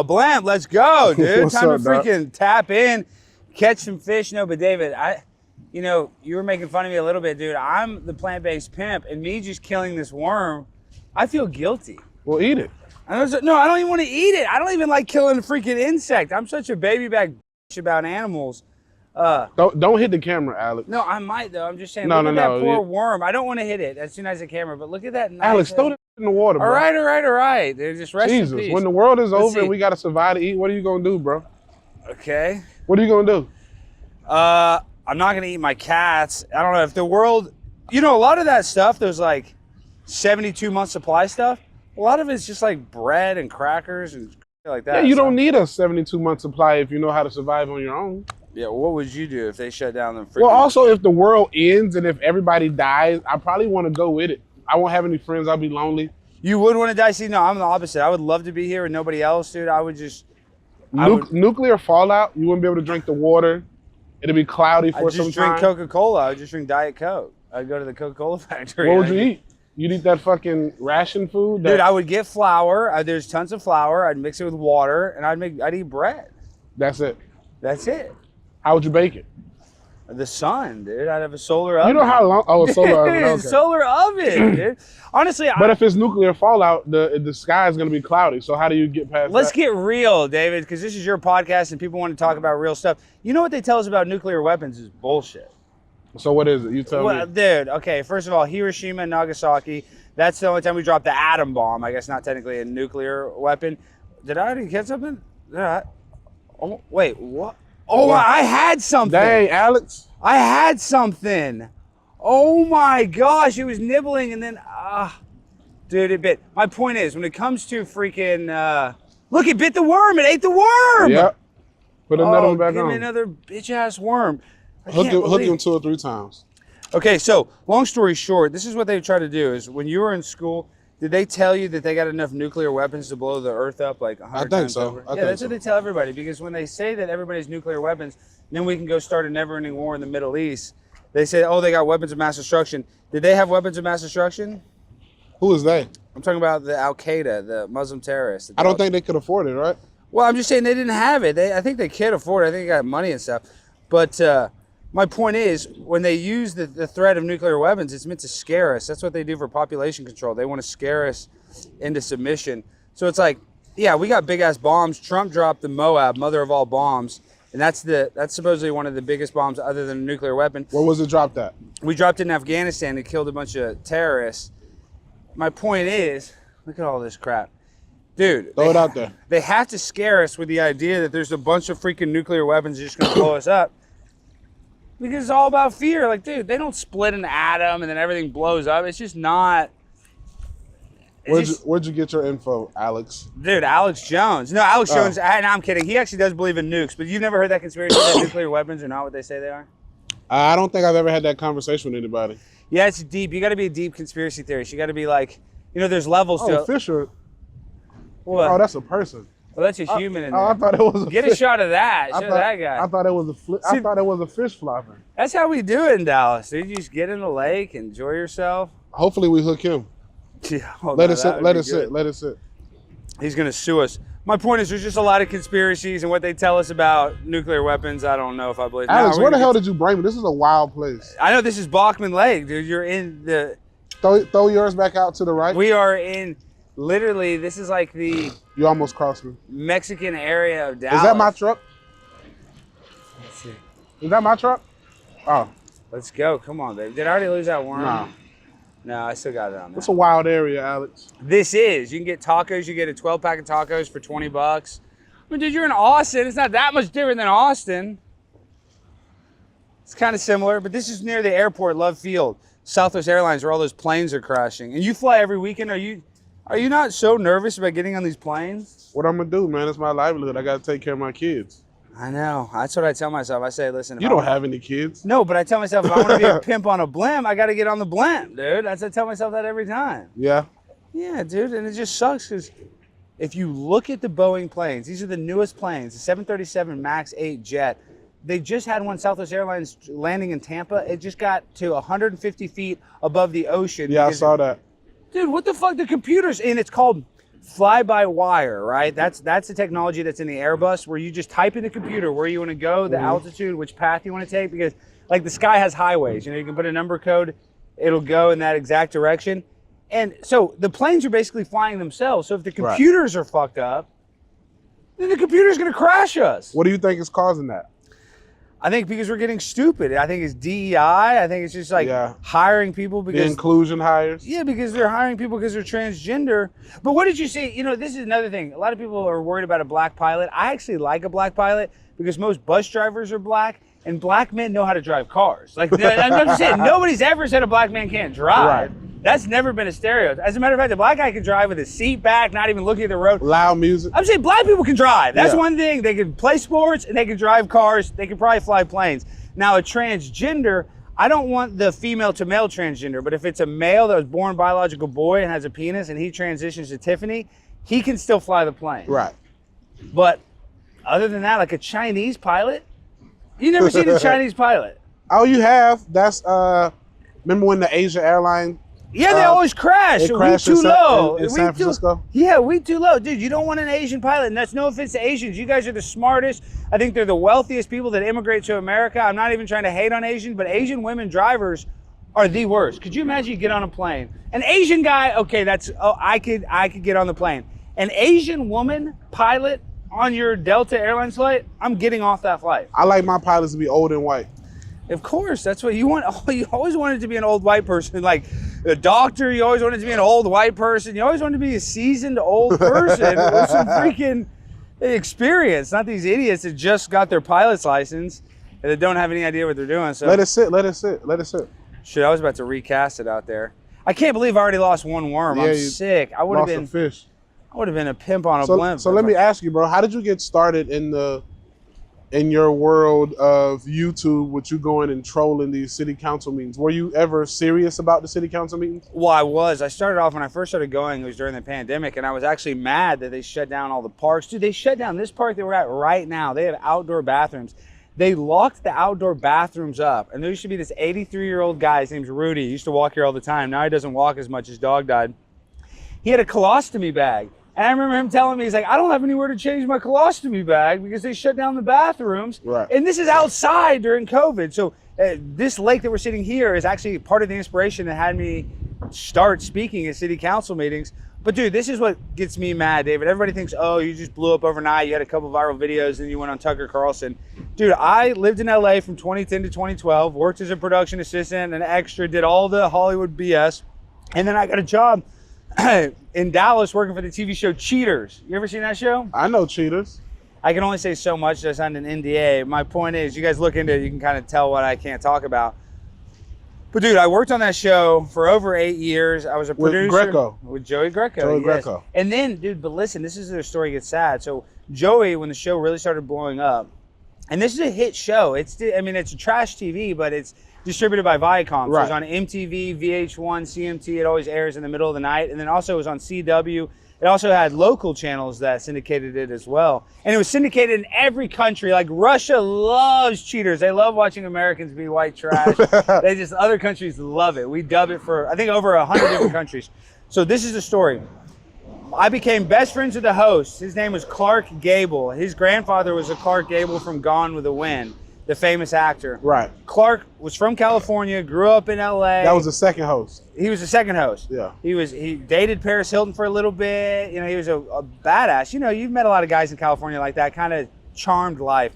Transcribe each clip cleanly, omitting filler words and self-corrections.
Blam, let's go, dude. What's Time up, to freaking tap in, catch some fish. No, but David, you were making fun of me a little bit, dude. I'm the plant-based pimp, and me just killing this worm, I feel guilty. Well, eat it. No, I don't even want to eat it. I don't even like killing a freaking insect. I'm such a baby back bitch about animals. Don't hit the camera, Alex. No, I might though. I'm just saying. No, look at that poor yeah. worm. I don't want to hit it as soon as the camera, but look at that. Nice Alex, throw it in the water, bro. All right. They're just rest in peace. When the world is over and we gotta survive to eat, what are you gonna do, bro? Okay. What are you gonna do? I'm not gonna eat my cats. I don't know if the world, a lot of that stuff, there's like 72-month supply stuff. A lot of it's just like bread and crackers and like that. Yeah, you don't need a 72-month supply if you know how to survive on your own. Yeah, what would you do if they shut down the freaking... Well, also, if the world ends and if everybody dies, I probably want to go with it. I won't have any friends. I'll be lonely. You would want to die? See, no, I'm the opposite. I would love to be here with nobody else, dude. I would just... Nuclear fallout, you wouldn't be able to drink the water. It'd be cloudy for some time. I'd just drink Coca-Cola. I'd just drink Diet Coke. I'd go to the Coca-Cola factory. What would you eat? You'd eat that fucking ration food? Dude, I would get flour. There's tons of flour. I'd mix it with water, and I'd eat bread. That's it. That's it. How would you bake it? The sun, dude. I'd have a solar oven. You know how long? Oh, a solar oven. Okay. Solar oven, dude. Honestly, but if it's nuclear fallout, the sky is going to be cloudy. So how do you get past Let's that? get real, David, because this is your podcast and people want to talk about real stuff. You know what they tell us about nuclear weapons is bullshit. So what is it? You tell me. Dude, okay, first of all, Hiroshima and Nagasaki, that's the only time we dropped the atom bomb. I guess not technically a nuclear weapon. Did I already get something? Oh, wait, what? Oh, I had something. Dang, Alex. I had something. Oh my gosh, it was nibbling and then, dude, it bit. My point is, when it comes to freaking, look, it bit the worm. It ate the worm. Yep. Put another one back on. Give me another bitch-ass worm. Hook him 2 or 3 times. Okay, so long story short, this is what they try to do is when you were in school, did they tell you that they got enough nuclear weapons to blow the earth up like 100 times over? I think that's what they tell everybody, because when they say that everybody's nuclear weapons, then we can go start a never-ending war in the Middle East. They say, oh, they got weapons of mass destruction. Did they have weapons of mass destruction? Who is they? I'm talking about the Al-Qaeda, the Muslim terrorists. I don't think they could afford it, right? Well, I'm just saying they didn't have it. I think they could afford it. I think they got money and stuff. But my point is, when they use the threat of nuclear weapons, it's meant to scare us. That's what they do for population control. They want to scare us into submission. So it's like, yeah, we got big-ass bombs. Trump dropped the Moab, mother of all bombs. And that's supposedly one of the biggest bombs other than a nuclear weapon. Where was it dropped at? We dropped it in Afghanistan and killed a bunch of terrorists. My point is, look at all this crap. Dude. Throw it out there. They have to scare us with the idea that there's a bunch of freaking nuclear weapons just going to blow us up. Because it's all about fear. Like, dude, they don't split an atom and then everything blows up. It's just not. Where'd you get your info, Alex? Dude, Alex Jones. No, Alex Jones, and I'm kidding. He actually does believe in nukes, but you've never heard that conspiracy that nuclear weapons are not what they say they are? I don't think I've ever had that conversation with anybody. Yeah, it's deep. You got to be a deep conspiracy theorist. You got to be like, there's levels to it. Fisher. What? Oh, that's a person. Well, that's a human in there. I thought it was a Get fish. A shot of that. Show that guy. I thought it was I thought it was a fish flopper. That's how we do it in Dallas, dude. You just get in the lake, enjoy yourself. Hopefully we hook him. Yeah, let it sit. He's going to sue us. My point is, there's just a lot of conspiracies, and what they tell us about nuclear weapons, I don't know if I believe. Alex, where the hell did you bring me? This is a wild place. I know this is Bachman Lake, dude. You're in the... Throw yours back out to the right. We are in, literally, this is like the... You almost crossed me. Mexican area of Dallas. Is that my truck? Let's see. Is that my truck? Oh. Let's go. Come on, baby. Did I already lose that worm? No. No, I still got it on there. It's a wild area, Alex. This is. You can get tacos. You get a 12-pack of tacos for $20. I mean, dude, you're in Austin. It's not that much different than Austin. It's kind of similar, but this is near the airport, Love Field, Southwest Airlines, where all those planes are crashing. And you fly every weekend. Are you not so nervous about getting on these planes? What I'm gonna do, man? It's my livelihood. I gotta take care of my kids. I know. That's what I tell myself. I say, listen. You don't have any kids. No, but I tell myself, if I want to be a pimp on a blimp, I got to get on the blimp, dude. I tell myself that every time. Yeah. Yeah, dude. And it just sucks because if you look at the Boeing planes, these are the newest planes, the 737 MAX 8 jet. They just had one, Southwest Airlines, landing in Tampa. It just got to 150 feet above the ocean. Yeah, I saw that. Dude, what the fuck? The computers, and it's called fly-by-wire, right? That's the technology that's in the Airbus, where you just type in the computer where you want to go, the altitude, which path you want to take, because like the sky has highways. You know, you can put a number code, it'll go in that exact direction. And so the planes are basically flying themselves. So if the computers are fucked up, then the computer's going to crash us. What do you think is causing that? I think because we're getting stupid. I think it's DEI. I think it's just like hiring people because... The inclusion hires? Yeah, because they're hiring people because they're transgender. But what did you say? You know, this is another thing. A lot of people are worried about a black pilot. I actually like a black pilot because most bus drivers are black, and black men know how to drive cars. Like, I'm just saying, nobody's ever said a black man can't drive. Right. That's never been a stereotype. As a matter of fact, a black guy can drive with his seat back, not even looking at the road. Loud music. I'm saying black people can drive. That's one thing. They can play sports and they can drive cars. They can probably fly planes. Now, a transgender, I don't want the female to male transgender, but if it's a male that was born biological boy and has a penis and he transitions to Tiffany, he can still fly the plane. Right. But other than that, like a Chinese pilot, you never seen a Chinese pilot. Oh, you have. That's, remember when the Asia airline... Yeah, they always crash. We too low. In San Francisco? Yeah, we too low. Dude, you don't want an Asian pilot. And that's no offense to Asians. You guys are the smartest. I think they're the wealthiest people that immigrate to America. I'm not even trying to hate on Asians, but Asian women drivers are the worst. Could you imagine you get on a plane? An Asian guy, okay, I could get on the plane. An Asian woman pilot on your Delta Airlines flight, I'm getting off that flight. I like my pilots to be old and white. Of course, that's what you want. You always wanted to be an old white person, like a doctor. You always wanted to be an old white person. You always wanted to be a seasoned old person with some freaking experience, not these idiots that just got their pilot's license and that don't have any idea what they're doing. So let it sit. Let it sit. Let it sit. Shit, I was about to recast it out there. I can't believe I already lost one worm. I'm sick. I would have been a fish. I would have been a pimp on a blimp. So let me ask you, bro. How did you get started in your world of YouTube, with you going and trolling these city council meetings? Were you ever serious about the city council meetings? Well, I was. I started off when I first started going, it was during the pandemic, and I was actually mad that they shut down all the parks. Dude, they shut down this park that we're at right now. They have outdoor bathrooms. They locked the outdoor bathrooms up, and there used to be this 83-year-old guy, his name's Rudy. He used to walk here all the time. Now he doesn't walk as much. His dog died. He had a colostomy bag. And I remember him telling me, he's like, I don't have anywhere to change my colostomy bag because they shut down the bathrooms. Right. And this is outside during COVID. So this lake that we're sitting here is actually part of the inspiration that had me start speaking at city council meetings. But dude, this is what gets me mad, David. Everybody thinks, oh, you just blew up overnight. You had a couple viral videos and you went on Tucker Carlson. Dude, I lived in LA from 2010 to 2012, worked as a production assistant, an extra, did all the Hollywood BS. And then I got a job in Dallas working for the TV show Cheaters. You ever seen that show? I know Cheaters. I can only say so much. I signed an NDA. My point is, you guys look into it, you can kind of tell what I can't talk about. But dude, I worked on that show for over 8 years. I was a producer. With Greco. With Joey Greco. Joey Greco. And then, dude, but listen, this is where the story gets sad. So Joey, when the show really started blowing up, and this is a hit show. It's a trash TV, but it's distributed by Viacom. So right. It was on MTV, VH1, CMT. It always airs in the middle of the night. And then also it was on CW. It also had local channels that syndicated it as well. And it was syndicated in every country. Like Russia loves Cheaters. They love watching Americans be white trash. Other countries love it. We dub it for, I think, over 100 different countries. So this is the story. I became best friends with the host. His name was Clark Gable. His grandfather was a Clark Gable from Gone with the Wind, the famous actor. Right. Clark was from California, grew up in LA. That was the second host. He was the second host. Yeah. He dated Paris Hilton for a little bit. You know, he was a badass. You know, you've met a lot of guys in California like that, kind of charmed life.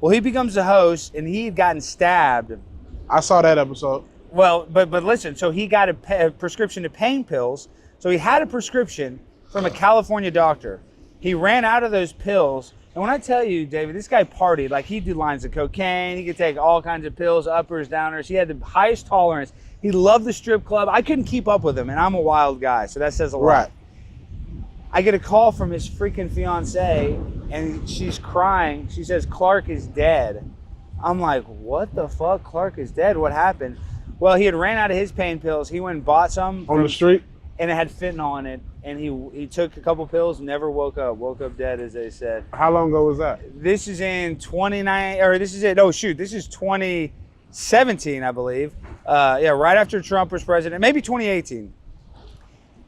Well, he becomes the host, and he had gotten stabbed. I saw that episode. Well, but listen, so he got a prescription to pain pills. So he had a prescription from a California doctor. He ran out of those pills. And when I tell you, David, this guy partied. Like, he'd do lines of cocaine. He could take all kinds of pills, uppers, downers. He had the highest tolerance. He loved the strip club. I couldn't keep up with him, and I'm a wild guy, so that says a lot. Right. I get a call from his freaking fiance, and she's crying. She says, Clark is dead. I'm like, what the fuck? Clark is dead? What happened? Well, he had ran out of his pain pills. He went and bought some. On the street? And it had fentanyl in it. And he took a couple pills, never woke up dead, as they said. How long ago was that? This is in 2017, I believe. Right after Trump was president, maybe 2018.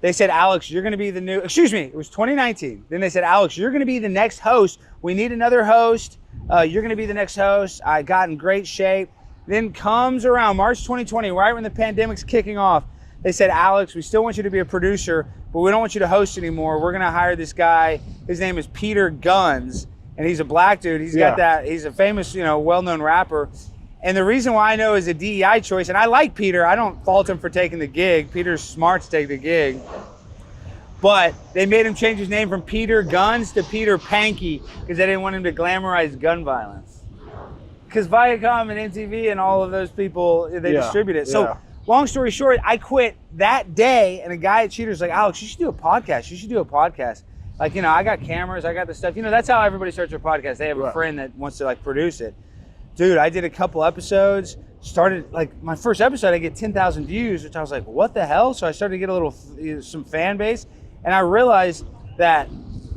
They said, Alex, you're going to be the new, excuse me, it was 2019. Then they said, Alex, you're going to be the next host. We need another host. You're going to be the next host. I got in great shape. Then comes around March 2020, right when the pandemic's kicking off. They said, Alex, we still want you to be a producer, but we don't want you to host anymore. We're going to hire this guy. His name is Peter Guns, and he's a black dude. He's got that, he's a famous, well-known rapper. And the reason why I know is a DEI choice, and I like Peter. I don't fault him for taking the gig. Peter's smart to take the gig. But they made him change his name from Peter Guns to Peter Panky because they didn't want him to glamorize gun violence. Because Viacom and MTV and all of those people, they distribute it. So long story short, I quit that day, and a guy at Cheater's like, Alex, you should do a podcast. You should do a podcast. Like, I got cameras, I got the stuff. That's how everybody starts their podcast. They have a friend that wants to produce it. Dude, I did a couple episodes, started my first episode, I get 10,000 views, which I was like, what the hell? So I started to get some fan base, and I realized that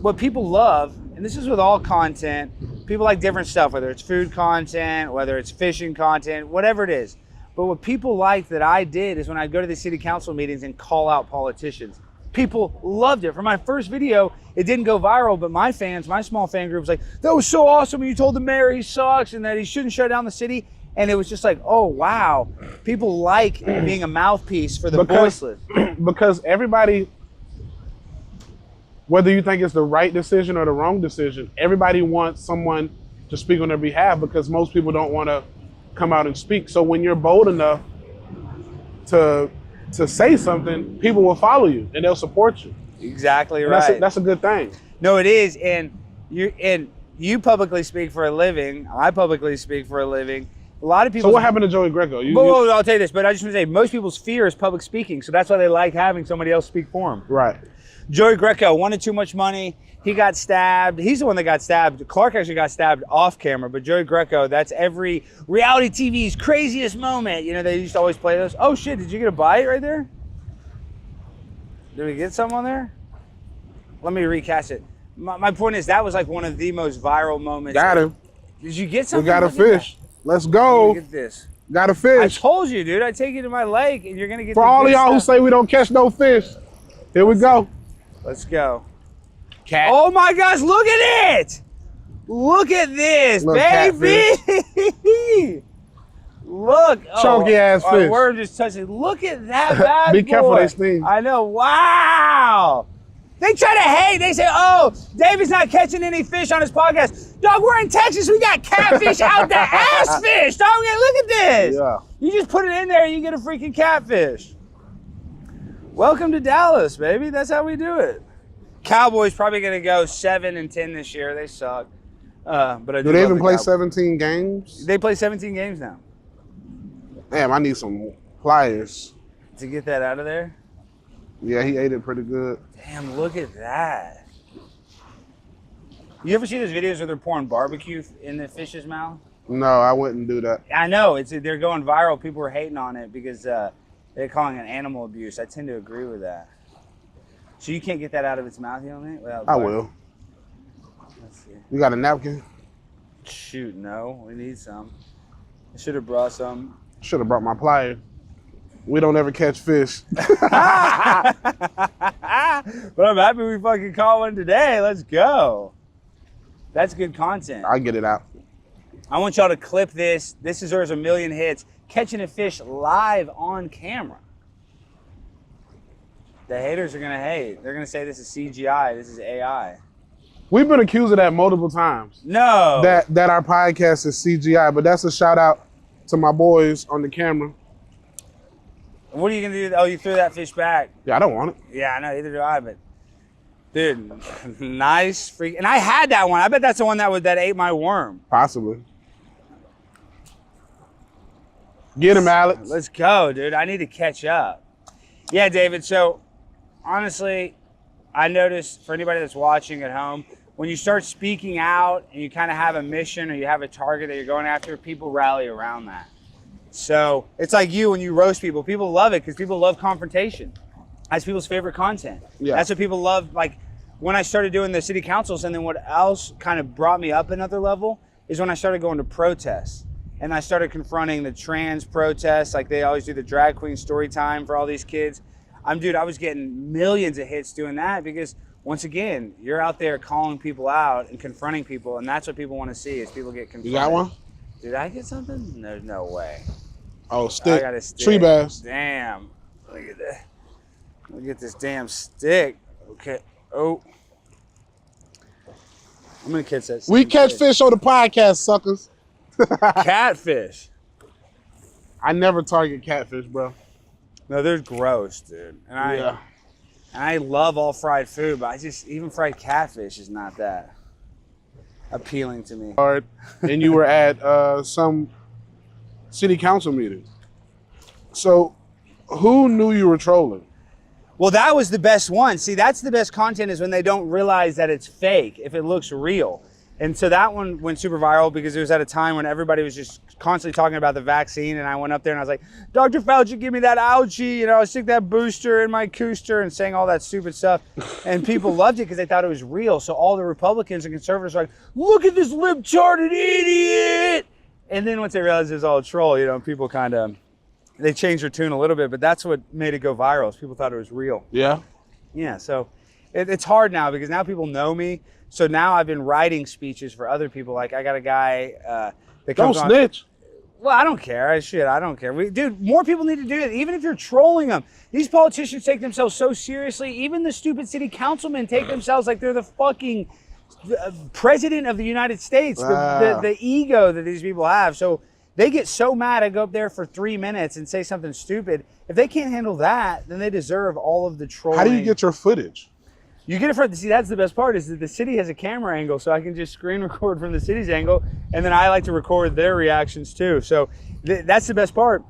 what people love, and this is with all content, people like different stuff, whether it's food content, whether it's fishing content, whatever it is. But what people like that I did is when I go to the city council meetings and call out politicians. People loved it. For my first video, it didn't go viral, but my fans, my small fan group was like, that was so awesome when you told the mayor he sucks and that he shouldn't shut down the city. And it was just like, oh, wow. People like being a mouthpiece for the voiceless. Because everybody, whether you think it's the right decision or the wrong decision, everybody wants someone to speak on their behalf because most people don't want to come out and speak. So when you're bold enough to say something, people will follow you and they'll support you. Exactly right. That's a good thing. No, it is. And you publicly speak for a living. I publicly speak for a living. A lot of people. So what happened to Joey Greco? I'll tell you this, but I just want to say most people's fear is public speaking, so that's why they like having somebody else speak for them. Right. Joey Greco wanted too much money. He got stabbed. He's the one that got stabbed. Clark actually got stabbed off camera, but Joey Greco, that's every reality TV's craziest moment. They used to always play those. Oh shit, did you get a bite right there? Did we get some on there? Let me recast it. My point is that was one of the most viral moments. Got him. Did you get something? We got a fish. Let's go. Look at this. Got a fish. I told you, dude. I take you to my lake and you're going to get For all of y'all who say we don't catch no fish, here we go. Let's go. Cat. Oh my gosh, look at it! Look at this, baby! Look! Chunky ass fish. We're just touching. Look at that bad Be boy. careful, they sting. I know. Wow! They try to hate. They say, "Oh, David's not catching any fish on his podcast." Dog, we're in Texas. We got catfish out the ass fish. Dog, look at this. Yeah. You just put it in there, and you get a freaking catfish. Welcome to Dallas, baby. That's how we do it. Cowboys probably going to go 7-10 this year. They suck. But I do they love even the play Cowboys. 17 games? They play 17 games now. Damn, I need some pliers. To get that out of there? Yeah, he ate it pretty good. Damn, look at that. You ever see those videos where they're pouring barbecue in the fish's mouth? No, I wouldn't do that. I know. They're going viral. People are hating on it because they're calling it animal abuse. I tend to agree with that. So you can't get that out of its mouth, you don't think? I will. Let's see. You got a napkin? Shoot, no. We need some. I should have brought some. Should have brought my pliers. We don't ever catch fish. But I'm happy we fucking caught one today. Let's go. That's good content. I'll get it out. I want y'all to clip this. This deserves 1 million hits. Catching a fish live on camera. The haters are going to hate. They're going to say this is CGI. This is AI. We've been accused of that multiple times. No. That our podcast is CGI, but that's a shout out to my boys on the camera. What are you going to do? Oh, you threw that fish back. Yeah, I don't want it. Yeah, I know. Either do I, but dude, nice freak. And I had that one. I bet that's the one that ate my worm. Possibly. Get him, Alex. Let's go, dude. I need to catch up. Yeah, David. So honestly, I noticed for anybody that's watching at home, when you start speaking out and you kind of have a mission or you have a target that you're going after, people rally around that. So it's like you when you roast people. People love it because people love confrontation. That's people's favorite content. Yeah. That's what people love. Like when I started doing the city councils, and then what else kind of brought me up another level is when I started going to protests. And I started confronting the trans protests, like they always do the drag queen story time for all these kids. Dude, I was getting millions of hits doing that because once again, you're out there calling people out and confronting people, and that's what people want to see is people get confronted. You got one? Did I get something? There's no way. Oh, stick. I got a stick. Tree bass. Damn. Look at that. Look at this damn stick. Okay. Oh. I'm gonna catch that. We catch fish on the podcast, suckers. Catfish. I never target catfish, bro. No, they're gross, dude. And I love all fried food, but even fried catfish is not that appealing to me. And you were at some city council meeting. So who knew you were trolling? Well, that was the best one. See, that's the best content is when they don't realize that it's fake, if it looks real. And so that one went super viral because it was at a time when everybody was just constantly talking about the vaccine. And I went up there and I was like, Dr. Fauci, give me that algae. You know, I stick that booster in my cooster and saying all that stupid stuff. And people loved it because they thought it was real. So all the Republicans and conservatives were like, look at this libtarded idiot. And then once they realized it was all a troll, you know, people kind of, they changed their tune a little bit. But that's what made it go viral is people thought it was real. Yeah. Yeah, so it's hard now because now people know me. So now I've been writing speeches for other people. Like I got a guy that comes Don't snitch. Well, I don't care. I don't care. Dude, more people need to do it. Even if you're trolling them. These politicians take themselves so seriously. Even the stupid city councilmen take themselves like they're the fucking president of the United States. Wow. The ego that these people have. So they get so mad. I go up there for 3 minutes and say something stupid. If they can't handle that, then they deserve all of the trolling. How do you get your footage? You get it from, see, that's the best part is that the city has a camera angle, so I can just screen record from the city's angle, and then I like to record their reactions too. So that's the best part.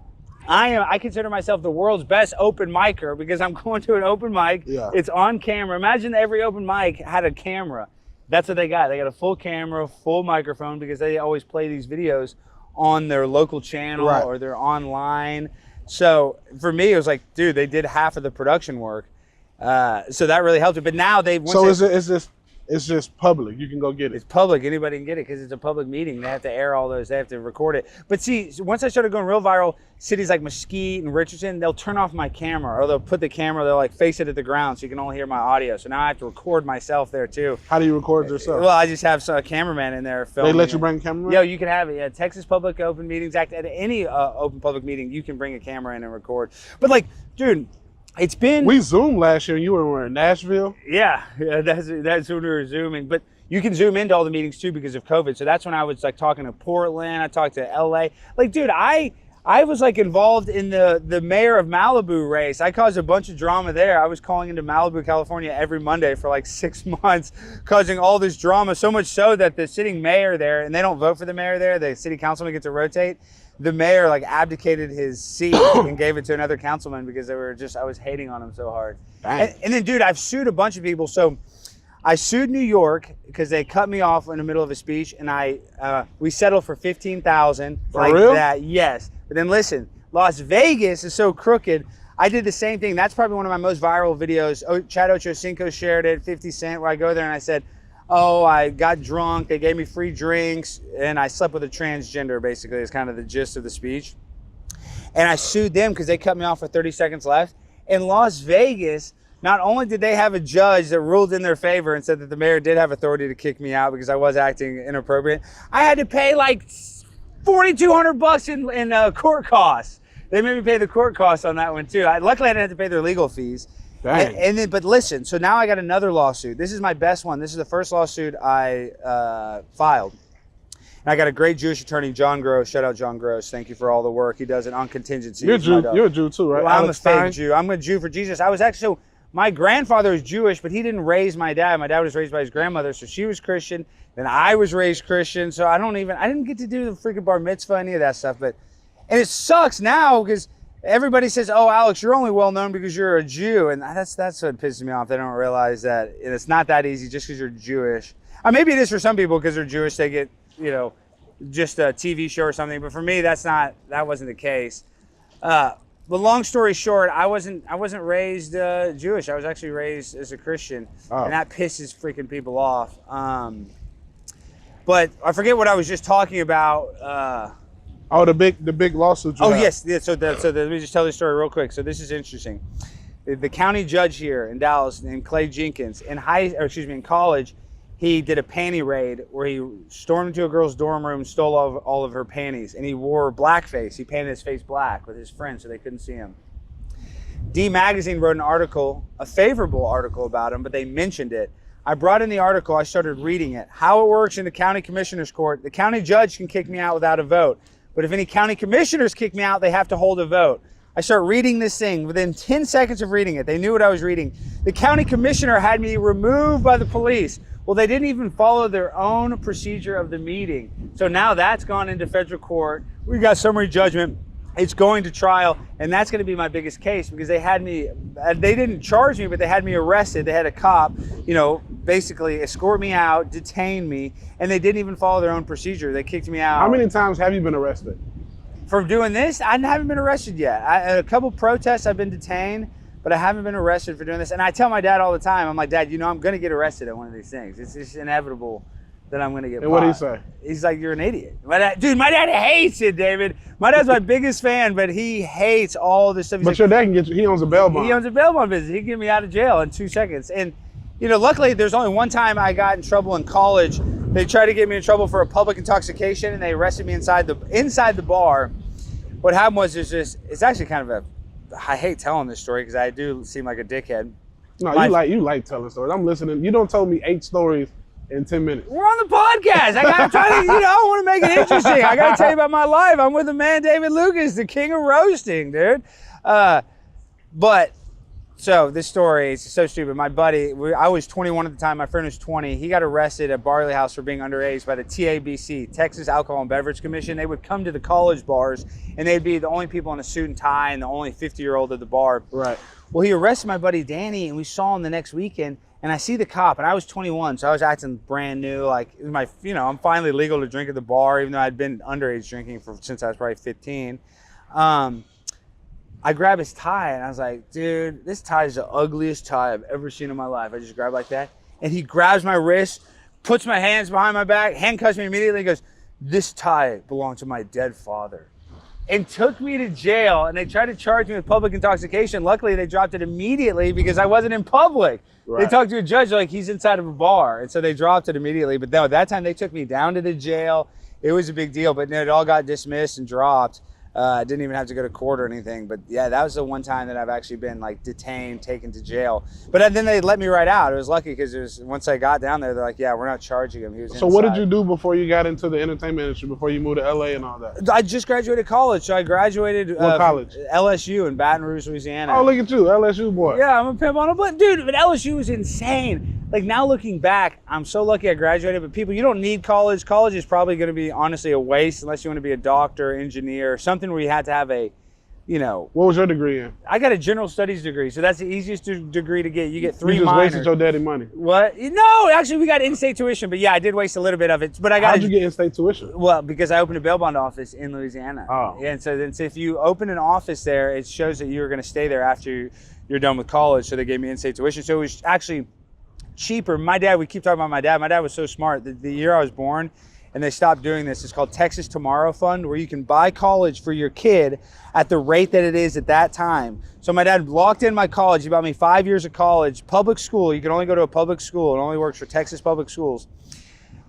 I consider myself the world's best open micer because I'm going to an open mic. Yeah. It's on camera. Imagine every open mic had a camera. That's what they got. They got a full camera, full microphone because they always play these videos on their local channel or they're online. So for me, it was like, dude, they did half of the production work. So that really helped it. But now they've... So it's just public. You can go get it. It's public. Anybody can get it because it's a public meeting. They have to air all those. They have to record it. But see, once I started going real viral, cities like Mesquite and Richardson, they'll turn off my camera or they'll put the camera, they'll like face it at the ground so you can only hear my audio. So now I have to record myself there too. How do you record yourself? Well, I just have a cameraman in there filming. They let you bring a cameraman? Yo, you can have it. Yeah, Texas Public Open Meetings Act. At any open public meeting, you can bring a camera in and record. But like, dude... It's been... We Zoomed last year and you were in Nashville? Yeah, that's when we were Zooming. But you can Zoom into all the meetings too because of COVID. So that's when I was like talking to Portland, I talked to LA. Like, dude, I was like involved in the mayor of Malibu race. I caused a bunch of drama there. I was calling into Malibu, California every Monday for like 6 months, causing all this drama. So much so that the sitting mayor there, and they don't vote for the mayor there, the city councilman gets to rotate. The mayor like abdicated his seat and gave it to another councilman because I was hating on him so hard. And then, dude, I've sued a bunch of people. So I sued New York because they cut me off in the middle of a speech, and we settled for $15,000. For real? That, yes. But then listen, Las Vegas is so crooked. I did the same thing. That's probably one of my most viral videos. Chad Ochocinco shared it, 50 Cent, where I go there and I said, oh, I got drunk, they gave me free drinks, and I slept with a transgender, basically, is kind of the gist of the speech. And I sued them because they cut me off with 30 seconds left. In Las Vegas, not only did they have a judge that ruled in their favor and said that the mayor did have authority to kick me out because I was acting inappropriate, I had to pay like $4,200 in court costs. They made me pay the court costs on that one too. Luckily, I didn't have to pay their legal fees. And then, but listen, so now I got another lawsuit. This is my best one. This is the first lawsuit I filed. And I got a great Jewish attorney, John Gross. Shout out John Gross. Thank you for all the work he does on contingency. You're a Jew too, right? Well, I'm a fake Jew. I'm a Jew for Jesus. I was actually, so my grandfather was Jewish, but he didn't raise my dad. My dad was raised by his grandmother, so she was Christian. Then I was raised Christian, so I didn't get to do the freaking bar mitzvah, any of that stuff. And it sucks now because everybody says, oh, Alex, you're only well known because you're a Jew. And that's what pisses me off. They don't realize that it's not that easy just because you're Jewish. Maybe it is for some people because they're Jewish, they get, just a TV show or something. But for me, that wasn't the case. But long story short, I wasn't raised Jewish. I was actually raised as a Christian. Oh. And that pisses freaking people off. But I forget what I was just talking about. Oh, the big lawsuit. Oh, yes. Yeah, so let me just tell this story real quick. So this is interesting. The county judge here in Dallas named Clay Jenkins in college, he did a panty raid where he stormed into a girl's dorm room, stole all of her panties, and he wore blackface. He painted his face black with his friends so they couldn't see him. D Magazine wrote an article, a favorable article about him, but they mentioned it. I brought in the article, I started reading it. How it works in the county commissioner's court, the county judge can kick me out without a vote. But if any county commissioners kick me out, they have to hold a vote. I start reading this thing. Within 10 seconds of reading it, they knew what I was reading. The county commissioner had me removed by the police. Well, they didn't even follow their own procedure of the meeting. So now that's gone into federal court. We got summary judgment. It's going to trial, and that's going to be my biggest case because they had me, they didn't charge me, but they had me arrested. They had a cop, basically escort me out, detain me, and they didn't even follow their own procedure. They kicked me out. How many times have you been arrested? For doing this? I haven't been arrested yet. At a couple protests, I've been detained, but I haven't been arrested for doing this. And I tell my dad all the time, I'm like, Dad, I'm going to get arrested at one of these things. It's just inevitable that I'm going to get And what did he say? He's like, you're an idiot. My dad hates it, David. My dad's my biggest fan, but he hates all this stuff. He's but like, your dad can get you, he owns a bail bond. He owns a bail bond business. He can get me out of jail in 2 seconds. And, luckily there's only one time I got in trouble in college. They tried to get me in trouble for a public intoxication and they arrested me inside the bar. What happened was it's actually kind of I hate telling this story because I do seem like a dickhead. No, you like telling stories. I'm listening. You don't tell me 8 stories in 10 minutes. We're on the podcast. I gotta try to, I want to make it interesting. I gotta tell you about my life. I'm with the man, David Lucas, the king of roasting, dude. So this story is so stupid. My buddy, I was 21 at the time. My friend was 20. He got arrested at Barley House for being underage by the TABC, Texas Alcohol and Beverage Commission. They would come to the college bars, and they'd be the only people in a suit and tie and the only 50-year-old at the bar. Right. Well, he arrested my buddy Danny, and we saw him the next weekend. And I see the cop, and I was 21, so I was acting brand new. Like, I'm finally legal to drink at the bar, even though I'd been underage drinking since I was probably 15. I grab his tie, and I was like, dude, this tie is the ugliest tie I've ever seen in my life. I just grabbed like that. And he grabs my wrist, puts my hands behind my back, handcuffs me immediately, and goes, this tie belonged to my dead father. And took me to jail, and they tried to charge me with public intoxication. Luckily, they dropped it immediately because I wasn't in public. Right. They talked to a judge like he's inside of a bar, and so they dropped it immediately. But no, that time they took me down to the jail. It was a big deal, but it all got dismissed and dropped. I didn't even have to go to court or anything. But yeah, that was the one time that I've actually been like detained, taken to jail. But then they let me right out. It was lucky because once I got down there, they're like, yeah, we're not charging him. He was So inside. what did you do before you got into the entertainment industry, before you moved to LA and all that? I just graduated college. So I graduated What college? LSU in Baton Rouge, Louisiana. Oh, look at you, LSU boy. Yeah, I'm a pimp on a butt. Dude, but LSU was insane. Like now looking back, I'm so lucky I graduated, but people, you don't need college. College is probably going to be honestly a waste unless you want to be a doctor, engineer, something where you had to have a, What was your degree in? I got a general studies degree, so that's the easiest degree to get. You get 3 minors. You just wasted your daddy money. What? No, actually we got in-state tuition, but yeah, I did waste a little bit of it. But I got. How'd you get in-state tuition? Well, because I opened a bail bond office in Louisiana. Oh. Yeah, and so if you open an office there, it shows that you're going to stay there after you're done with college. So they gave me in-state tuition. So it was actually cheaper. My dad, we keep talking about my dad. My dad was so smart. The year I was born, and they stopped doing this, it's called Texas Tomorrow Fund, where you can buy college for your kid at the rate that it is at that time. So my dad locked in my college. He bought me 5 years of college, public school. You can only go to a public school. It only works for Texas public schools.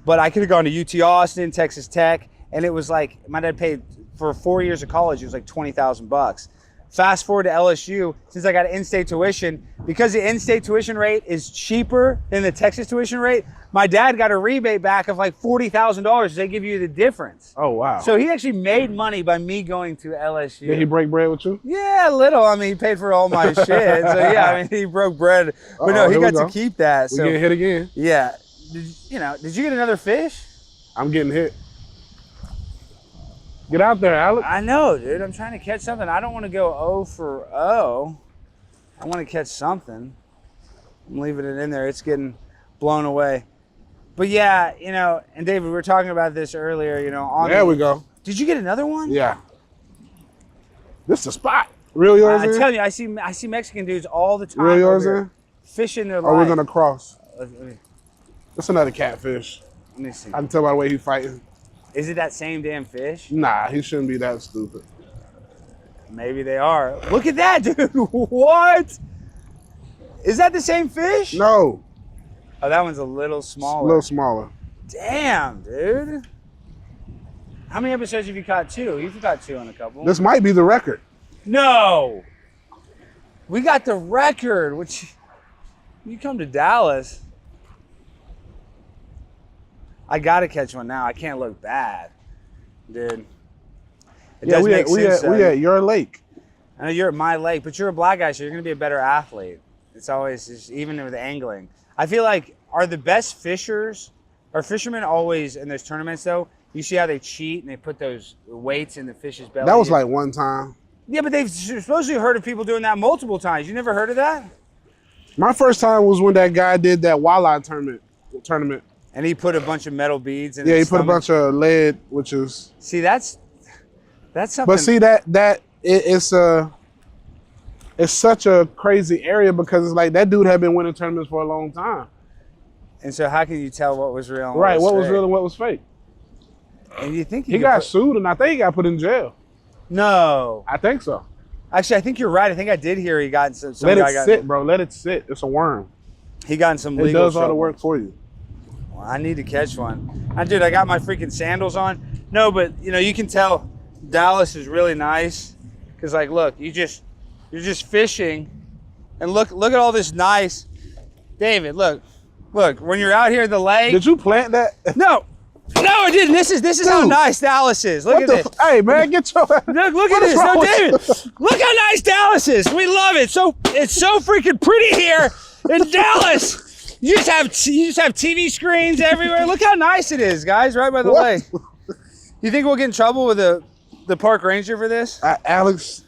But I could have gone to UT Austin, Texas Tech, and it was like, my dad paid for 4 years of college, it was like $20,000. Fast forward to LSU, since I got in-state tuition, because the in-state tuition rate is cheaper than the Texas tuition rate, my dad got a rebate back of like $40,000. They give you the difference. Oh, wow. So he actually made money by me going to LSU. Did he break bread with you? Yeah, a little. I mean, he paid for all my shit. So yeah, I mean, he broke bread. But no, he got to keep that. We getting hit again. Yeah. Did you get another fish? I'm getting hit. Get out there, Alex. I know, dude. I'm trying to catch something. I don't want to go 0 for 0. I want to catch something. I'm leaving it in there. It's getting blown away. But yeah, and David, we were talking about this earlier, There we go. Did you get another one? Yeah. This is a spot. Real yours I in? tell you, I see Mexican dudes all the time. Real yours in? Fishing their life. Or we're going to cross. Let me That's another catfish. see. I can tell by the way he's fighting. Is it that same damn fish? Nah, he shouldn't be that stupid. Maybe they are. Look at that, dude. What? Is that the same fish? No. Oh, that one's a little smaller. A little smaller. Damn, dude. How many episodes have you caught? 2? You've caught 2 on a couple. This might be the record. No. We got the record, which you come to Dallas. I got to catch one now. I can't look bad, dude. It does make sense. We at your lake. I know you're at my lake, but you're a black guy, so you're going to be a better athlete. It's always, just, even with angling. I feel like, are the best fishers, are fishermen always in those tournaments, though? You see how they cheat and they put those weights in the fish's belly? That was like one time. Yeah, but they've supposedly heard of people doing that multiple times. You never heard of that? My first time was when that guy did that walleye tournament. And he put a bunch of metal beads in. Yeah, his he put a bunch of lead, which is. See, that's something. But see it's such a crazy area because it's like that dude had been winning tournaments for a long time. And so, how can you tell what was real? And right, what was fake? real and what was fake? And you think he got sued, and I think he got put in jail. No, I think so. Actually, I think you're right. I think I did hear he got in some. Let it sit, bro. Let it sit. It's a worm. He got in some legal. It does all trouble. the work for you. Well, I need to catch one. Dude, I got my freaking sandals on. No, but you can tell Dallas is really nice because, like, look, you're just fishing, and look at all this nice. David, look, when you're out here in the lake. Did you plant that? No, I didn't. This is how nice Dallas is. Look at this. Hey, man, get your. Look at this. No, David, look how nice Dallas is. We love it. It's so freaking pretty here in Dallas. You just have TV screens everywhere. Look how nice it is, guys, right by the lake. You think we'll get in trouble with the park ranger for this? Alex,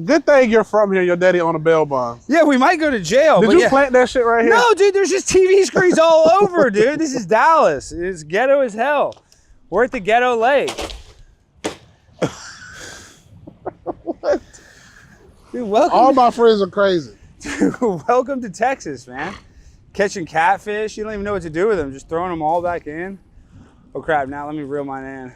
good thing you're from here. Your daddy on a bail bond. Yeah, we might go to jail. Did you plant that shit right here? No, dude, there's just TV screens all over, dude. This is Dallas. It's ghetto as hell. We're at the ghetto lake. What? Dude, welcome. All my friends are crazy. Dude, welcome to Texas, man. Catching catfish, you don't even know what to do with them. Just throwing them all back in. Oh crap, now let me reel mine in.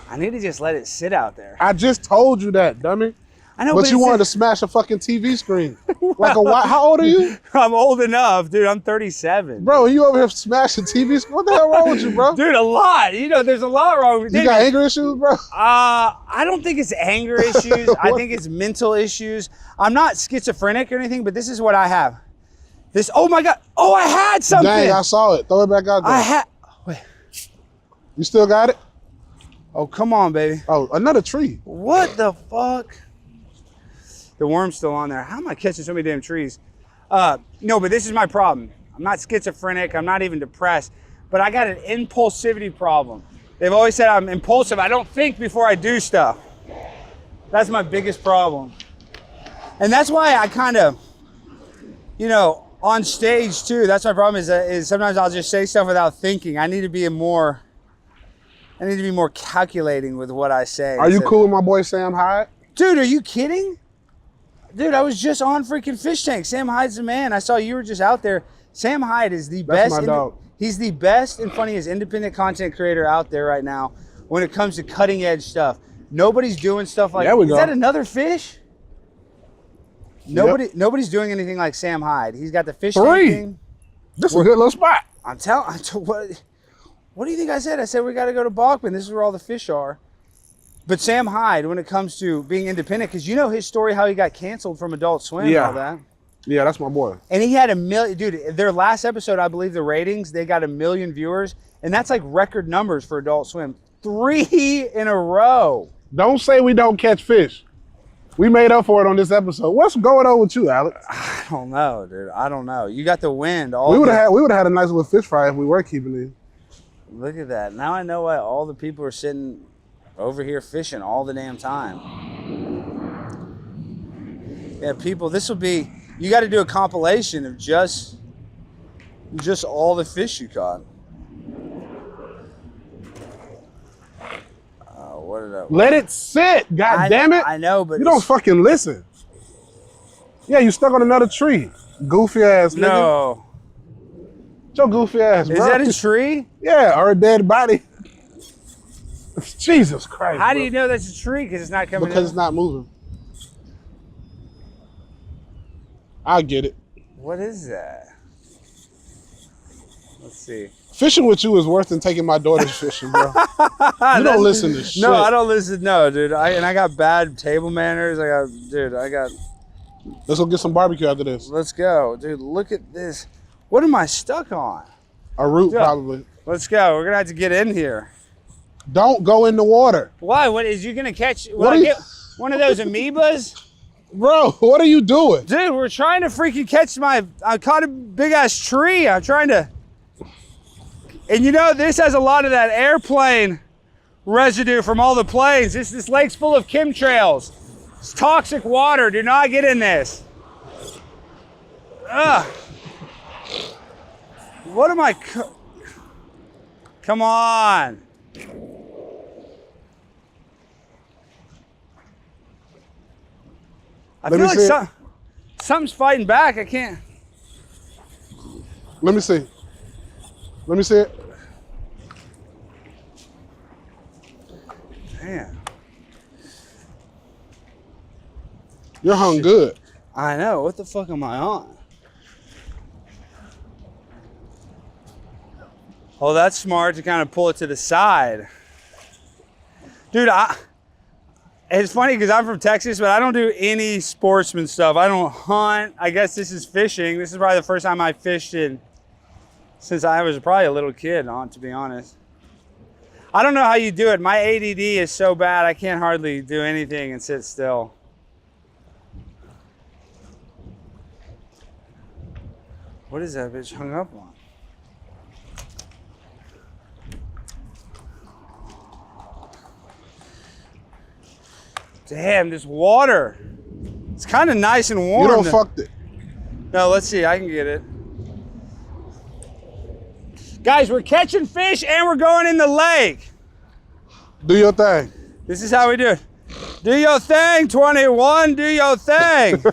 I need to just let it sit out there. I just told you that, dummy. I know, but you wanted to smash a fucking TV screen. How old are you? I'm old enough, dude. I'm 37. Bro, you over here smashing TV screen? What the hell wrong with you, bro? Dude, a lot. There's a lot wrong with you. You got anger issues, bro? I don't think it's anger issues. I think it's mental issues. I'm not schizophrenic or anything, but this is what I have. Oh my God. Oh, I had something. Dang, I saw it. Throw it back out there. Wait. You still got it? Oh, come on, baby. Oh, another tree. What the fuck? The worm's still on there. How am I catching so many damn trees? No, but this is my problem. I'm not schizophrenic. I'm not even depressed. But I got an impulsivity problem. They've always said I'm impulsive. I don't think before I do stuff. That's my biggest problem. And that's why I kind of, on stage too, that's my problem is sometimes I'll just say stuff without thinking. I need to be more calculating with what I say. Are you cool with my boy Sam Hyde? Dude, are you kidding? Dude, I was just on freaking Fish Tank. Sam Hyde's the man. I saw you were just out there. Sam Hyde is the best. That's my dog. He's the best and funniest independent content creator out there right now when it comes to cutting edge stuff. Nobody's doing stuff like that. Is that another fish? Nobody's doing anything like Sam Hyde. He's got the fish tank thing. This is a good little spot. I'm telling. What do you think I said? I said we got to go to Bachman. This is where all the fish are. But Sam Hyde, when it comes to being independent, because you know his story, how he got canceled from Adult Swim and all that. Yeah, that's my boy. And he had 1 million, dude, their last episode, I believe the ratings, they got 1 million viewers. And that's like record numbers for Adult Swim. 3 in a row. Don't say we don't catch fish. We made up for it on this episode. What's going on with you, Alex? I don't know, dude. I don't know. You got the wind. We would have had a nice little fish fry if we were keeping these. Look at that. Now I know why all the people are sitting over here fishing all the damn time. Yeah, people, this will be, you got to do a compilation of just all the fish you caught. What did I... Let it sit, God damn it. I know, but... You don't fucking listen. Yeah, you stuck on another tree. Goofy ass nigga. No. Your goofy ass, bro. Is that a tree? Yeah, or a dead body. Jesus Christ. How do you know that's a tree? Because it's not coming Because it's not moving. I get it. What is that? Let's see. Fishing with you is worse than taking my daughter fishing, bro. You don't listen to shit. No, I don't listen. No, dude. I got bad table manners. I got. Let's go get some barbecue after this. Let's go, dude. Look at this. What am I stuck on? A root, probably. Let's go. We're gonna have to get in here. Don't go in the water. Why? What is you gonna catch? Will I get one of those amoebas? Bro, what are you doing? Dude, we're trying to freaking catch I caught a big ass tree. I'm trying to. And you know, this has a lot of that airplane residue from all the planes. This lake's full of chemtrails. It's toxic water. Do not get in this. Ugh. What am I? Come on. I feel like something's fighting back. I can't. Let me see. Let me see it. Damn. You're hung good. I know. What the fuck am I on? Oh, that's smart to kind of pull it to the side. Dude, it's funny because I'm from Texas, but I don't do any sportsman stuff. I don't hunt. I guess this is fishing. This is probably the first time I fished since I was probably a little kid, to be honest. I don't know how you do it. My ADD is so bad, I can't hardly do anything and sit still. What is that bitch hung up on? Damn, this water. It's kind of nice and warm. You don't fucked it. No, let's see. I can get it. Guys, we're catching fish and we're going in the lake. Do your thing. This is how we do it. Do your thing, 21. Do your thing.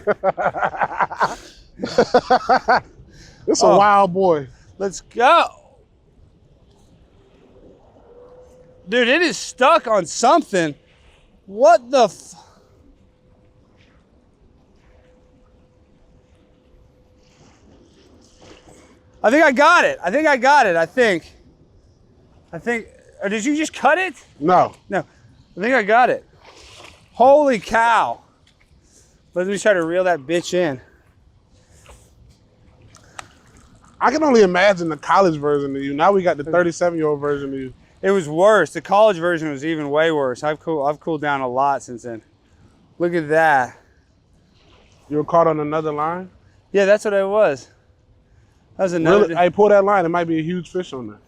It's a wild boy. Let's go. Dude, it is stuck on something. What the I think I got it. Or did you just cut it? No. No, I think I got it. Holy cow. Let me try to reel that bitch in. I can only imagine the college version of you. Now we got the 37-year-old version of you. It was worse. The college version was even way worse. I've cooled down a lot since then. Look at that. You were caught on another line? Yeah, that's what it was. That was another. Really? Hey, pull that line. There might be a huge fish on there.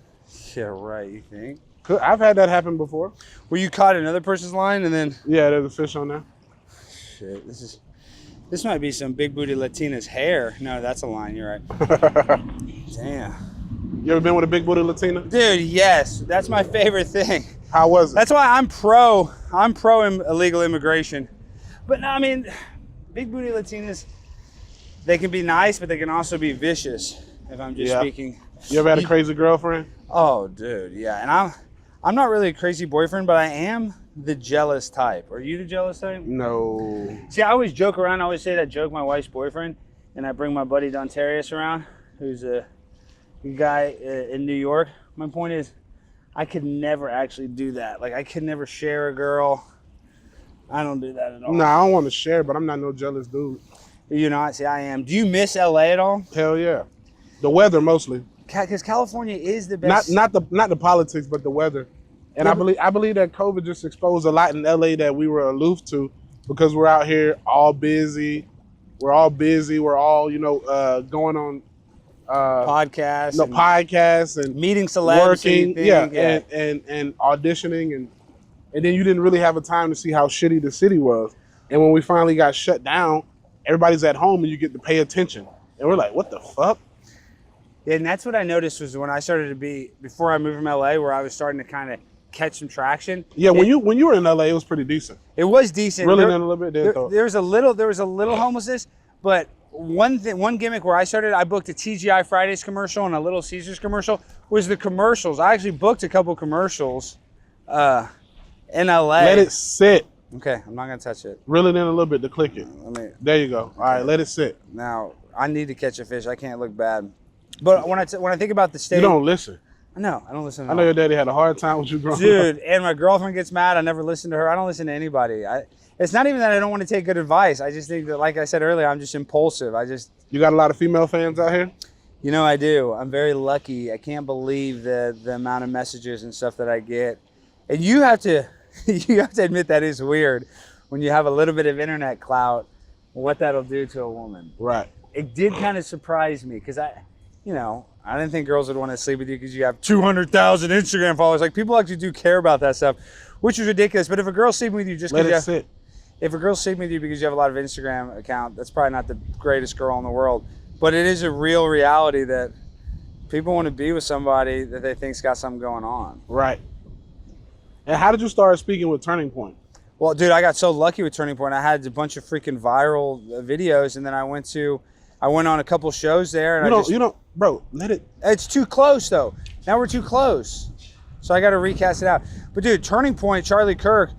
Yeah, right. You think? I've had that happen before. Where you caught another person's line and then? Yeah, there's a fish on there. Shit, this might be some big booty Latina's hair. No, that's a line. You're right. Damn. You ever been with a big booty Latina? Dude, yes. That's my favorite thing. How was it? That's why I'm pro illegal immigration. But no, I mean, big booty Latinas, they can be nice, but they can also be vicious. If I'm just speaking. You ever had a crazy girlfriend? Oh, dude, yeah. And I'm not really a crazy boyfriend, but I am the jealous type. Are you the jealous type? No. See, I always joke around. I always say that joke, my wife's boyfriend, and I bring my buddy Dontarius around, who's a guy in New York. My point is, I could never actually do that. Like, I could never share a girl. I don't do that at all. No, I don't want to share, but I'm not no jealous dude. You're not? See, I am. Do you miss LA at all? Hell yeah. The weather mostly. Because California is the best. Not the politics, but the weather. And I believe that COVID just exposed a lot in LA that we were aloof to, because we're out here all busy. We're all busy. We're all, going on podcasts. Podcasts and meeting celebs. Working. And auditioning. And then you didn't really have a time to see how shitty the city was. And when we finally got shut down, everybody's at home and you get to pay attention. And we're like, what the fuck? Yeah, and that's what I noticed was when I started to be, before I moved from LA, where I was starting to kind of catch some traction. Yeah, when you were in LA, it was pretty decent. It was decent. Really, then a little bit there. There was a little homelessness, but one gimmick where I started, I booked a TGI Fridays commercial and a Little Caesars commercial, was the commercials. I actually booked a couple commercials in LA. Let it sit. Okay, I'm not gonna touch it. Reel it in a little bit to click it. There you go. All right, let it sit. Now, I need to catch a fish. I can't look bad. But when I think about the state, You don't listen. No, I don't listen. I know your daddy had a hard time with you growing up. Dude, and my girlfriend gets mad. I never listen to her. I don't listen to anybody. It's not even that I don't want to take good advice. I just think that, like I said earlier, I'm just impulsive. You got a lot of female fans out here? You know, I do. I'm very lucky. I can't believe the amount of messages and stuff that I get. And you have to admit that is weird when you have a little bit of internet clout, what that'll do to a woman. Right. It did kind of surprise me because I didn't think girls would want to sleep with you because you have 200,000 Instagram followers. Like, people actually do care about that stuff, which is ridiculous. But if a girl's sleeping with you just because if a girl's sleeping with you because you have a lot of Instagram account, that's probably not the greatest girl in the world. But it is a real reality that people want to be with somebody that they think's got something going on. Right. And how did you start speaking with Turning Point? Well, dude, I got so lucky with Turning Point. I had a bunch of freaking viral videos, and then I went on a couple shows there. And bro, let it. It's too close, though. Now we're too close. So I got to recast it out. But, dude, Turning Point, Charlie Kirk,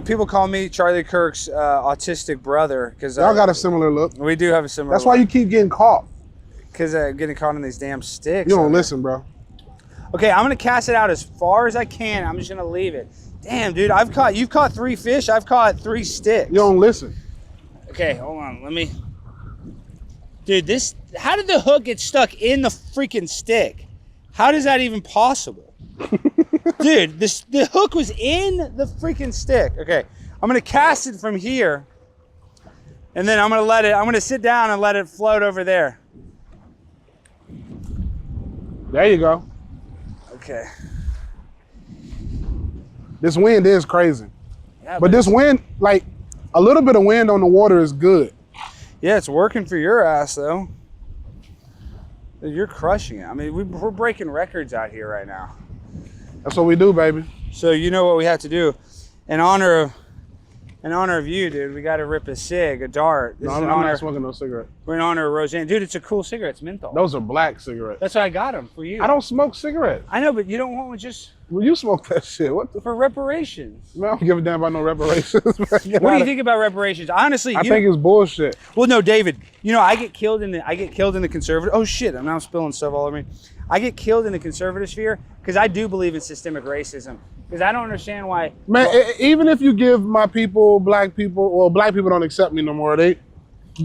people call me Charlie Kirk's autistic brother. Y'all got a similar look. We do have a similar That's why you keep getting caught. Because getting caught in these damn sticks. You don't listen, bro. Okay, I'm going to cast it out as far as I can. I'm just going to leave it. Damn, dude, you've caught 3 fish. I've caught 3 sticks. You don't listen. Okay, hold on. Dude, how did the hook get stuck in the freaking stick? How is that even possible? Dude, the hook was in the freaking stick. Okay, I'm gonna cast it from here, and then I'm gonna sit down and let it float over there. There you go. Okay. This wind is crazy. Yeah, but this wind, like, a little bit of wind on the water is good. Yeah, it's working for your ass, though. You're crushing it. I mean, we're breaking records out here right now. That's what we do, baby. So you know what we have to do. In honor of you, dude, we got to rip a cig, a dart. I'm not smoking no cigarette. We're in honor of Roseanne. Dude, it's a cool cigarette. It's menthol. Those are black cigarettes. That's why I got them for you. I don't smoke cigarettes. I know, but you don't want one just... Well, you smoke that shit. For reparations. Man, I don't give a damn about no reparations. What do you think about reparations? Honestly, I think it's bullshit. Well, no, David. I get killed in the conservative. Oh shit! I'm now spilling stuff all over me. I get killed in the conservative sphere because I do believe in systemic racism. Because I don't understand why. Man, even if you give my people, black people don't accept me no more.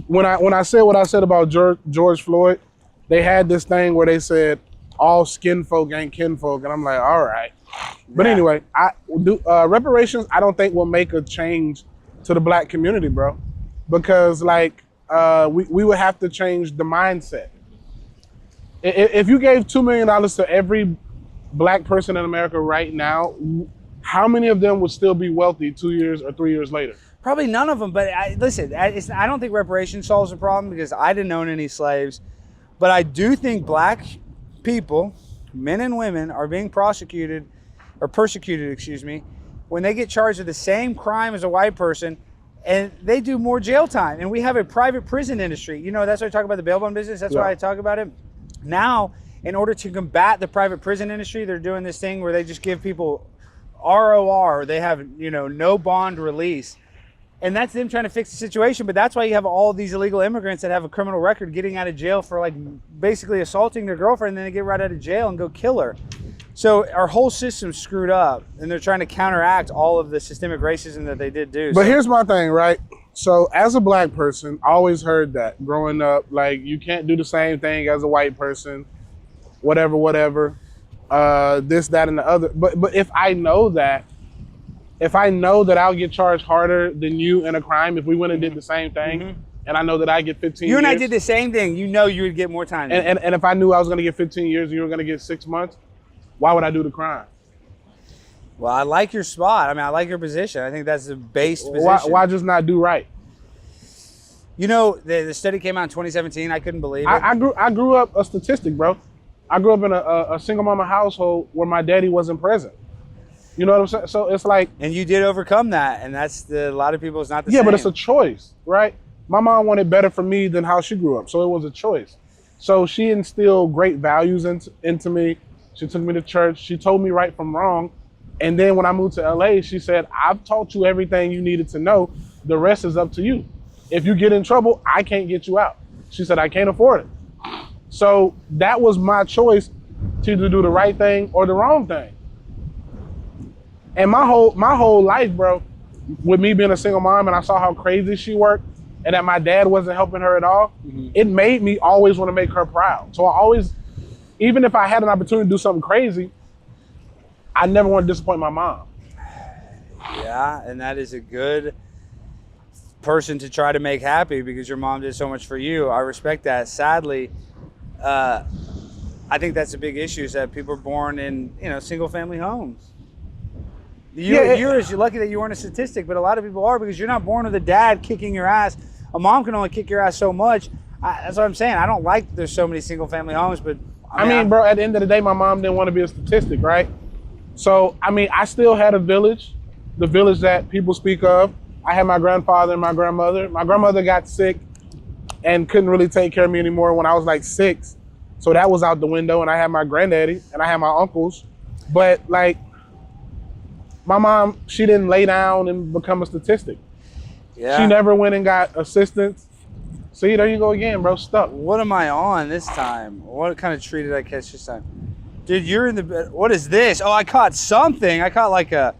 When I said what I said about George Floyd, they had this thing where they said all skin folk ain't kinfolk, and I'm like, all right. But anyway, reparations I don't think will make a change to the black community, bro, because we would have to change the mindset. If you gave $2 million to every black person in America right now, how many of them would still be wealthy 2 years or 3 years later? Probably none of them. But listen, I don't think reparations solves the problem because I didn't own any slaves. But I do think black people, men and women, are being persecuted, when they get charged with the same crime as a white person, and they do more jail time. And we have a private prison industry. That's why I talk about the bail bond business. That's why I talk about it. Now, in order to combat the private prison industry, they're doing this thing where they just give people ROR. They have, no bond release. And that's them trying to fix the situation. But that's why you have all these illegal immigrants that have a criminal record getting out of jail for basically assaulting their girlfriend, and then they get right out of jail and go kill her. So our whole system's screwed up, and they're trying to counteract all of the systemic racism that they did do. But here's my thing, right? So as a black person, I always heard that growing up, you can't do the same thing as a white person, whatever, this, that, and the other. But if I know that I'll get charged harder than you in a crime if we went and did the same thing, and I know that I get 15 years. You and I did the same thing. You would get more time. And if I knew I was going to get 15 years and you were going to get 6 months, why would I do the crime? Well, I like your spot. I mean, I like your position. I think that's the base position. Why just not do right? The study came out in 2017. I couldn't believe it. I grew up a statistic, bro. I grew up in a single mama household where my daddy wasn't present. You know what I'm saying? So it's like... And you did overcome that, and that's a lot of people, it's not the same. Yeah, but it's a choice, right? My mom wanted better for me than how she grew up, so it was a choice. So she instilled great values into me. She took me to church. She told me right from wrong. And then when I moved to LA, she said, I've taught you everything you needed to know. The rest is up to you. If you get in trouble, I can't get you out. She said, I can't afford it. So that was my choice to either do the right thing or the wrong thing. And my whole life, bro, with me being a single mom and I saw how crazy she worked and that my dad wasn't helping her at all, it made me always want to make her proud. So I always, even if I had an opportunity to do something crazy, I never want to disappoint my mom. Yeah, and that is a good person to try to make happy because your mom did so much for you. I respect that. Sadly, I think that's a big issue is that people are born in, single family homes. You're lucky that you weren't a statistic, but a lot of people are because you're not born with a dad kicking your ass. A mom can only kick your ass so much. That's what I'm saying. I don't like that there's so many single family homes, but I mean, bro, at the end of the day, my mom didn't want to be a statistic, right? So, I mean, I still had a village, the village that people speak of. I had my grandfather and my grandmother. My grandmother got sick and couldn't really take care of me anymore when I was like 6. So that was out the window, and I had my granddaddy and I had my uncles. But like, my mom, she didn't lay down and become a statistic. Yeah. She never went and got assistance. See, there you go again, bro, stuck. What am I on this time? What kind of tree did I catch this time? Dude, you're in the, what is this? Oh, I caught something. I caught like a,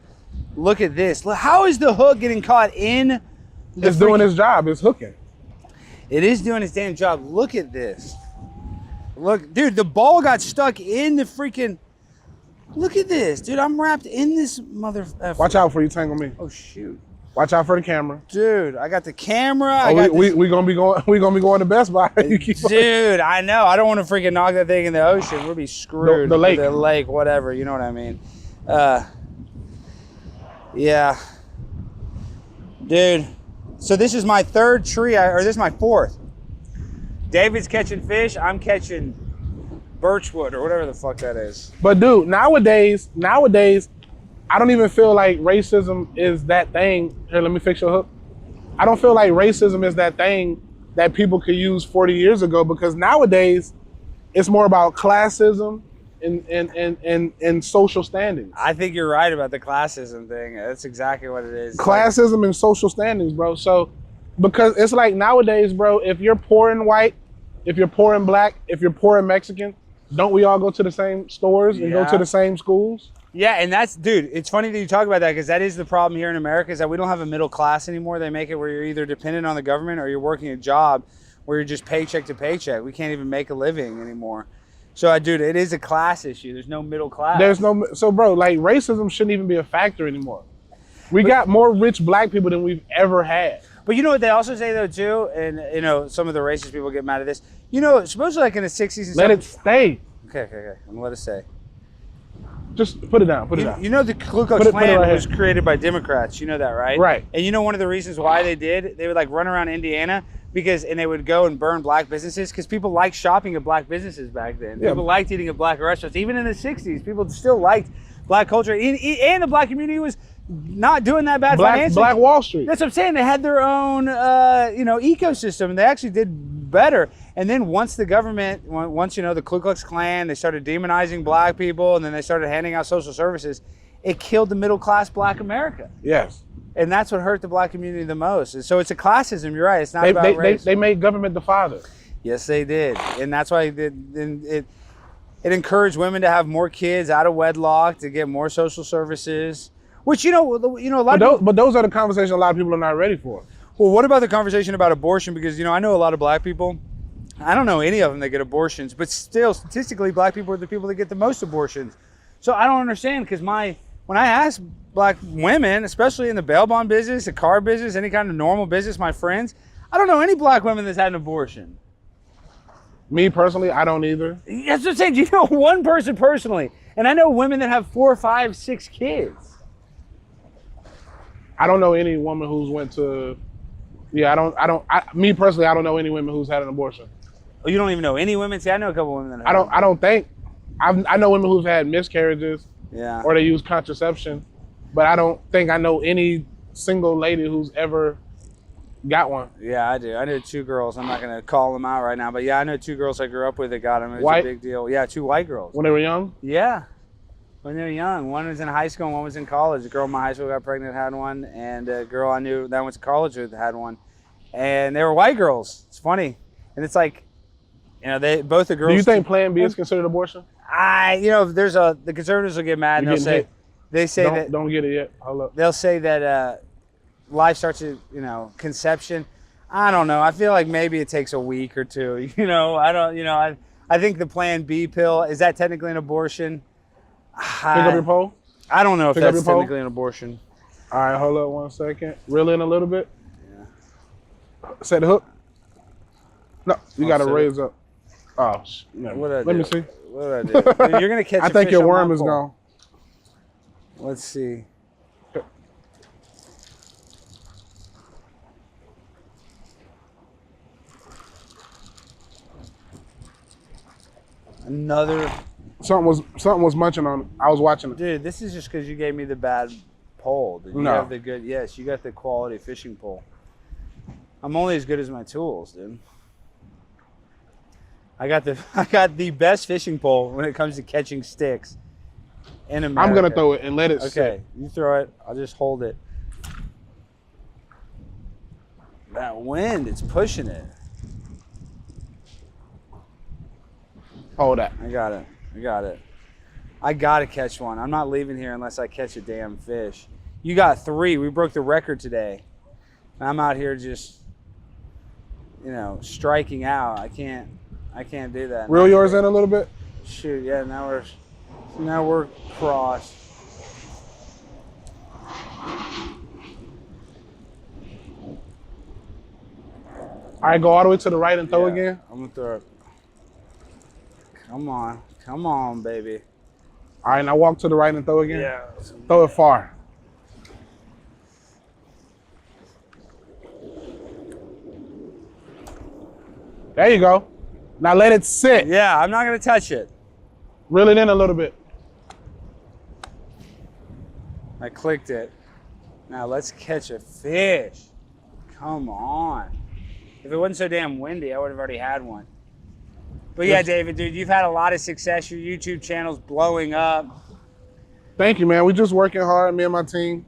look at this. How is the hook getting caught in? It's doing its job, it's hooking. It is doing its damn job. Look at this. Look, dude, the ball got stuck in the freaking, look at this. Dude, I'm wrapped in this mother. Watch out before you tangle me. Oh, shoot. Watch out for the camera. Dude, I got the camera. We gonna be going to Best Buy. Dude, I know. I don't want to freaking knock that thing in the ocean. We'll be screwed. The lake. The lake, whatever. You know what I mean? Yeah. Dude, so this is my 3rd tree, or this is my 4th. David's catching fish. I'm catching birchwood or whatever the fuck that is. But dude, nowadays, I don't even feel like racism is that thing. Here, let me fix your hook. I don't feel like racism is that thing that people could use 40 years ago because nowadays it's more about classism and social standings. I think you're right about the classism thing. That's exactly what it is. Classism and social standings, bro. So, because it's like nowadays, bro, if you're poor and white, if you're poor and black, if you're poor and Mexican, don't we all go to the same stores and go to the same schools? Yeah, and that's, dude, it's funny that you talk about that because that is the problem here in America is that we don't have a middle class anymore. They make it where you're either dependent on the government or you're working a job where you're just paycheck to paycheck. We can't even make a living anymore. So, dude, it is a class issue. There's no middle class. So, bro, like racism shouldn't even be a factor anymore. We got more rich black people than we've ever had. But you know what they also say though too, and some of the racist people get mad at this. Supposedly like in the 60s and let it stay. Okay. I'm gonna let it stay. Just put it down. Put it down. You know the Ku Klux Klan was created by Democrats. You know that, right? Right. And one of the reasons why they would like run around Indiana and they would go and burn black businesses because people liked shopping at black businesses back then. Yeah. People liked eating at black restaurants. Even in the 60s, people still liked black culture. And the black community was not doing that bad financially. Black Wall Street. That's what I'm saying. They had their own, ecosystem, and they actually did better. And then once the government, the Ku Klux Klan, they started demonizing black people, and then they started handing out social services. It killed the middle class black America. Yes. And that's what hurt the black community the most. And so it's a classism. You're right. It's not about race. They made government the father. Yes, they did, and that's why it encouraged women to have more kids out of wedlock to get more social services. Which a lot of people, but those are the conversations a lot of people are not ready for. Well, what about the conversation about abortion? Because I know a lot of black people. I don't know any of them that get abortions, but still, statistically, black people are the people that get the most abortions. So I don't understand because when I ask black women, especially in the bail bond business, the car business, any kind of normal business, my friends, I don't know any black women that's had an abortion. Me personally, I don't either. That's what I'm saying. Do you know one person personally? And I know women that have 4, 5, 6 kids. I don't know any woman who's went to, me personally, I don't know any women who's had an abortion. Oh, you don't even know any women? See, I know a couple women that have. I know women who've had miscarriages. Yeah. Or they use contraception, but I don't think I know any single lady who's ever got one. Yeah, I do. I know 2 girls. I'm not going to call them out right now, but yeah, I know 2 girls I grew up with that got them. It was a big deal. Yeah, 2 white girls. When they were young? Yeah. When they were young. One was in high school and one was in college. A girl in my high school got pregnant, had one, and a girl I knew that went to college with had one. And they were white girls. It's funny. And it's like, you know, they both the girls. Do you think Plan B is considered abortion? The conservatives will get mad and they'll say don't get it yet. Hold up. They'll say that life starts at, you know, conception. I don't know. I feel like maybe it takes a week or two. You know, I think the Plan B pill, is that technically an abortion? Pick up your poll. I don't know if that's technically an abortion. All right, hold up 1 second. Reel in a little bit. Yeah. Set the hook. No, you got to raise up. Oh, no. Let me see. What did I do? Dude, you're going to catch I think your worm is gone. Let's see. Another. Something was munching on it. I was watching it. Dude, this is just because you gave me the bad pole. Did you have the good? Yes, you got the quality fishing pole. I'm only as good as my tools, dude. I got the best fishing pole when it comes to catching sticks in America. I'm gonna throw it and let it sit. Okay, you throw it. I'll just hold it. That wind, it's pushing it. Hold that. I got it. I gotta catch one. I'm not leaving here unless I catch a damn fish. You got 3. We broke the record today. And I'm out here just, you know, striking out. I can't do that. Reel yours in a little bit. Shoot, yeah. Now we're crossed. All right, go all the way to the right and throw again. I'm gonna throw it. Come on, baby. All right, now walk to the right and throw again. Yeah. Throw it far. There you go. Now let it sit. Yeah, I'm not gonna touch it. Reel it in a little bit. I clicked it. Now let's catch a fish. Come on. If it wasn't so damn windy, I would have already had one. But yeah, David, dude, you've had a lot of success. Your YouTube channel's blowing up. Thank you, man. We're just working hard, me and my team.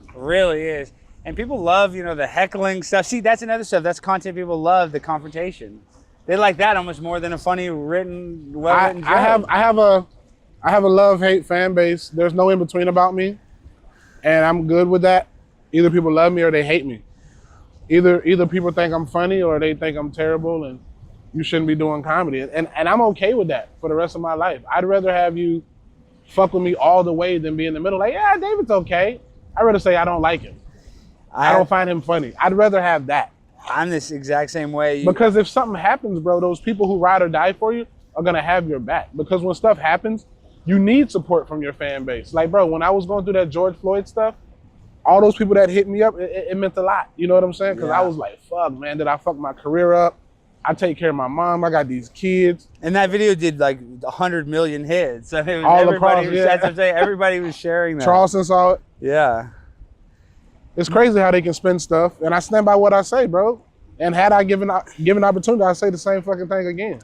It really is. And people love, you know, the heckling stuff. See, that's another stuff. That's content people love, the confrontation. They like that almost more than a funny written, well-written joke. I have a love-hate fan base. There's no in-between about me. And I'm good with that. Either people love me or they hate me. Either people think I'm funny or they think I'm terrible and you shouldn't be doing comedy. And I'm okay with that for the rest of my life. I'd rather have you fuck with me all the way than be in the middle. Like, yeah, David's okay. I'd rather say I don't like him. I don't find him funny. I'd rather have that. I'm this exact same way. Because if something happens, bro, those people who ride or die for you are going to have your back. Because when stuff happens, you need support from your fan base. Like, bro, when I was going through that George Floyd stuff, all those people that hit me up, it meant a lot. You know what I'm saying? Because I was like, fuck, man, did I fuck my career up? I take care of my mom. I got these kids. And that video did like 100 million hits. I mean, all across, that's what I'm saying. Everybody was sharing that. Charleston saw it. Yeah. It's crazy how they can spin stuff. And I stand by what I say, bro. And had I given opportunity, I'd say the same fucking thing again.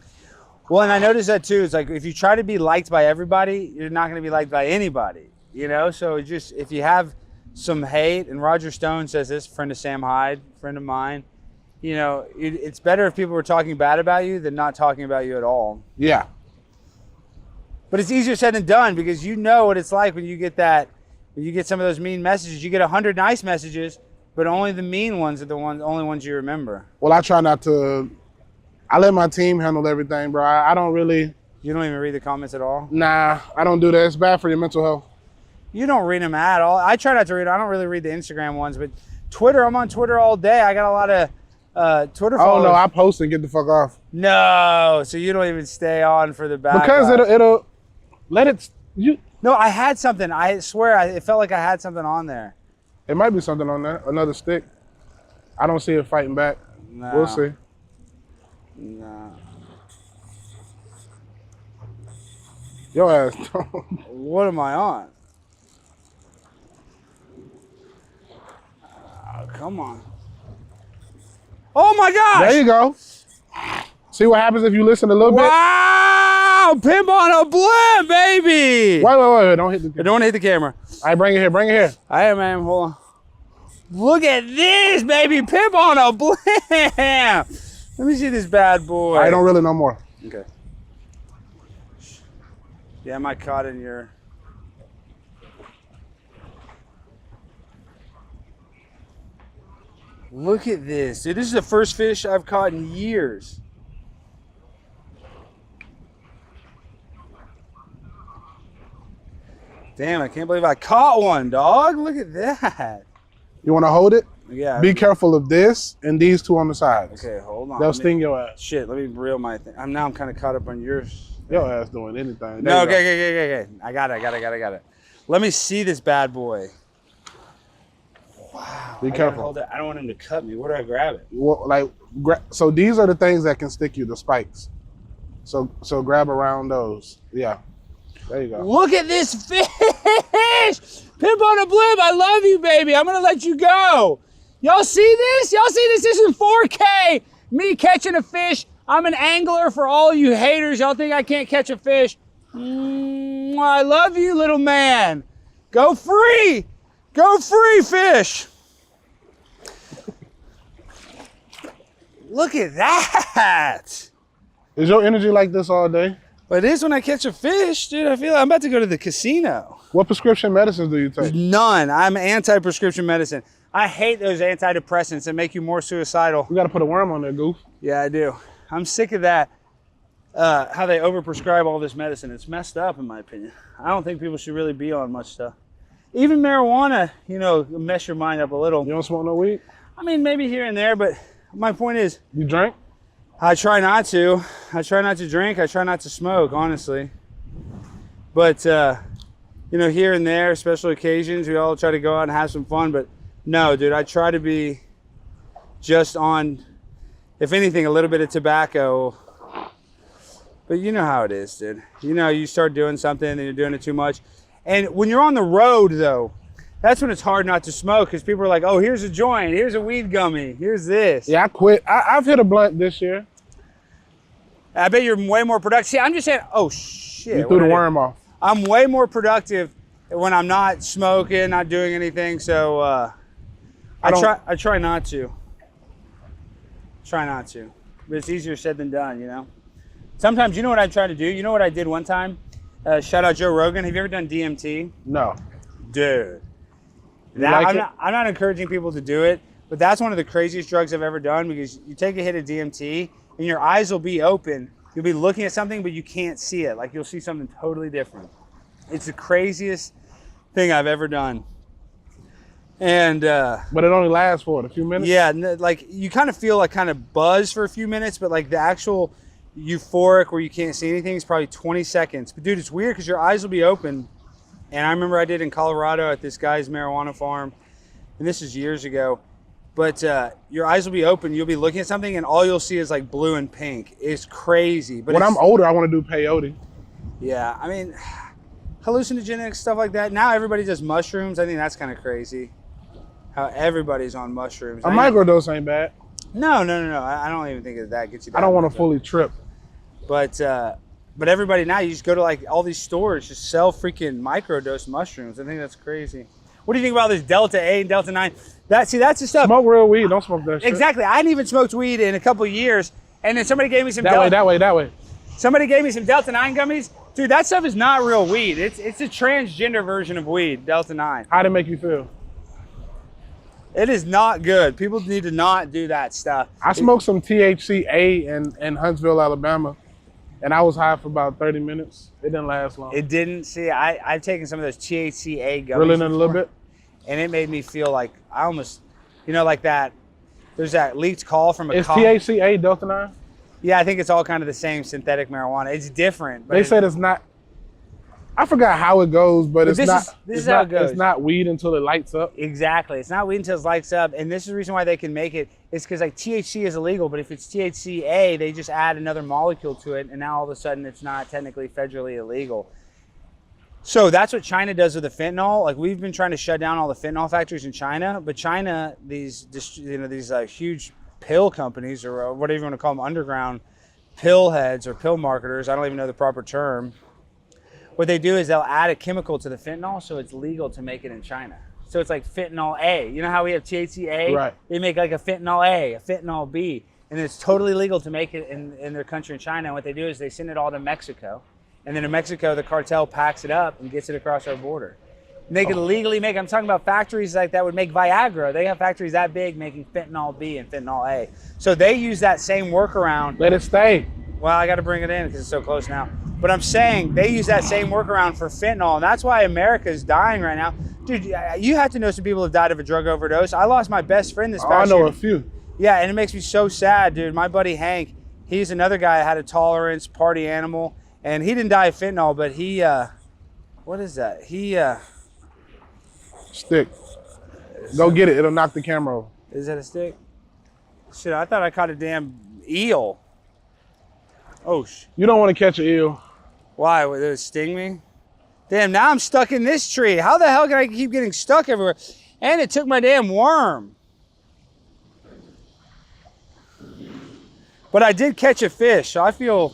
Well, and I noticed that too. It's like if you try to be liked by everybody, you're not going to be liked by anybody. You know? So just if you have some hate, and Roger Stone says this, friend of Sam Hyde, friend of mine, you know, it's better if people were talking bad about you than not talking about you at all. Yeah. But it's easier said than done because you know what it's like when you get that, when you get some of those mean messages. You get 100 nice messages, but only the mean ones are the only ones you remember. Well, I try not to. I let my team handle everything, bro. I don't really. You don't even read the comments at all? Nah, I don't do that. It's bad for your mental health. You don't read them at all. I try not to read them. I don't really read the Instagram ones, but Twitter, I'm on Twitter all day. I got a lot of Twitter followers. Oh no, I post and get the fuck off. No, so you don't even stay on for the bad because it'll let it. No, I had something. I swear, it felt like I had something on there. It might be something on there. Another stick. I don't see it fighting back. No. We'll see. No. Your ass. What am I on? Oh, come on. Oh my gosh! There you go. See what happens if you listen a little bit? Wow! Pimp on a blimp, baby! Wait. Don't hit the camera. I don't want to hit the camera. All right, bring it here. I am, man. Hold on. Look at this, baby. Pimp on a blimp! Let me see this bad boy. I don't really know more. Okay. Yeah, am I caught in your... Look at this. Dude, this is the first fish I've caught in years. Damn, I can't believe I caught one, dog. Look at that. You want to hold it? Yeah. Be careful of this and these two on the sides. Okay, hold on. They'll sting your ass. Shit, let me reel my thing. I'm kind of caught up on yours. Your ass doing anything. No, okay. I got it. Let me see this bad boy. Wow. Be careful. Hold it. I don't want him to cut me. Where do I grab it? Well, so these are the things that can stick you, the spikes. So grab around those. Yeah. There you go. Look at this fish! Pimp on a blimp, I love you, baby. I'm gonna let you go. Y'all see this? Y'all see this? This is 4K. Me catching a fish. I'm an angler for all you haters. Y'all think I can't catch a fish? I love you, little man. Go free. Go free, fish. Look at that. Is your energy like this all day? But it is when I catch a fish, dude. I feel like I'm about to go to the casino. What prescription medicines do you take? None. I'm anti-prescription medicine. I hate those antidepressants that make you more suicidal. You got to put a worm on there, goof. Yeah, I do. I'm sick of that. How they overprescribe all this medicine. It's messed up, in my opinion. I don't think people should really be on much stuff. Even marijuana, you know, mess your mind up a little. You don't smoke no weed? I mean, maybe here and there, but my point is, You drink? I try not to. I try not to drink. I try not to smoke, honestly. But, you know, here and there, special occasions, we all try to go out and have some fun. But no, dude, I try to be just on, if anything, a little bit of tobacco. But you know how it is, dude. You know, you start doing something and you're doing it too much. And when you're on the road, though, that's when it's hard not to smoke, because people are like, oh, here's a joint, here's a weed gummy, here's this. Yeah, I quit. I've hit a blunt this year. I bet you're way more productive. See, I'm just saying, oh, shit. You threw the worm off. I'm way more productive when I'm not smoking, not doing anything. So I try not to. Try not to. But it's easier said than done, you know? Sometimes, you know what I try to do? You know what I did one time? Shout out Joe Rogan. Have you ever done DMT? No. Dude. Like I'm not encouraging people to do it, but that's one of the craziest drugs I've ever done, because you take a hit of DMT and your eyes will be open. You'll be looking at something, but you can't see it. Like, you'll see something totally different. It's the craziest thing I've ever done. And but it only lasts for a few minutes? Yeah, like you kind of feel like kind of buzz for a few minutes, but like the actual euphoric where you can't see anything is probably 20 seconds. But dude, it's weird because your eyes will be open. And I remember I did in Colorado at this guy's marijuana farm, and this is years ago. But your eyes will be open, you'll be looking at something, and all you'll see is like blue and pink. It's crazy. But when I'm older, I want to do peyote. Yeah, I mean, hallucinogenic stuff like that. Now everybody does mushrooms. I think that's kind of crazy. How everybody's on mushrooms. A microdose ain't bad. No. I don't even think that gets you back. I don't want to fully trip. But everybody now, you just go to like all these stores, just sell freaking microdose mushrooms. I think that's crazy. What do you think about this Delta 8 and Delta 9? That's the stuff. Smoke real weed, don't smoke that shit. Exactly. I hadn't even smoked weed in a couple of years, and then somebody gave me some that way. Somebody gave me some Delta 9 gummies. Dude, that stuff is not real weed. It's a transgender version of weed, Delta 9. How'd it make you feel? It is not good. People need to not do that stuff. I smoked some THCA in Huntsville, Alabama, and I was high for about 30 minutes. It didn't last long. It didn't. See, I've taken some of those THCA gummies. Really in a little bit? And it made me feel like I almost, you know, like that. There's that leaked call from a Is THCA Delta 9? Yeah, I think it's all kind of the same synthetic marijuana. It's different. But they said it's not. I forgot how it goes, but it's not. This is how it goes. It's not weed until it lights up. Exactly. It's not weed until it lights up. And this is the reason why they can make it. It's because like THC is illegal, but if it's THCA, they just add another molecule to it, and now all of a sudden it's not technically federally illegal. So that's what China does with the fentanyl. Like, we've been trying to shut down all the fentanyl factories in China, but China, these huge pill companies, or whatever you want to call them, underground pill heads or pill marketers, I don't even know the proper term. What they do is they'll add a chemical to the fentanyl, so it's legal to make it in China. So it's like fentanyl A. You know how we have THCA? Right. They make like a fentanyl A, a fentanyl B. and it's totally legal to make it in their country in China. And what they do is they send it all to Mexico, and then in Mexico the cartel packs it up and gets it across our border. And they can legally make. I'm talking about factories like that would make Viagra. They have factories that big making fentanyl B and fentanyl A. So they use that same workaround. Let it stay. Well, I got to bring it in because it's so close now. But I'm saying they use that same workaround for fentanyl, and that's why America is dying right now. Dude, you have to know some people have died of a drug overdose. I lost my best friend this past year. I know a few. Yeah, and it makes me so sad, dude. My buddy Hank, he's another guy that had a tolerance, party animal, and he didn't die of fentanyl, but he, what is that? Stick. Go get it. It'll knock the camera over. Is that a stick? Shit, I thought I caught a damn eel. Oh, you don't want to catch an eel. Why? Would it sting me? Damn, now I'm stuck in this tree. How the hell can I keep getting stuck everywhere? And it took my damn worm. But I did catch a fish, so I feel...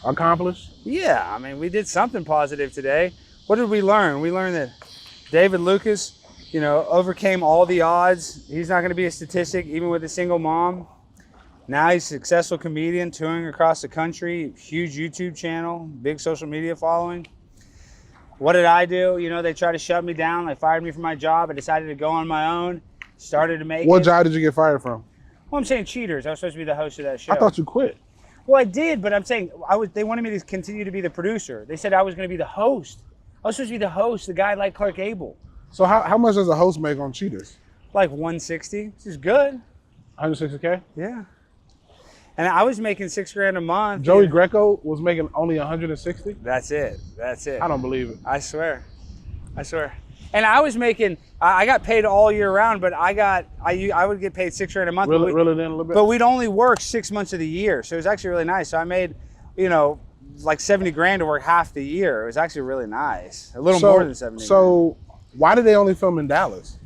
Accomplished? Yeah, I mean, we did something positive today. What did we learn? We learned that David Lucas, you know, overcame all the odds. He's not going to be a statistic, even with a single mom. Now he's a successful comedian touring across the country, huge YouTube channel, big social media following. What did I do? You know, they tried to shut me down. They fired me from my job. I decided to go on my own, started to make What job did you get fired from? Well, I'm saying Cheaters. I was supposed to be the host of that show. I thought you quit. Well, I did, but I'm saying they wanted me to continue to be the producer. They said I was going to be the host. I was supposed to be the host, the guy like Clark Gable. So how much does a host make on Cheaters? Like 160, which is good. 160K? Yeah. And I was making $6,000 a month. Joey Greco was making only 160? That's it. That's it. I don't believe it. I swear. I swear. And I was making, I got paid all year round, but I would get paid $6,000 a month. Reel it in a little bit? But we'd only work 6 months of the year. So it was actually really nice. So I made, you know, like 70 grand to work half the year. It was actually really nice. A little more than 70 So why did they only film in Dallas?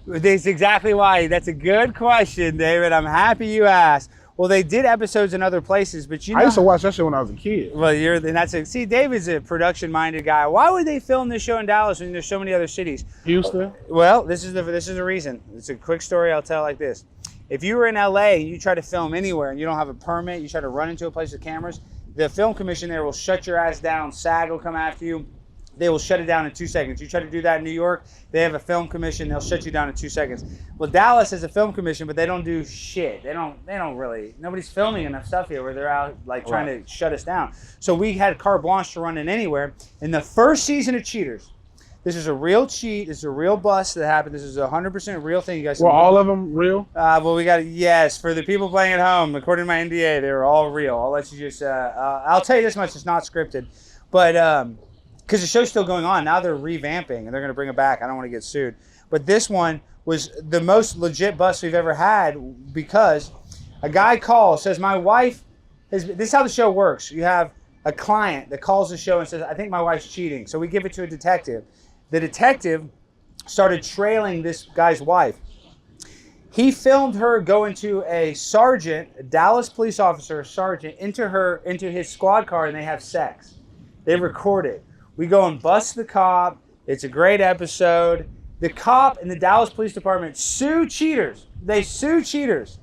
That's exactly why. That's a good question, David. I'm happy you asked. Well, they did episodes in other places, but you know. I used to watch that show when I was a kid. Well, see, David's a production-minded guy. Why would they film this show in Dallas when there's so many other cities? Houston? Well, this is the reason. It's a quick story I'll tell like this. If you were in LA and you try to film anywhere and you don't have a permit, you try to run into a place with cameras, the film commission there will shut your ass down. SAG will come after you. They will shut it down in 2 seconds. You try to do that in New York, they have a film commission, they'll shut you down in 2 seconds. Well, Dallas has a film commission, but they don't do shit. They don't really, nobody's filming enough stuff here where they're out like trying to shut us down. So we had carte blanche to run in anywhere. In the first season of Cheaters, this is a real cheat, this is a real bust that happened, this is a 100% real thing. You guys. Were all of them real? Well, we got, yes, for the people playing at home, according to my NDA, they were all real. I'll let you just, I'll tell you this much, it's not scripted. But, because the show's still going on. Now they're revamping and they're going to bring it back. I don't want to get sued. But this one was the most legit bust we've ever had because a guy calls, says, my wife, this is how the show works. You have a client that calls the show and says, I think my wife's cheating. So we give it to a detective. The detective started trailing this guy's wife. He filmed her going to a sergeant, a Dallas police officer, a sergeant, into his squad car and they have sex. They record it. We go and bust the cop. It's a great episode. The cop and the Dallas Police Department sue Cheaters. They sue Cheaters.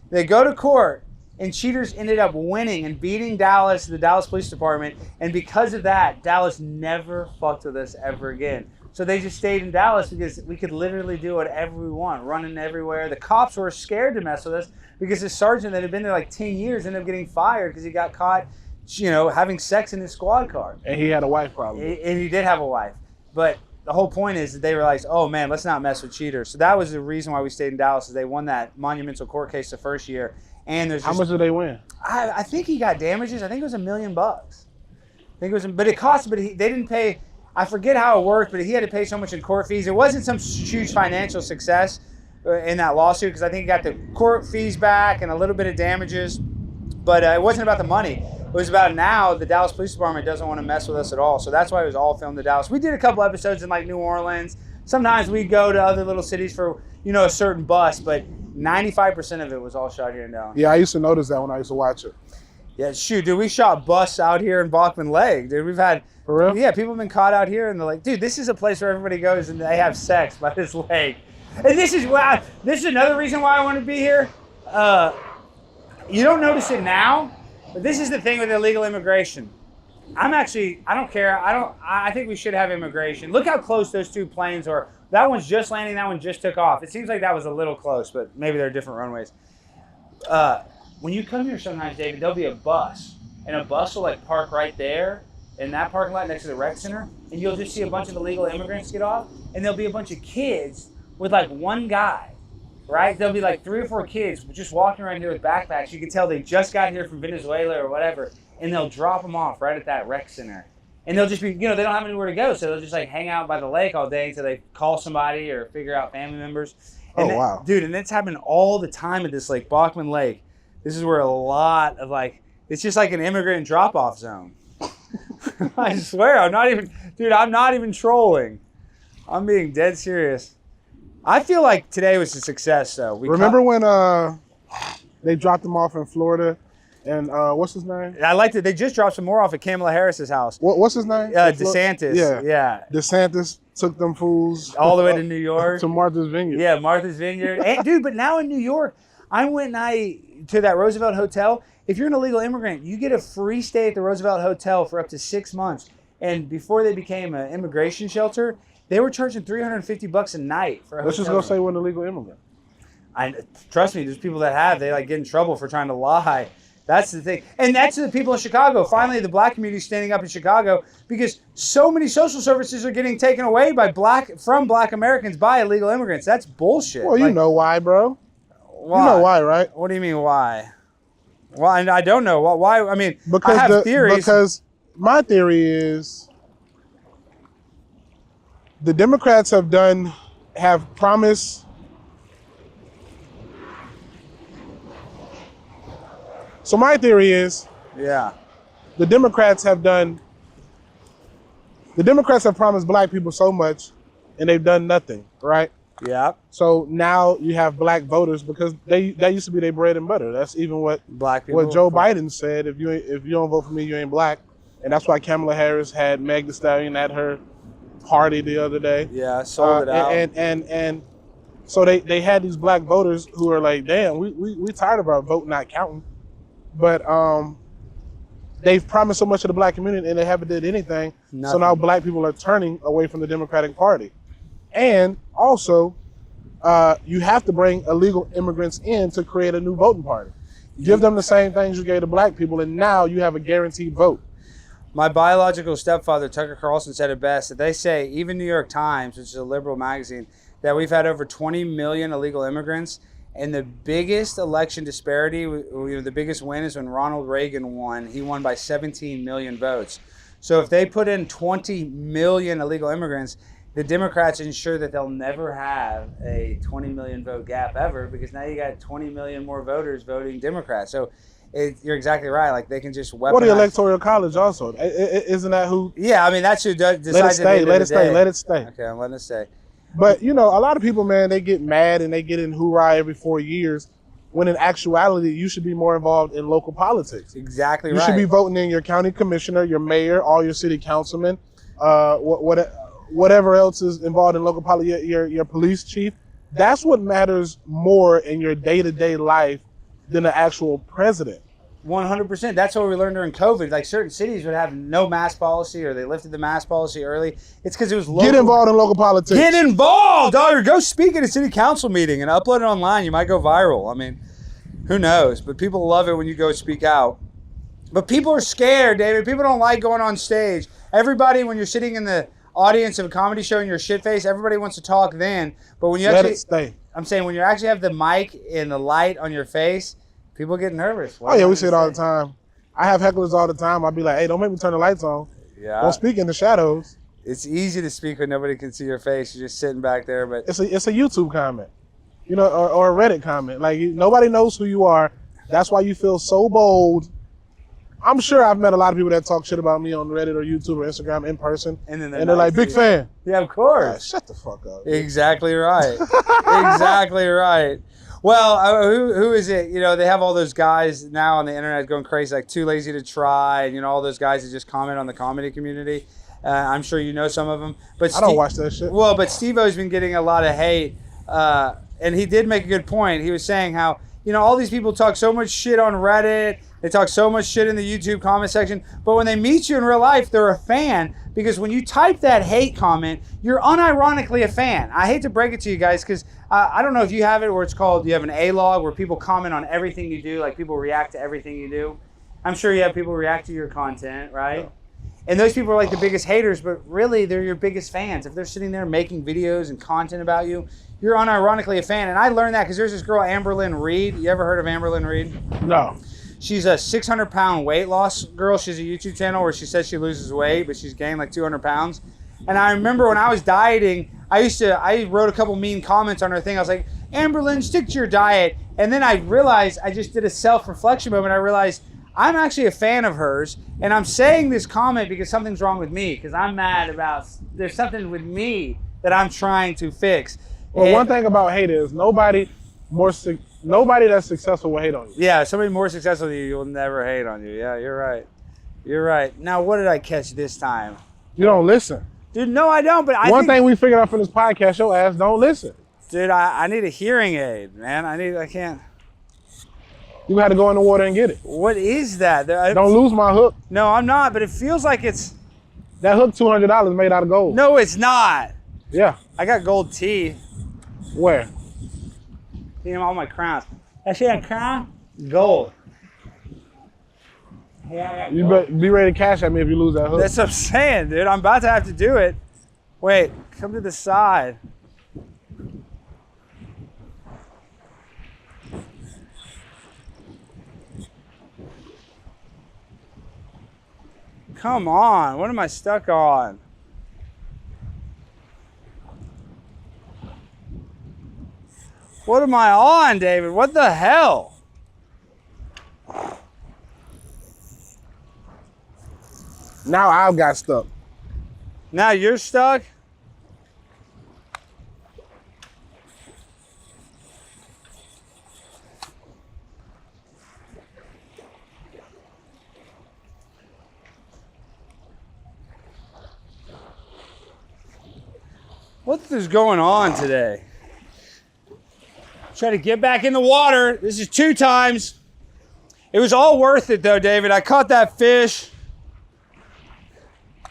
They go to court, and Cheaters ended up winning and beating Dallas, the Dallas Police Department. And because of that, Dallas never fucked with us ever again. So they just stayed in Dallas because we could literally do whatever we want, running everywhere. The cops were scared to mess with us because the sergeant that had been there like 10 years ended up getting fired because he got caught, you know, having sex in his squad car. And he had a wife probably. And he did have a wife. But the whole point is that they realized, oh man, let's not mess with Cheaters. So that was the reason why we stayed in Dallas, is they won that monumental court case the first year. And there's how much did they win? I think he got damages. I think it was $1 million. I think it was, but it cost, but they didn't pay. I forget how it worked, but he had to pay so much in court fees. It wasn't some huge financial success in that lawsuit because I think he got the court fees back and a little bit of damages. But it wasn't about the money. It was about now the Dallas Police Department doesn't want to mess with us at all. So that's why it was all filmed in Dallas. We did a couple episodes in like New Orleans. Sometimes we'd go to other little cities for, you know, a certain bust, but 95% of it was all shot here in Dallas. Yeah, I used to notice that when I used to watch it. Yeah, shoot, dude, we shot busts out here in Bachman Lake, dude. We've had, for real? Yeah, people have been caught out here and they're like, dude, this is a place where everybody goes and they have sex by this lake. And this is another reason why I want to be here. You don't notice it now, but this is the thing with illegal immigration. I don't care. I think we should have immigration. Look how close those two planes are. That one's just landing, that one just took off. It seems like that was a little close, but maybe they're different runways. When you come here sometimes, David, there'll be a bus, and a bus will like park right there in that parking lot next to the rec center, and you'll just see a bunch of illegal immigrants get off, and there'll be a bunch of kids with like one guy, right? There'll be like 3 or 4 kids just walking around here with backpacks. You can tell they just got here from Venezuela or whatever, and they'll drop them off right at that rec center. And they'll just be, they don't have anywhere to go, so they'll just like hang out by the lake all day until they call somebody or figure out family members. And wow. Dude, and it's happening all the time at this lake, Bachman Lake. This is where a lot of it's just like an immigrant drop-off zone. I swear, I'm not even trolling. I'm being dead serious. I feel like today was a success, though. Remember when they dropped them off in Florida? And what's his name? I liked it. They just dropped some more off at Kamala Harris's house. What's his name? DeSantis. Yeah. DeSantis took them fools all the way to New York. To Martha's Vineyard. Yeah, Martha's Vineyard. And, dude, but now in New York, I went to that Roosevelt Hotel. If you're an illegal immigrant, you get a free stay at the Roosevelt Hotel for up to 6 months. And before they became an immigration shelter, they were charging $350 a night for a hotel. Let's just go say we're an illegal immigrant. Trust me, there's people that they get in trouble for trying to lie. That's the thing. And that's the people in Chicago. Finally, the black community is standing up in Chicago because so many social services are getting taken away from black Americans by illegal immigrants. That's bullshit. Well, you know why, bro. Why? You know why, right? What do you mean why? Well, I don't know. Why? I mean, because I have theories. Because my theory is the Democrats have promised. So my theory is, the Democrats have promised black people so much, and they've done nothing, right? Yeah. So now you have black voters because that used to be their bread and butter. That's even what Joe Biden said. If you don't vote for me, you ain't black, and that's why Kamala Harris had Meg Thee Stallion at her party the other day. Yeah, sold it out. And so they had these black voters who are like, damn, we tired of our vote not counting. But they've promised so much to the black community and they haven't did anything. Nothing. So now black people are turning away from the Democratic Party. And also, you have to bring illegal immigrants in to create a new voting party. Give them the same things you gave to black people, and now you have a guaranteed vote. My biological stepfather, Tucker Carlson, said it best. That they say, even New York Times, which is a liberal magazine, that we've had over 20 million illegal immigrants. And the biggest election disparity, the biggest win is when Ronald Reagan won. He won by 17 million votes. So if they put in 20 million illegal immigrants, the Democrats ensure that they'll never have a 20 million vote gap ever, because now you got 20 million more voters voting Democrat. So you're exactly right. Like, they can just weaponize. Well, the Electoral College also. Isn't that who? Yeah, I mean, that's who decides. Let it stay. Okay, I'm letting it stay. But, a lot of people, man, they get mad and they get in hoorah every 4 years, when in actuality, you should be more involved in local politics. Exactly right. You should be voting in your county commissioner, your mayor, all your city councilmen, whatever else is involved in local politics, your police chief. That's what matters more in your day-to-day life than the actual president. 100%. That's what we learned during COVID. Like, certain cities would have no mask policy, or they lifted the mask policy early. It's because it was local. Get involved in local politics. Get involved, or go speak at a city council meeting and upload it online. You might go viral. I mean, who knows? But people love it when you go speak out. But people are scared, David. People don't like going on stage. Everybody, when you're sitting in the audience of a comedy show and you're shit-faced, everybody wants to talk then. But when you let it stay. I'm saying, when you actually have the mic and the light on your face, people get nervous. Oh, yeah, we see it all the time. I have hecklers all the time. I'll be like, hey, don't make me turn the lights on. Yeah. Don't speak in the shadows. It's easy to speak when nobody can see your face. You're just sitting back there. But it's a YouTube comment, or a Reddit comment. Like, nobody knows who you are. That's why you feel so bold. I'm sure I've met a lot of people that talk shit about me on Reddit or YouTube or Instagram in person. And they're like, big fan. Yeah, of course. Right, shut the fuck up. Exactly right. Exactly right. Well, who is it? They have all those guys now on the internet going crazy, like Too Lazy to Try, and all those guys that just comment on the comedy community. I'm sure you know some of them. But I don't watch that shit. Well, but Steve-O's been getting a lot of hate, and he did make a good point. He was saying how you know, all these people talk so much shit on Reddit. They talk so much shit in the YouTube comment section. But when they meet you in real life, they're a fan. Because when you type that hate comment, you're unironically a fan. I hate to break it to you guys, because I don't know if you have it where it's called, you have an A-log where people comment on everything you do. Like people react to everything you do. I'm sure you have people react to your content, right? Yeah. And those people are like the biggest haters, but really they're your biggest fans. If they're sitting there making videos and content about you, you're unironically a fan. And I learned that because there's this girl, Amberlynn Reed. You ever heard of Amberlynn Reed? No. She's a 600-pound weight loss girl. She's a YouTube channel where she says she loses weight, but she's gained like 200 pounds. And I remember when I was dieting, I wrote a couple mean comments on her thing. I was like, Amberlynn, stick to your diet. And then I realized, I just did a self-reflection moment. I realized I'm actually a fan of hers, and I'm saying this comment because something's wrong with me, because I'm mad about, there's something with me that I'm trying to fix. Well, and one thing about hate is nobody that's successful will hate on you. Yeah, somebody more successful than you will never hate on you. Yeah, you're right. You're right. Now, what did I catch this time? You don't listen. Dude, no, I don't, but One thing we figured out from this podcast, your ass don't listen. Dude, I need a hearing aid, man. I can't. You had to go in the water and get it. What is that? Don't lose my hook. No, I'm not, but it feels like it's... That hook, $200 made out of gold. No, it's not. Yeah. I got gold teeth. Where? See all my crowns. That shit a crown? Gold. Yeah, you be ready to cash at me if you lose that hook. That's what I'm saying, dude. I'm about to have to do it. Wait, come to the side. Come on, what am I stuck on? What am I on, David? What the hell? Now I've got stuck. Now you're stuck? What is going on today? Try to get back in the water. This is 2 times. It was all worth it though, David. I caught that fish.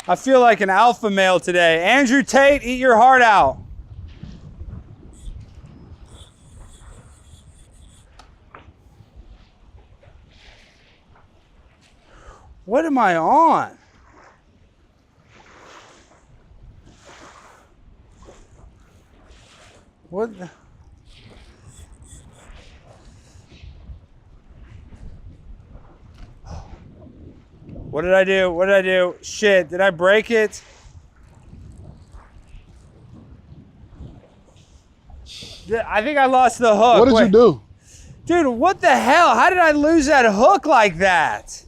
I feel like an alpha male today. Andrew Tate, eat your heart out. What am I on? What the? What did I do? What did I do? Shit, did I break it? I think I lost the hook. What did you do? Dude, what the hell? How did I lose that hook like that?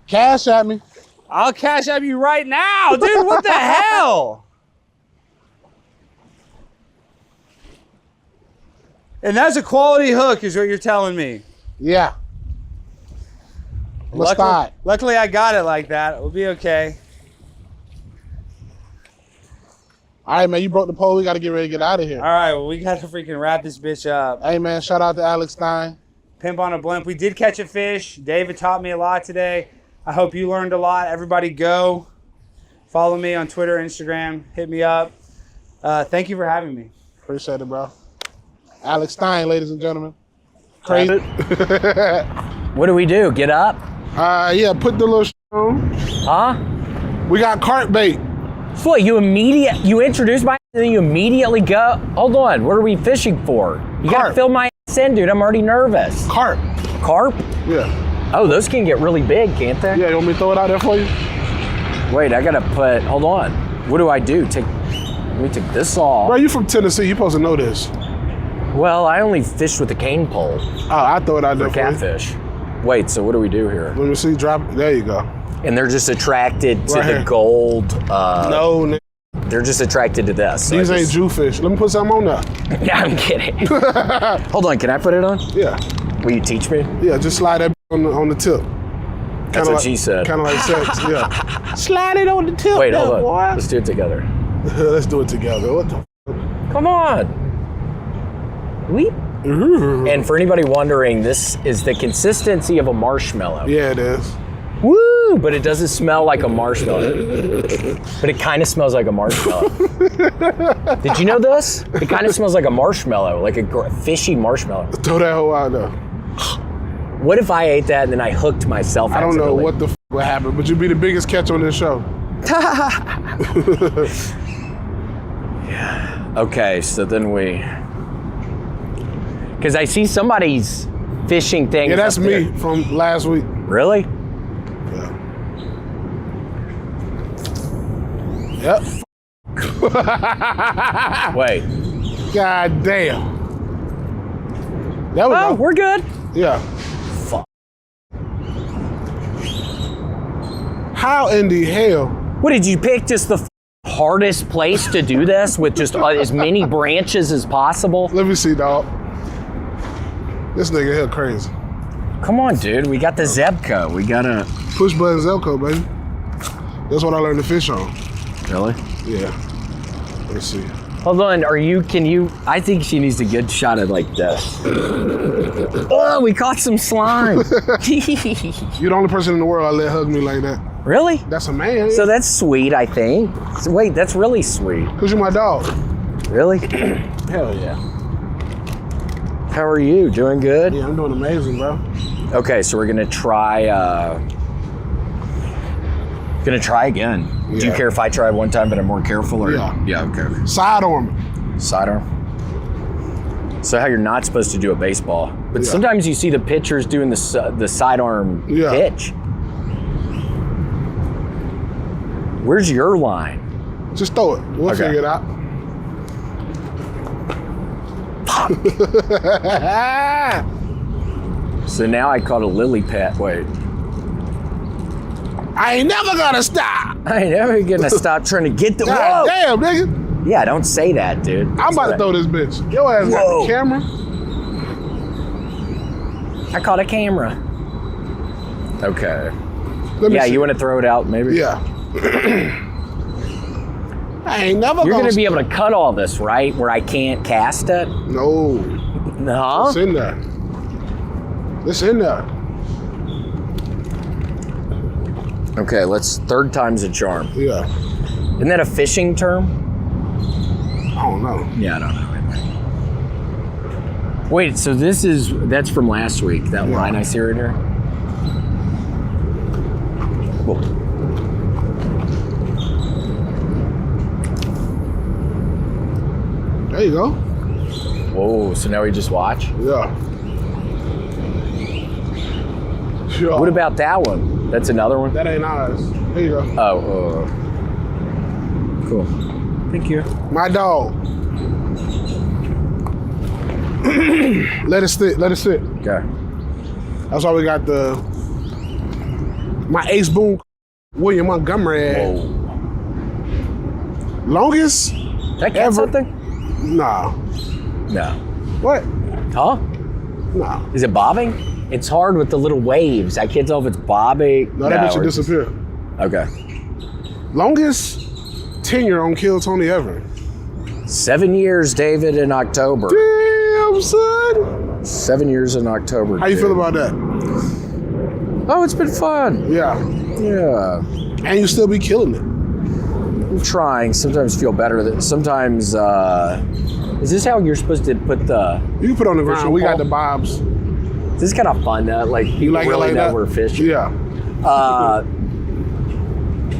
Cash at me. I'll cash at you right now. Dude, what the hell? And that's a quality hook is what you're telling me. Yeah. Luckily, I got it like that. We'll be okay. All right, man, you broke the pole. We got to get ready to get out of here. All right, well, we got to freaking wrap this bitch up. Hey, man, shout out to Alex Stein. Pimp on a blimp. We did catch a fish. David taught me a lot today. I hope you learned a lot. Everybody go. Follow me on Twitter, Instagram. Hit me up. Thank you for having me. Appreciate it, bro. Alex Stein, ladies and gentlemen. Crazy. What do we do? Get up? Yeah, put the little on. Huh? We got carp bait. Floyd, you introduce my and then you immediately go. Hold on, what are we fishing for? You gotta fill my ass in, dude. I'm already nervous. Carp. Carp? Yeah. Oh, those can get really big, can't they? Yeah, you want me to throw it out there for you? Wait, I gotta put, hold on. What do I do? Let me take this off. Bro, you from Tennessee, you supposed to know this. Well, I only fish with the cane pole. Oh, I throw it out there for for catfish. Wait, so what do we do here? Let me see, drop it. There you go. And they're just attracted to right the gold. No, they're just attracted to this. These ain't Jewfish. Let me put something on there. Yeah, I'm kidding. Hold on, can I put it on? Yeah. Will you teach me? Yeah, just slide that on the tip. That's what she said. Kind of like sex, yeah. Slide it on the tip. Wait, hold on. Boy. Let's do it together. Let's do it together. What the? Come on. Weep. And for anybody wondering, this is the consistency of a marshmallow. Yeah, it is. Woo! But it doesn't smell like a marshmallow. But it kind of smells like a marshmallow. Did you know this? It kind of smells like a marshmallow, like a fishy marshmallow. Throw that whole out there. What if I ate that and then I hooked myself? I don't know what the would happen, but you'd be the biggest catch on this show. Okay, so then because I see somebody's fishing thing. Yeah, that's me from last week. Really? Yeah. Yep. Wait. God damn. There we go. We're good. Yeah. Fuck. How in the hell? What, did you pick just the hardest place to do this with just as many branches as possible? Let me see, dog. This nigga here crazy. Come on, dude. We got the Zebco. We gotta... Push button Zelco, baby. That's what I learned to fish on. Really? Yeah. Let's see. Hold on. Can you... I think she needs a good shot at like this. Oh, we caught some slime. You're the only person in the world I let hug me like that. Really? That's a man. So that's sweet, I think. So wait, that's really sweet. Because you're my dog. Really? Hell yeah. How are you? Doing good? Yeah, I'm doing amazing, bro. Okay, so we're gonna try again. Yeah. Do you care if I try one time but I'm more careful? Or? Yeah. Yeah, okay. Sidearm. Sidearm. So how you're not supposed to do a baseball. But Yeah. sometimes you see the pitchers doing the sidearm Yeah. pitch. Where's your line? Just throw it. We'll Okay. figure it out. So now I caught a lily pad. Wait. I ain't never gonna stop. I ain't never gonna stop trying to get the... God Whoa! damn, nigga. Yeah, don't say that, dude. I'm about to throw this bitch. Your ass got Whoa. the camera. I caught a camera. Okay. Let me Yeah, see. you want to throw it out, maybe? Yeah. I ain't never You're gonna gonna be able to cut all this, right? Where I can't cast it? No. No. It's in there. It's in there. Okay, third time's a charm. Yeah. Isn't that a fishing term? I don't know. Yeah, I don't know. Wait, so that's from last week, that Yeah. line I see right here? Whoa. There you go. Whoa, so now we just watch? Yeah. Sure. What about that one? That's another one? That ain't ours. Here you go. Oh, cool. Thank you. My dog. Let it sit. Let it sit. Okay. That's why we got my ace boom William Montgomery. Whoa. Longest? That got Ever. something? Nah. No. What? Huh? Nah. Is it bobbing? It's hard with the little waves. I can't tell if it's bobbing. No, that bitch should or just- disappear. Okay. Longest tenure on Kill Tony ever. 7 years, David, in October. Damn, son. 7 years in October. How you dude. feel about that? Oh, it's been fun. Yeah. Yeah. And you still be killing it. I'm trying. Sometimes feel better. Sometimes, is this how you're supposed to put the... You can put it on the ground. Fishing We got pole? the bobs. This is kind of fun, like people You like really it like know that? we're fishing. Yeah.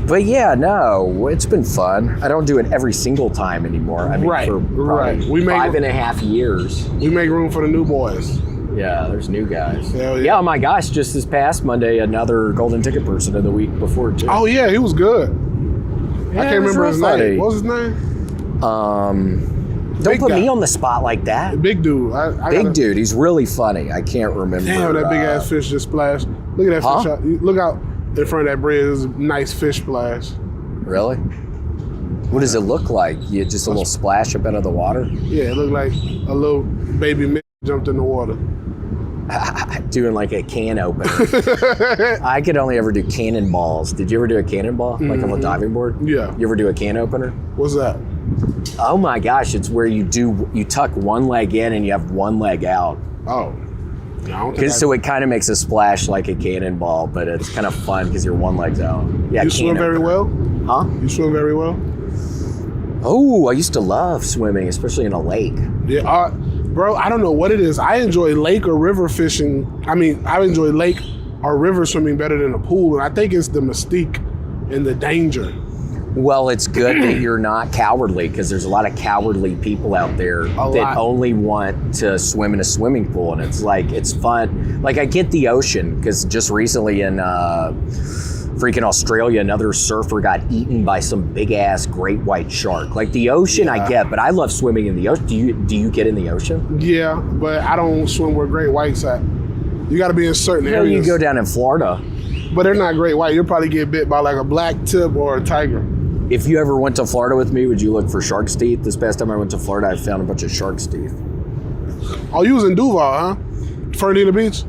But yeah, no, it's been fun. I don't do it every single time anymore. I mean, Right, for right. probably We make- 5.5 years. We make room for the new boys. Yeah, there's new guys. Hell yeah. Oh my gosh, just this past Monday, another golden ticket person of the week before too. Oh yeah, he was good. Yeah, I can't it was remember real his funny. name. What was his name? Don't Big put guy. me on the spot like that. Big dude. Big dude, he's really funny. I can't remember. Damn, that big ass fish just splashed. Look at that Huh? fish out. Look out in front of that bridge. There's a nice fish splash. Really? What does it look like? You just a little splash up out of the water? Yeah, it looked like a little baby Mick jumped in the water. Doing like a can opener. I could only ever do cannonballs. Did you ever do a cannonball? Like on a diving board? Yeah. You ever do a can opener? What's that? Oh my gosh, it's where you tuck one leg in and you have one leg out. Oh. Yeah, I don't think So it kind of makes a splash like a cannonball, but it's kind of fun because your one leg's out. Yeah, You swim very well? Huh? You swim very well? Oh, I used to love swimming, especially in a lake. Yeah, bro, I don't know what it is. I enjoy lake or river fishing. I mean, I enjoy lake or river swimming better than a pool, and I think it's the mystique and the danger. Well, it's good that you're not cowardly because there's a lot of cowardly people out there that only want to swim in a swimming pool, and it's like, it's fun. Like, I get the ocean because just recently in freaking Australia, another surfer got eaten by some big ass great white shark. Like, the ocean I get, but I love swimming in the ocean. Do you get in the ocean? Yeah, but I don't swim where great whites at. You got to be in certain areas. You go down in Florida. But they're not great white. You'll probably get bit by like a black tip or a tiger. If you ever went to Florida with me, would you look for shark's teeth? This past time I went to Florida, I found a bunch of shark's teeth. Oh, you was in Duval, huh? Fernandina Beach?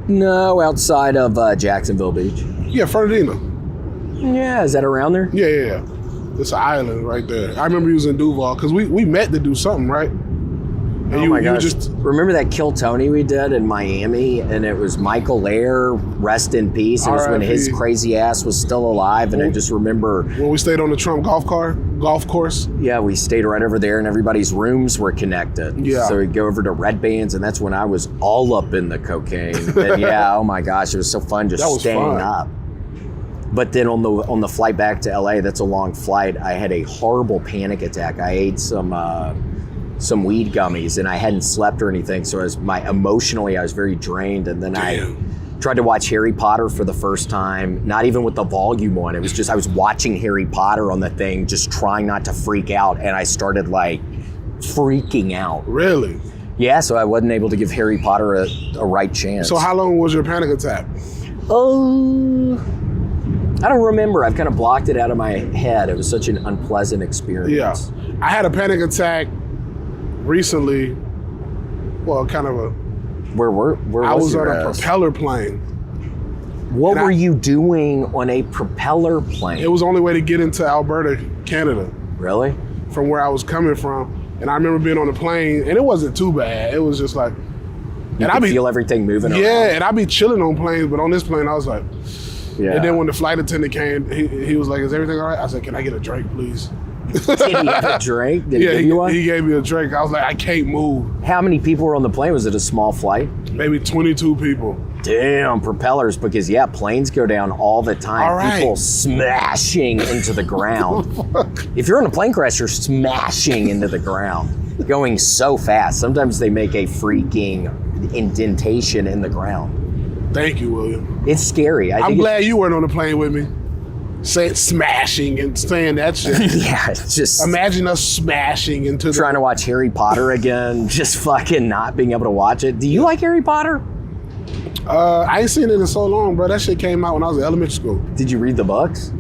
No, outside of Jacksonville Beach. Yeah, Fernandina. Yeah, is that around there? Yeah. It's an island right there. I remember you was in Duval because we met to do something, right? And my gosh. Remember that Kill Tony we did in Miami? And it was Michael Lair, rest in peace. It was when his crazy ass was still alive. And I just remember... When we stayed on the Trump golf course? Yeah, we stayed right over there and everybody's rooms were connected. Yeah. So we'd go over to Redban's and that's when I was all up in the cocaine. And yeah, oh my gosh, it was so fun just staying up. But then on the flight back to LA, that's a long flight, I had a horrible panic attack. I ate some weed gummies and I hadn't slept or anything, so emotionally I was very drained. And then I tried to watch Harry Potter for the first time, not even with the volume on. It was just I was watching Harry Potter on the thing, just trying not to freak out, and I started like freaking out. Really? Yeah, so I wasn't able to give Harry Potter a right chance. So how long was your panic attack? Oh, I don't remember. I've kind of blocked it out of my head. It was such an unpleasant experience. Yeah, I had a panic attack recently. Well, kind of a... Where I was on a propeller plane. What were you doing on a propeller plane? It was the only way to get into Alberta, Canada. Really? From where I was coming from. And I remember being on the plane, and it wasn't too bad. It was just like... You could feel everything moving around. Yeah, and I'd be chilling on planes, but on this plane, I was like... Yeah. And then when the flight attendant came, he was like, "Is everything all right?" I said, "Can I get a drink, please?" Did he have a drink? Did he give you one? He gave me a drink. I was like, "I can't move." How many people were on the plane? Was it a small flight? Maybe 22 people. Damn, propellers, because yeah, planes go down all the time. All right. People smashing into the ground. If you're on a plane crash, you're smashing into the ground, going so fast. Sometimes they make a freaking indentation in the ground. Thank you, William. It's scary. I'm glad you weren't on the plane with me, smashing and saying that shit. Yeah, it's just... Imagine us smashing into trying to watch Harry Potter again, just fucking not being able to watch it. Do you like Harry Potter? I ain't seen it in so long, bro. That shit came out when I was in elementary school. Did you read the books?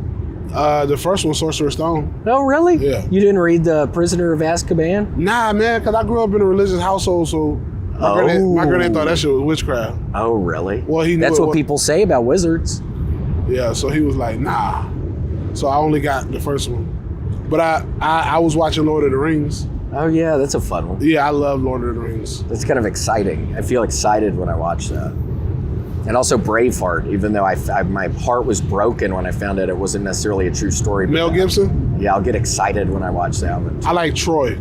The first one, Sorcerer's Stone. Oh, really? Yeah. You didn't read The Prisoner of Azkaban? Nah, man, because I grew up in a religious household, so... My granddad thought that shit was witchcraft. Oh, really? Well, he knew That's what people say about wizards. Yeah, so he was like, nah. So I only got the first one. But I was watching Lord of the Rings. Oh, yeah, that's a fun one. Yeah, I love Lord of the Rings. That's kind of exciting. I feel excited when I watch that. And also Braveheart, even though my heart was broken when I found out it wasn't necessarily a true story. Mel Gibson? Yeah, I'll get excited when I watch that one. I like Troy.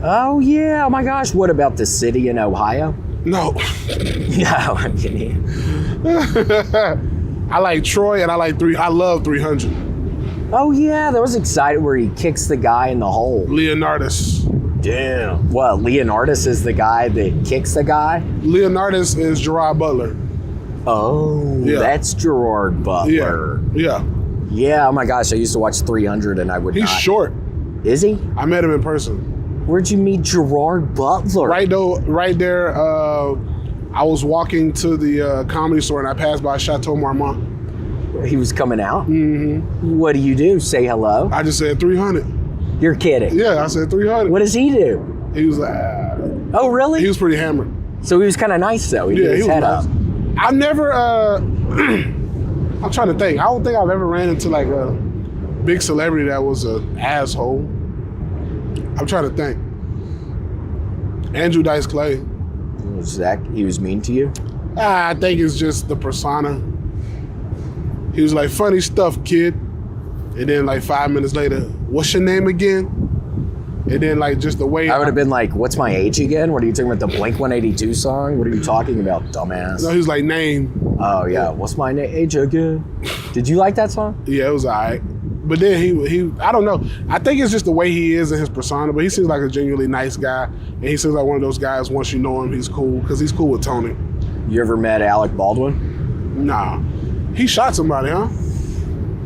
Oh, yeah. Oh, my gosh. What about The City in Ohio? No. No, I'm kidding. I like Troy and I love 300. Oh, yeah. That was exciting where he kicks the guy in the hole. Leonardus. Damn. What, Leonardus is the guy that kicks the guy? Leonardus is Gerard Butler. Oh, yeah. That's Gerard Butler. Yeah. Yeah, oh my gosh. I used to watch 300 and I would He's short. Is he? I met him in person. Where'd you meet Gerard Butler? Right there, I was walking to the comedy store and I passed by Chateau Marmont. He was coming out? Mm-hmm. What do you do? Say hello? I just said 300. You're kidding? Yeah, I said 300. What does he do? He was like... Oh, really? He was pretty hammered. So he was kind of nice, though. He did his head up. I've never... I'm trying to think. I don't think I've ever ran into like a big celebrity that was an asshole. I'm trying to think. Andrew Dice Clay. He was mean to you? I think it's just the persona. He was like, funny stuff, kid. And then like 5 minutes later, what's your name again? And then like just the way I would have been like, what's my age again? What are you talking about, the Blink 182 song? What are you talking about, dumbass? No, he was like, name. Oh yeah, what's my age again? Did you like that song? Yeah, it was all right. But then he I don't know. I think it's just the way he is and his persona, but he seems like a genuinely nice guy. And he seems like one of those guys, once you know him, he's cool, because he's cool with Tony. You ever met Alec Baldwin? Nah. He shot somebody, huh?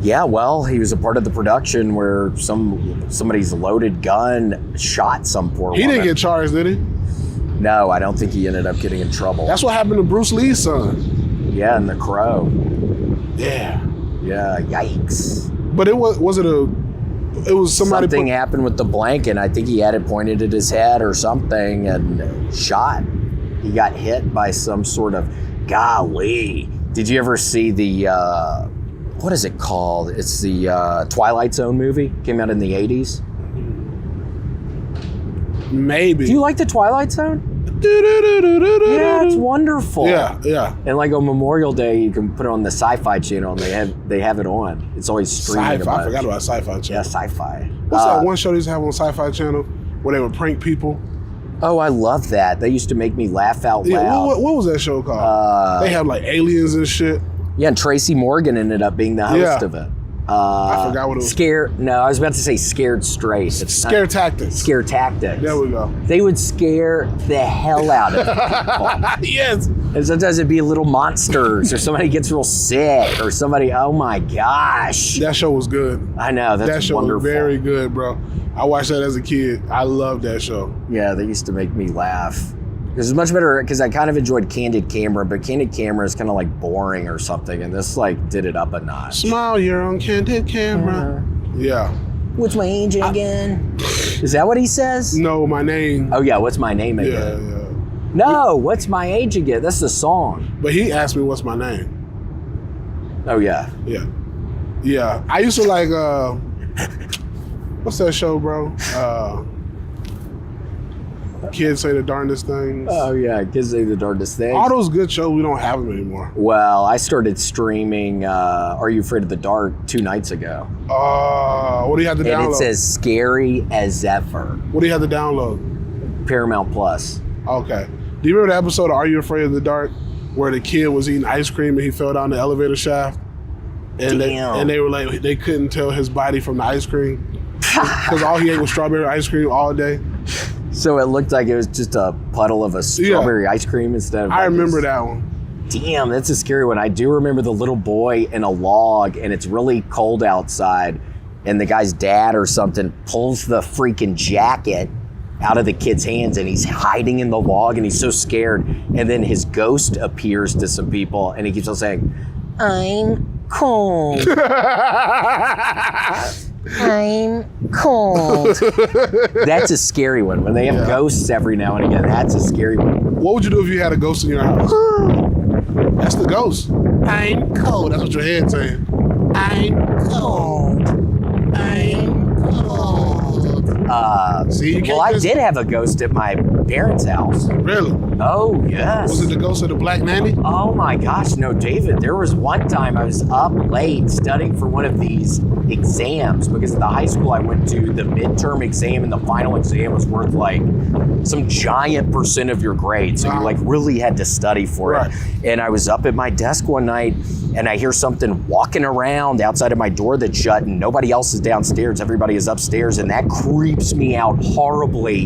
Yeah, well, he was a part of the production where somebody's loaded gun shot some poor woman. He didn't get charged, did he? No, I don't think he ended up getting in trouble. That's what happened to Bruce Lee's son. Yeah, and The Crow. Yeah. Yeah, yikes. But it was somebody Something happened with the blanket. I think he had it pointed at his head or something and shot. He got hit by some sort of, golly. Did you ever see the, what is it called? It's the Twilight Zone movie. Came out in the 80s. Maybe. Do you like the Twilight Zone? Yeah, it's wonderful. Yeah. And like on Memorial Day, you can put it on the Sci-Fi Channel, and they have it on. It's always streaming. Sci-Fi. I forgot about Sci-Fi Channel. Yeah, Sci-Fi. What's that one show they used to have on Sci-Fi Channel where they would prank people? Oh, I love that. They used to make me laugh out loud. Yeah, what was that show called? They had like aliens and shit. Yeah, and Tracy Morgan ended up being the host of it. I forgot what it was. No, I was about to say Scared Straight. Scare Tactics. Scare Tactics. There we go. They would scare the hell out of people. Yes. And sometimes it'd be little monsters, or somebody gets real sick, or somebody, oh my gosh. That show was good. I know, that's that show wonderful. was very good, bro. I watched that as a kid. I loved that show. Yeah, they used to make me laugh. Because it's much better, because I kind of enjoyed Candid Camera, but Candid Camera is kind of like boring or something, and this like did it up a notch. Smile, you're on Candid Camera. Yeah. What's my age again? Is that what he says? No, my name. Oh yeah, what's my name again? Yeah. No, what's my age again? That's the song. But he asked me what's my name. Oh yeah. Yeah. Yeah. I used to like, what's that show, bro? Kids Say the Darndest Things. Oh yeah, Kids Say the Darndest Things. All those good shows, we don't have them anymore. Well, I started streaming Are You Afraid of the Dark 2 nights ago. What do you have to download? And it's as scary as ever. What do you have to download? Paramount Plus. Okay. Do you remember the episode of Are You Afraid of the Dark where the kid was eating ice cream and he fell down the elevator shaft? And they were like, they couldn't tell his body from the ice cream because all he ate was strawberry ice cream all day. So it looked like it was just a puddle of a strawberry ice cream instead of... I remember that one. Damn, that's a scary one. I do remember the little boy in a log, and it's really cold outside, and the guy's dad or something pulls the freaking jacket out of the kid's hands, and he's hiding in the log, and he's so scared. And then his ghost appears to some people, and he keeps on saying, I'm cold. I'm cold. That's a scary one. When they have ghosts every now and again, that's a scary one. What would you do if you had a ghost in your house? That's the ghost. I'm cold. That's what your head's saying. I'm cold. I'm cold. See, you can't I did have a ghost at my parents' house. Really? Oh, yes. Was it the ghost of the black nanny? Oh my gosh, no, David. There was one time I was up late studying for one of these exams because at the high school I went to, the midterm exam and the final exam was worth like some giant % of your grade. So you like really had to study for it. And I was up at my desk one night and I hear something walking around outside of my door that's shut and nobody else is downstairs. Everybody is upstairs and that creeps me out horribly.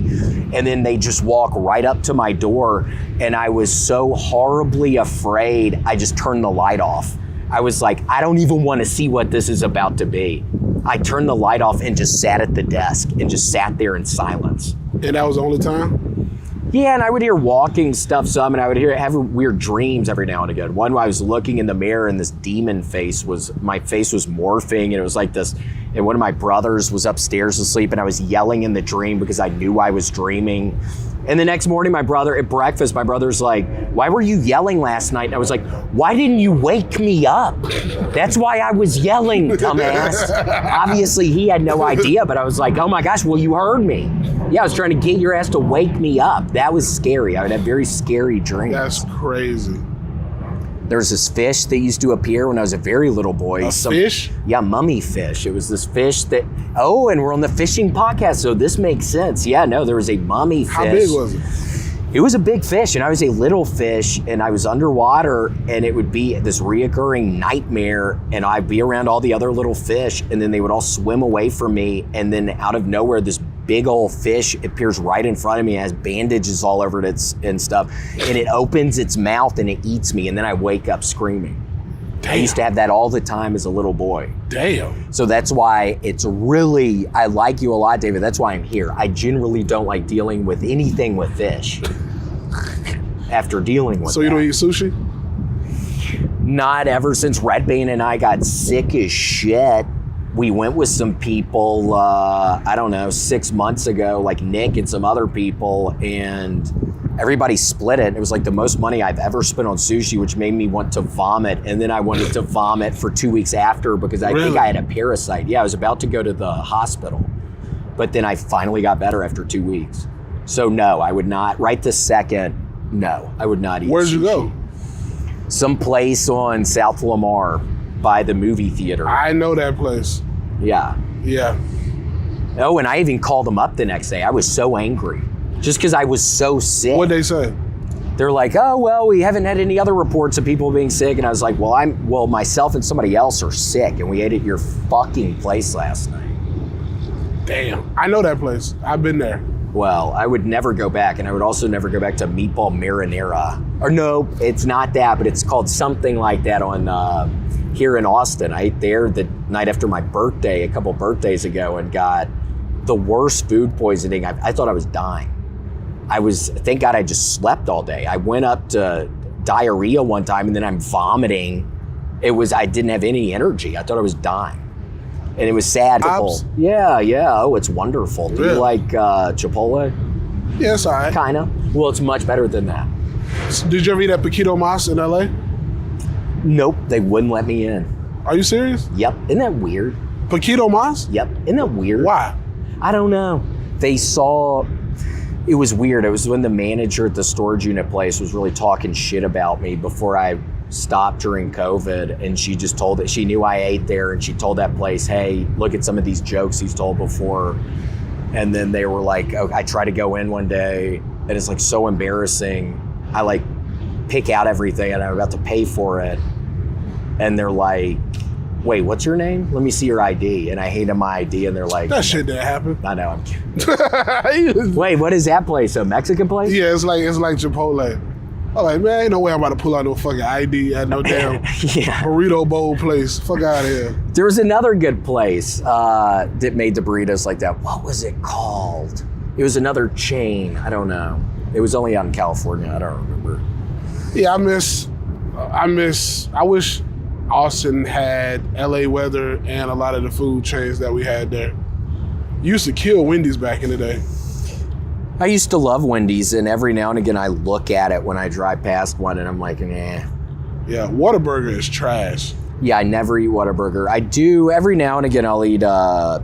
And then they just walk right up to my door and I was so horribly afraid, I just turned the light off. I was like, I don't even want to see what this is about to be. I turned the light off and just sat at the desk and just sat there in silence. And that was the only time? Yeah, and I would hear walking stuff some, and I would have weird dreams every now and again. One, I was looking in the mirror, and this demon face my face was morphing, and it was like this and one of my brothers was upstairs asleep, and I was yelling in the dream because I knew I was dreaming. And the next morning, at breakfast, my brother's like, why were you yelling last night? And I was like, why didn't you wake me up? That's why I was yelling, dumbass. Obviously, he had no idea, but I was like, oh my gosh, well, you heard me. Yeah, I was trying to get your ass to wake me up. That was scary. I would have very scary dreams. That's crazy. There's this fish that used to appear when I was a very little boy. Fish? Yeah, mummy fish. It was this fish that, and we're on the fishing podcast, so this makes sense. Yeah, no, there was a mummy fish. How big was it? It was a big fish, and I was a little fish, and I was underwater, and it would be this reoccurring nightmare, and I'd be around all the other little fish, and then they would all swim away from me, and then out of nowhere, this big old fish appears right in front of me, it has bandages all over it and stuff, and it opens its mouth and it eats me, and then I wake up screaming. Damn. I used to have that all the time as a little boy. Damn. So that's why I like you a lot, David. That's why I'm here. I generally don't like dealing with anything with fish after dealing with So you don't eat sushi? Not ever since Redban and I got sick as shit. We went with some people, 6 months ago, like Nick and some other people, and everybody split it. It was like the most money I've ever spent on sushi, which made me want to vomit. And then I wanted to vomit for 2 weeks after because I think I had a parasite. Yeah, I was about to go to the hospital, but then I finally got better after 2 weeks. So no, I would not, right this second, no, I would not eat Where'd sushi. you go? Some place on South Lamar by the movie theater. I know that place. Yeah. Yeah. Oh, and I even called them up the next day. I was so angry just because I was so sick. What'd they say? They're like, oh, well, we haven't had any other reports of people being sick. And I was like, well, myself and somebody else are sick, and we ate at your fucking place last night. Damn. I know that place. I've been there. Well, I would never go back, and I would also never go back to Meatball Marinara. Or no, it's not that, but it's called something like that on here in Austin. I ate there the night after my birthday, a couple birthdays ago, and got the worst food poisoning. I thought I was dying. Thank God I just slept all day. I went up to diarrhea one time, and then I'm vomiting. I didn't have any energy. I thought I was dying. And it was sad. Yeah. Oh, it's wonderful. Do you like Chipotle? Yeah, it's all right. Kind of. Well, it's much better than that. Did you ever eat at Paquito Mas in LA? Nope, they wouldn't let me in. Are you serious? Yep. Isn't that weird? Paquito Mas? Yep. Isn't that weird? Why? I don't know. They saw... It was weird. It was when the manager at the storage unit place was really talking shit about me before I stopped during COVID, and she just told it. She knew I ate there, and she told that place, hey, look at some of these jokes he's told before. And then they were like, oh, I tried to go in one day, and it's like so embarrassing. I like pick out everything, and I'm about to pay for it. And they're like, wait, what's your name? Let me see your ID. And I hand them my ID, and they're like... That shit didn't happen. I know, I'm kidding. Wait, what is that place? A Mexican place? Yeah, it's like Chipotle. I'm like, man, ain't no way I'm about to pull out no fucking ID at no damn burrito bowl place. Fuck out of here. There was another good place that made the burritos like that. What was it called? It was another chain. I don't know. It was only out in California. I don't remember. Yeah, I wish Austin had LA weather and a lot of the food chains that we had there. Used to kill Wendy's back in the day. I used to love Wendy's, and every now and again I look at it when I drive past one, and I'm like, eh. Yeah, Whataburger is trash. Yeah, I never eat Whataburger. I do, every now and again I'll eat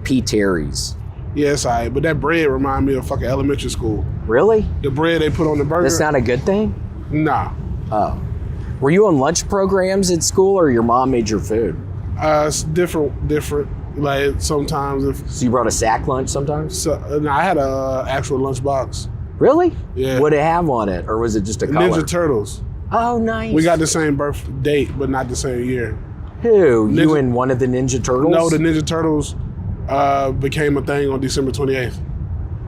P. Terry's. Yes, but that bread remind me of fucking elementary school. Really? The bread they put on the burger. That's not a good thing? Nah. Oh. Were you on lunch programs at school, or your mom made your food? It's different. Like sometimes So you brought a sack lunch sometimes? No, I had a actual lunch box. Really? Yeah. What did it have on it, or was it just a color? Ninja Turtles. Oh, nice. We got the same birth date, but not the same year. Who? You and one of the Ninja Turtles? No, the Ninja Turtles became a thing on December 28th.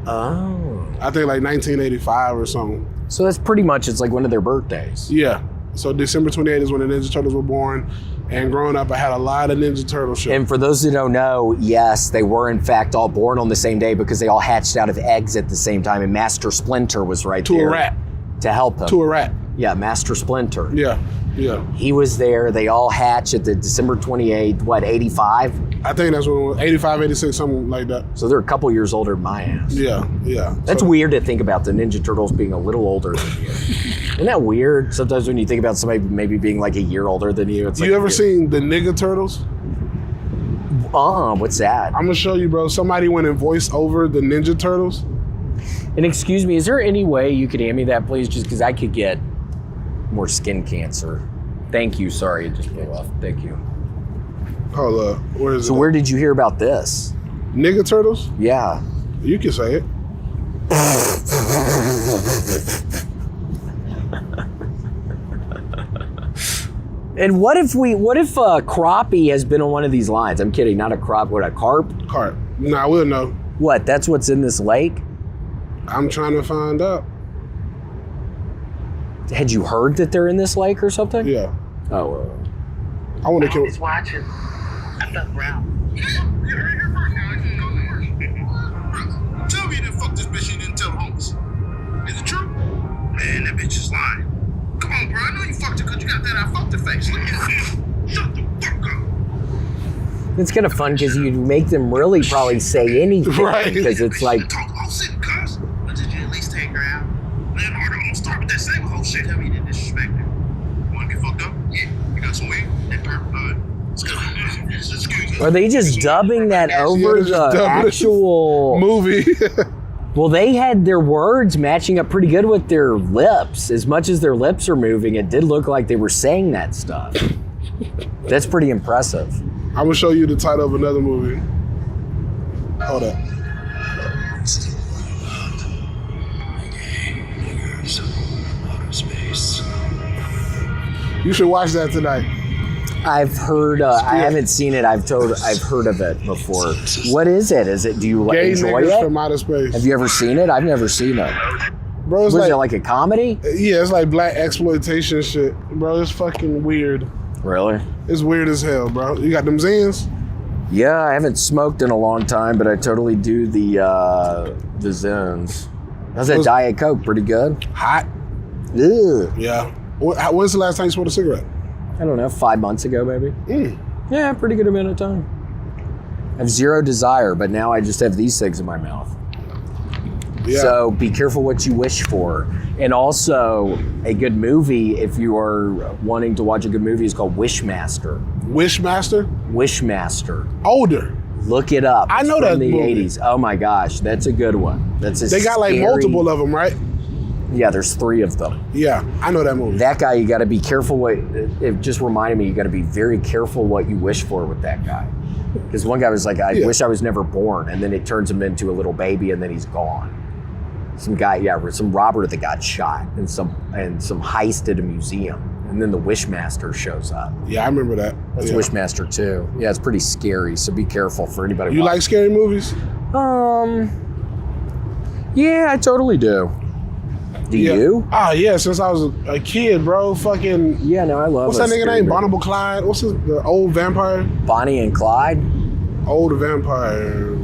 Oh. I think like 1985 or something. So that's pretty much, it's like one of their birthdays. Yeah. So December 28th is when the Ninja Turtles were born. And growing up, I had a lot of Ninja Turtle shit. And for those who don't know, yes, they were in fact all born on the same day because they all hatched out of eggs at the same time. And Master Splinter was right there. To a rat. To help him. To a rat. Yeah, Master Splinter. Yeah. He was there. They all hatched at the December 28th, 85? I think that's what it was, 85, 86, something like that. So they're a couple years older than my ass. Yeah. That's weird to think about the Ninja Turtles being a little older than you. Isn't that weird? Sometimes when you think about somebody maybe being like a year older than you, it's like... You ever seen the Nigga Turtles? What's that? I'm gonna show you, bro. Somebody went and voiced over the Ninja Turtles. And excuse me, is there any way you could hand me that, please? Just because I could get more skin cancer. Thank you. Sorry, it just blew off. Thank you. Hold up. Where is it? So where did you hear about this? Nigga Turtles? Yeah. You can say it. And what if crappie has been on one of these lines? I'm kidding, not a crop, what, a carp? Carp. Nah, we'll know. What, that's what's in this lake? I'm trying to find out. Had you heard that they're in this lake or something? Yeah. Oh, I want to kill. He's watching. I fuck around. You heard it here first, guys. You go first. Tell me you didn't fuck this bitch, you didn't tell the homies. Is it true? Man, that bitch is lying. Come on, bro. I know you fucked her because you got that I fucked her face. Look at this. Shut the fuck up. it's kind of fun because you make them really probably say anything. Right. Because it's like, Talk all shit, cuz. But did you at least take her out? Man, Arthur, I'm gonna start with that same whole shit. Tell me you didn't disrespect her. You wanna get fucked up? Yeah. You got some weed? That perp? Let's go. Excuse me. are they just dubbing that over they're just the dubbing it. actual... Movie. Well, they had their words matching up pretty good with their lips. As much as their lips are moving, it did look like they were saying that stuff. That's pretty impressive. I'm gonna show you the title of another movie. Hold up. You should watch that tonight. I've heard. I haven't seen it. I've heard of it before. What is it? Do you Gay enjoy niggas it? from outer space. Have you ever seen it? I've never seen it. Bro, it's Was it like like a comedy? yeah, it's like black exploitation shit, bro. It's fucking weird. Really? It's weird as hell, bro. You got them zins? Yeah, I haven't smoked in a long time, but I totally do the Zens. How's that Diet Coke? Pretty good? Hot. Ugh. Yeah. When's the last time you smoked a cigarette? I don't know, 5 months ago maybe. Yeah, pretty good amount of time. I have zero desire, but now I just have these things in my mouth. Yeah. So be careful what you wish for. And also, a good movie, if you are wanting to watch a good movie, is called Wishmaster. Wishmaster? Wishmaster. Older. Look it up. I know It's from that the movie. 80s. Oh my gosh, that's a good one. That's a They got like scary- multiple of them, right? Yeah, there's 3 of them. Yeah, I know that movie. That guy, you got to be careful what. It just reminded me, you got to be very careful what you wish for with that guy. Because one guy was like, I wish I was never born, and then it turns him into a little baby, and then he's gone. Some guy, some robber that got shot, and some heist at a museum, and then the Wishmaster shows up. Yeah, I remember that. That's yeah. Wishmaster 2. Yeah, it's pretty scary, so be careful for anybody. You like scary movies? Yeah, I totally do. Do you? Oh yeah, since I was a kid, bro. Fucking. Yeah, no, I love. What's that nigga name? Barnable Clyde. What's the old vampire? Bonnie and Clyde. Old vampire.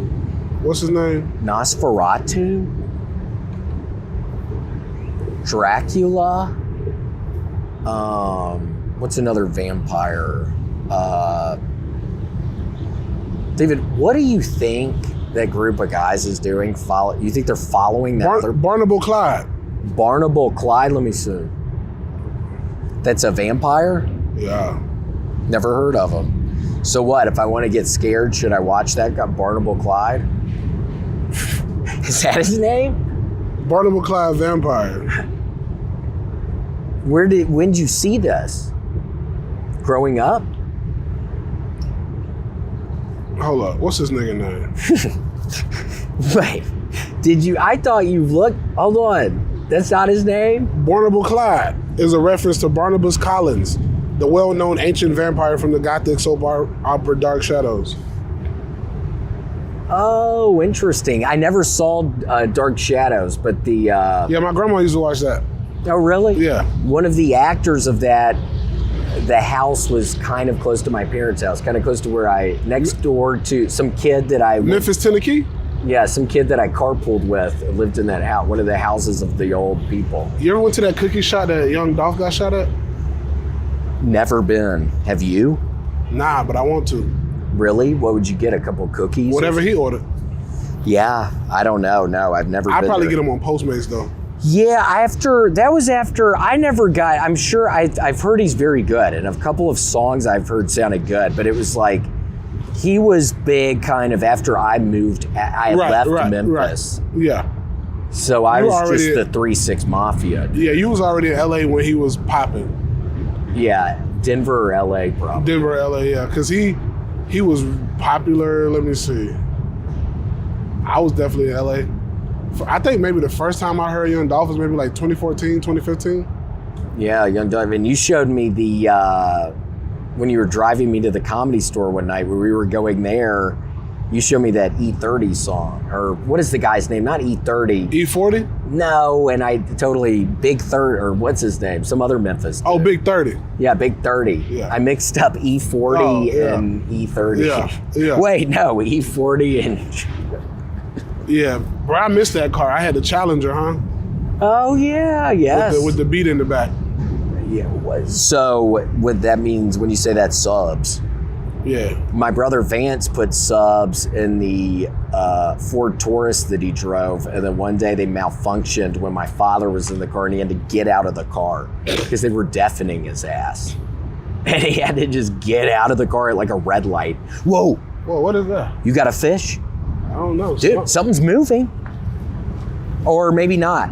What's his name? Nosferatu. Dracula. What's another vampire? David, what do you think that group of guys is doing? You think they're following that? Barnable Clyde. Barnable Clyde, let me see. That's a vampire? Yeah. Never heard of him. So what, if I want to get scared, should I watch that guy, Barnable Clyde? Is that his name? Barnable Clyde vampire. When did you see this? Growing up? Hold up. What's this nigga name? Wait, I thought you looked, hold on. That's not his name? Barnable Clyde is a reference to Barnabas Collins, the well-known ancient vampire from the Gothic soap opera Dark Shadows. Oh, interesting. I never saw Dark Shadows, but the... Yeah, my grandma used to watch that. Oh, really? Yeah. One of the actors of that, the house was kind of close to my parents' house, kind of close to where next door to some kid that I... Memphis, Tennessee? Yeah, some kid that I carpooled with lived in that house, one of the houses of the old people. You ever went to that cookie shop that young Dolph got shot at? Never been. Have you? Nah, but I want to. Really? What would you get? A couple cookies? Whatever he ordered. Yeah, I don't know. No, I've never. I'd been probably there. get him on Postmates though. Yeah, I never got. I'm sure I've heard he's very good, and a couple of songs I've heard sounded good, but it was like he was big kind of after I moved. I left Memphis. Right. Yeah. So I was just the 3-6 Mafia. Dude. Yeah, you was already in LA when he was popping. Yeah, Denver or LA probably. Denver, LA, yeah, because he was popular. Let me see. I was definitely in LA. I think maybe the first time I heard Young Dolph was maybe like 2014, 2015. Yeah, Young Dolph. And you showed me the when you were driving me to the Comedy Store one night where we were going there. You showed me that E30 song, or what is the guy's name? Not E30. E40? No, and I totally Big 30, or what's his name? Some other Memphis. Oh, Big 30. Yeah, Big 30. Yeah. I mixed up E40 and E30. Yeah. Wait, no, E40 and. Yeah, bro, I missed that car. I had the Challenger, huh? Oh yeah, yes. With the beat in the back. Yeah, it was. So what that means when you say that subs? Yeah. My brother Vance put subs in the Ford Taurus that he drove, and then one day they malfunctioned when my father was in the car, and he had to get out of the car because they were deafening his ass, and he had to just get out of the car at like a red light. Whoa! Whoa, what is that? You got a fish? I don't know. Dude, something's moving. Or maybe not.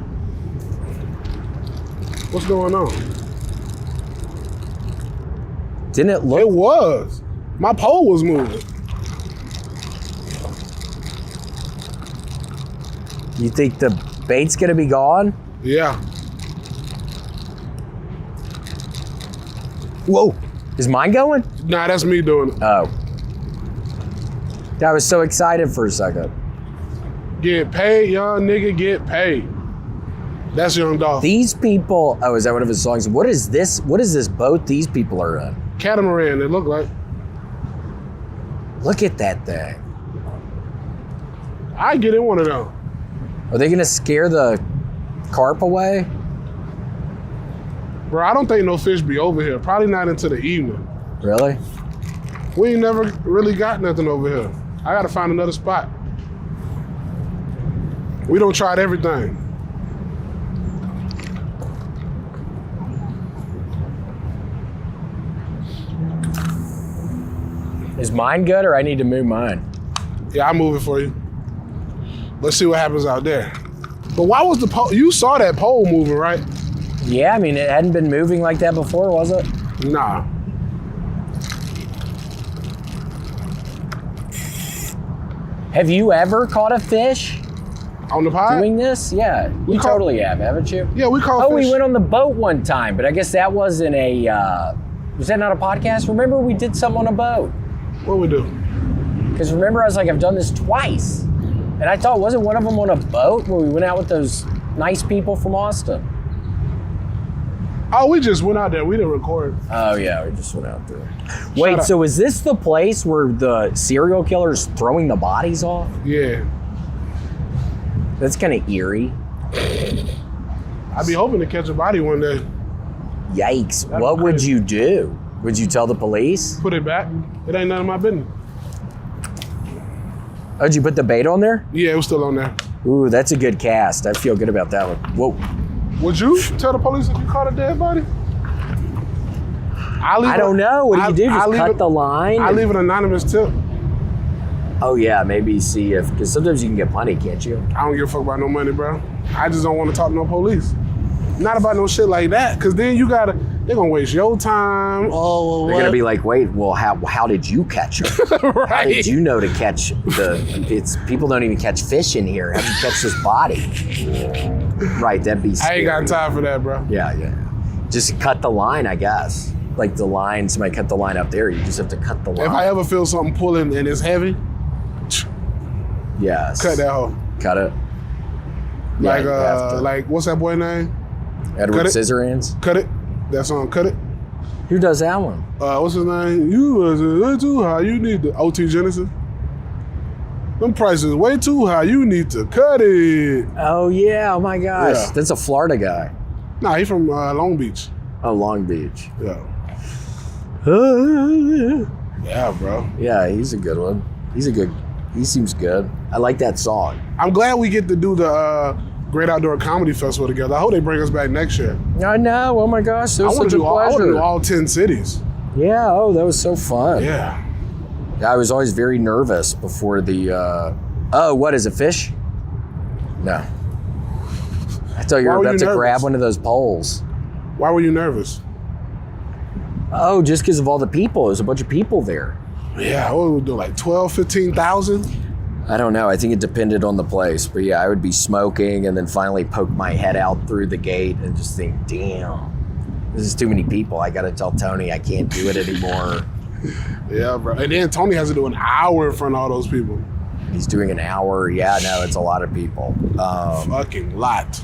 What's going on? Didn't it look? It was. My pole was moving. You think the bait's gonna be gone? Yeah. Whoa, is mine going? Nah, that's me doing it. Oh. I was so excited for a second. Get paid, young nigga, get paid. That's Young Dolph. These people, oh, is that one of his songs? What is this? What is this boat these people are in? Catamaran, it look like. Look at that thing. I get in one of them. Are they gonna scare the carp away? Bro, I don't think no fish be over here. Probably not until the evening. Really? We ain't never really got nothing over here. I gotta find another spot. We don't tried everything. Is mine good or I need to move mine? Yeah, I'll move it for you. Let's see what happens out there. But why was the pole? You saw that pole moving, right? Yeah, I mean, it hadn't been moving like that before, was it? Nah. Have you ever caught a fish On the pod? doing this? Yeah, you totally have, haven't you? Yeah, we caught Oh, fish. we went on the boat one time, but I guess that wasn't a, was that not a podcast? Remember we did something on a boat? What we do? Because remember I was like, I've done this twice. And I thought, wasn't one of them on a boat where we went out with those nice people from Austin? Oh, we just went out there. We didn't record. Oh yeah, we just went out there. Wait, so is this the place where the serial killer's throwing the bodies off? Yeah. That's kind of eerie. I'd be hoping to catch a body one day. Yikes. What would you do? Would you tell the police? Put it back. It ain't none of my business. Oh, did you put the bait on there? Yeah, it was still on there. Ooh, that's a good cast. I feel good about that one. Whoa. Would you tell the police if you caught a dead body? I don't know. What do you do? Just cut the line? I leave an anonymous tip. Oh yeah, maybe see if, because sometimes you can get money, can't you? I don't give a fuck about no money, bro. I just don't want to talk to no police. Not about no shit like that, because then they're gonna waste your time. Oh, They're gonna be like, wait, well, how did you catch her? right. How did you know to catch people don't even catch fish in here. How did you catch this body? Right, that'd be scary. I ain't got time for that, bro. Yeah. Just cut the line, I guess. Like the line, somebody cut the line up there, you just have to cut the line. If I ever feel something pulling and it's heavy, yes. cut that hoe. Cut it. Yeah, like what's that boy name? Edward Scissorhands. Cut it. That song, Cut It. Who does that one? What's his name? You was way too high. You need to OT Genesis. Them prices way too high. You need to cut it. Oh yeah! Oh my gosh! Yeah. That's a Florida guy. Nah, he from Long Beach. Oh, Long Beach. Yeah. Yeah, bro. Yeah, he's a good one. He seems good. I like that song. I'm glad we get to do the Great Outdoor Comedy Festival together. I hope they bring us back next year. I know. Oh my gosh, it was such a I want to pleasure. do all 10 cities. Yeah. Oh, that was so fun. Yeah. I was always very nervous before the. Oh, what is it? Fish? No. I thought you were about to grab one of those poles. Why were you nervous? Oh, just because of all the people. There's a bunch of people there. Yeah, what would we do, like 12, 15,000? I don't know. I think it depended on the place. But yeah, I would be smoking and then finally poke my head out through the gate and just think, damn, this is too many people. I got to tell Tony I can't do it anymore. Yeah, bro. And then Tony has to do an hour in front of all those people. He's doing an hour. Yeah, no, it's a lot of people. Fucking lot.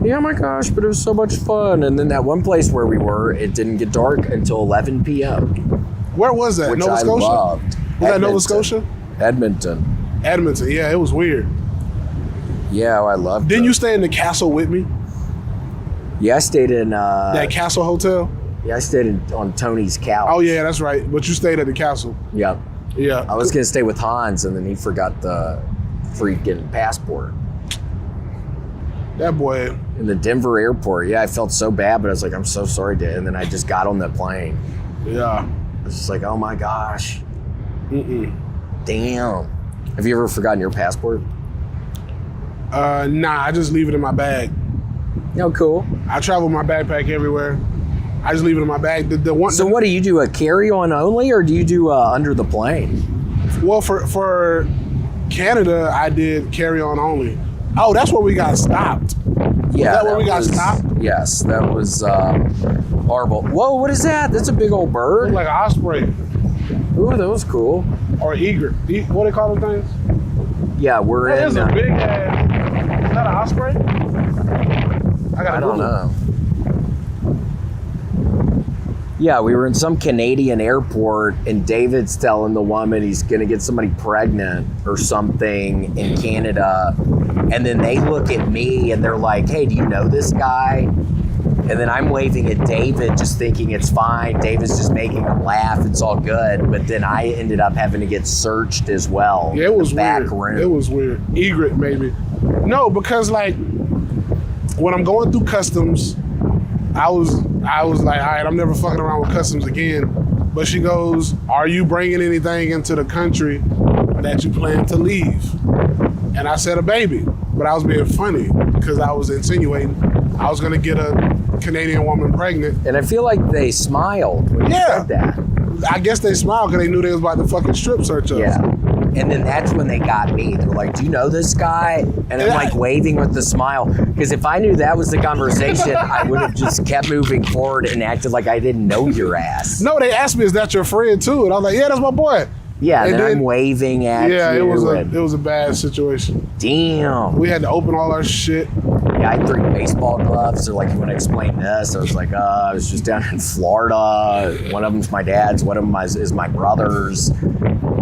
Yeah, my gosh, but it was so much fun. And then that one place where we were, it didn't get dark until 11 p.m. Where was that? Which Nova I Scotia? loved. Was that Nova Scotia? Edmonton. Edmonton. Yeah, it was weird. Yeah, I loved it. Didn't you stay in the castle with me? Yeah, I stayed in... that castle hotel? Yeah, I stayed on Tony's couch. Oh, yeah, that's right. But you stayed at the castle. Yep. Yeah. I was going to stay with Hans, and then he forgot the freaking passport. That boy. In the Denver airport. Yeah, I felt so bad, but I was like, I'm so sorry, Dad. And then I just got on the plane. Yeah. I was just like, oh my gosh. Mm-mm. Damn. Have you ever forgotten your passport? Nah, I just leave it in my bag. No, cool. I travel with my backpack everywhere. I just leave it in my bag. So what do you do? A carry-on only, or do you do under the plane? Well, for Canada, I did carry-on only. Oh, that's where we got stopped. Yeah. Is that where we got stopped? Yes, that was horrible. Whoa, what is that? That's a big old bird. Like an osprey. Ooh, that was cool. Or egret. What do they call them things? Yeah, we're That in. is a big ass. Is that an osprey? I don't know. Yeah, we were in some Canadian airport, and David's telling the woman he's going to get somebody pregnant or something in Canada. And then they look at me and they're like, hey, do you know this guy? And then I'm waving at David, just thinking it's fine. David's just making him laugh. It's all good. But then I ended up having to get searched as well. Yeah, it was back weird. room. It was weird. Egret, maybe. No, because like when I'm going through customs, I was like, all right, I'm never fucking around with customs again. But she goes, are you bringing anything into the country that you plan to leave? And I said a baby, but I was being funny because I was insinuating I was gonna get a Canadian woman pregnant. And I feel like they smiled when you said that. I guess they smiled because they knew they was about to fucking strip search us. Yeah. And then that's when they got me. They were like, do you know this guy? And I'm like waving with the smile. Because if I knew that was the conversation, I would have just kept moving forward and acted like I didn't know your ass. No, they asked me, is that your friend too? And I was like, yeah, that's my boy. Yeah, and then I'm waving at you. Yeah, it was a bad situation. Damn. We had to open all our shit. Yeah, I had 3 baseball gloves. They're like, you want to explain this? I was like, I was just down in Florida. One of them's my dad's. One of them is my brother's.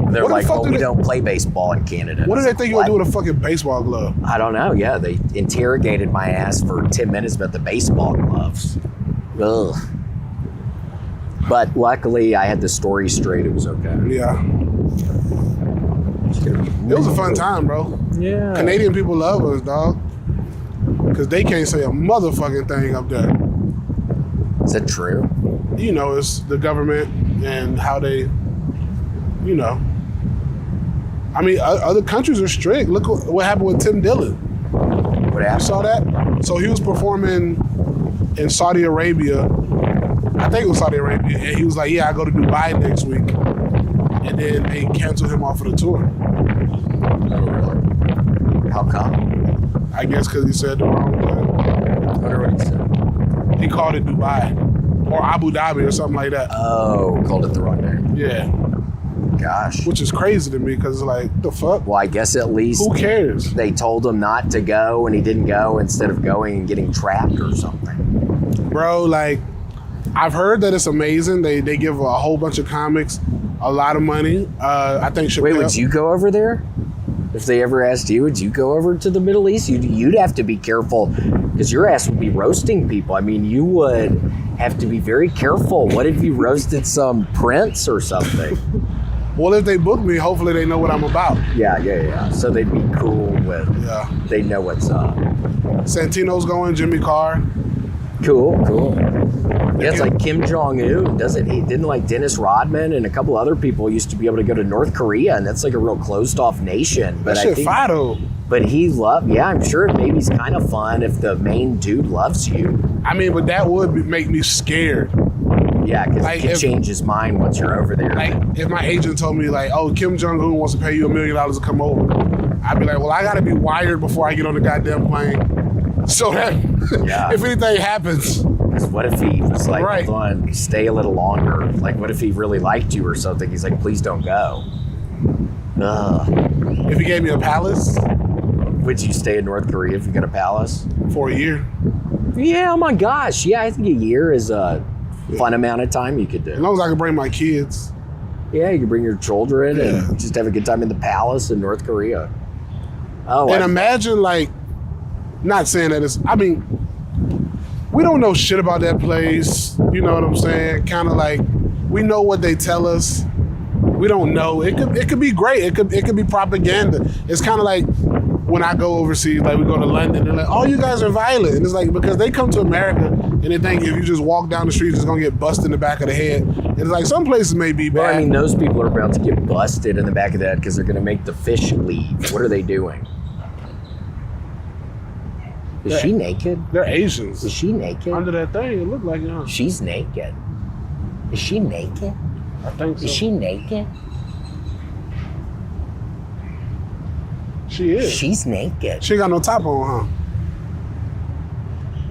They're like, we don't play baseball in Canada. What do they think you're going to do with a fucking baseball glove? I don't know. Yeah, they interrogated my ass for 10 minutes about the baseball gloves. Ugh. But luckily, I had the story straight. It was okay. Yeah. It was a fun time, bro. Yeah. Canadian people love us, dog. Because they can't say a motherfucking thing up there. Is that true? You know, it's the government and how they, you know. I mean, other countries are strict. Look what happened with Tim Dillon. What happened? You saw that? So he was performing in Saudi Arabia. I think it was Saudi Arabia. And he was like, yeah, I go to Dubai next week. And then they canceled him off of the tour. Oh, really? How come? I guess because he said the wrong thing. I wonder what he said. He called it Dubai or Abu Dhabi or something like that. Oh, called it the wrong name. Yeah. Gosh. Which is crazy to me because it's like, the fuck? Well, I guess at least who cares? They told him not to go and he didn't go instead of going and getting trapped or something. Bro, like, I've heard that it's amazing. They give a whole bunch of comics a lot of money. I think Chappelle. Wait, would you go over there? If they ever asked you, would you go over to the Middle East? You'd have to be careful because your ass would be roasting people. I mean, you would have to be very careful. What if you roasted some prince or something? Well, if they book me, hopefully they know what I'm about. Yeah. So they'd be cool with. Yeah. They know what's up. Santino's going, Jimmy Carr. Cool. Yeah, it's like Kim Jong-un, didn't like Dennis Rodman and a couple other people used to be able to go to North Korea, and that's like a real closed-off nation. But That shit fire though. But I'm sure maybe it's kind of fun if the main dude loves you. I mean, but that would make me scared. Yeah, because Like, he can change his mind once you're over there. Like, if my agent told me, like, oh, Kim Jong-un wants to pay you $1 million to come over, I'd be like, well, I got to be wired before I get on the goddamn plane. So that if anything happens. What if he was like, Right. hold on, stay a little longer? Like, what if he really liked you or something? He's like, please don't go. If he gave me a palace Would you stay in North Korea if you got a palace? for a year, Yeah, oh my gosh. Yeah, I think a year is a fun amount of time you could as do. long as I can bring my kids. Yeah, you could bring your children Yeah. and just have a good time in the palace in North Korea. Oh, And imagine, like, not saying that it's, I mean, we don't know shit about that place. You know what I'm saying? Kind of like, we know what they tell us. We don't know. It could be great. It could be propaganda. It's kind of like when I go overseas, like we go to London, they're like, oh, you guys are violent. And it's like, because they come to America and they think if you just walk down the street, you're just going to get busted in the back of the head. And it's like, some places may be bad. well, I mean, those people are about to get busted in the back of the head because they're going to make the fish leave. What are they doing? Is she naked? They're Asians. Is she naked? Under that thing, it looked like it, huh? She's naked. Is she naked? I think so. Is she naked? She is. She's naked. She ain't got no top on, huh?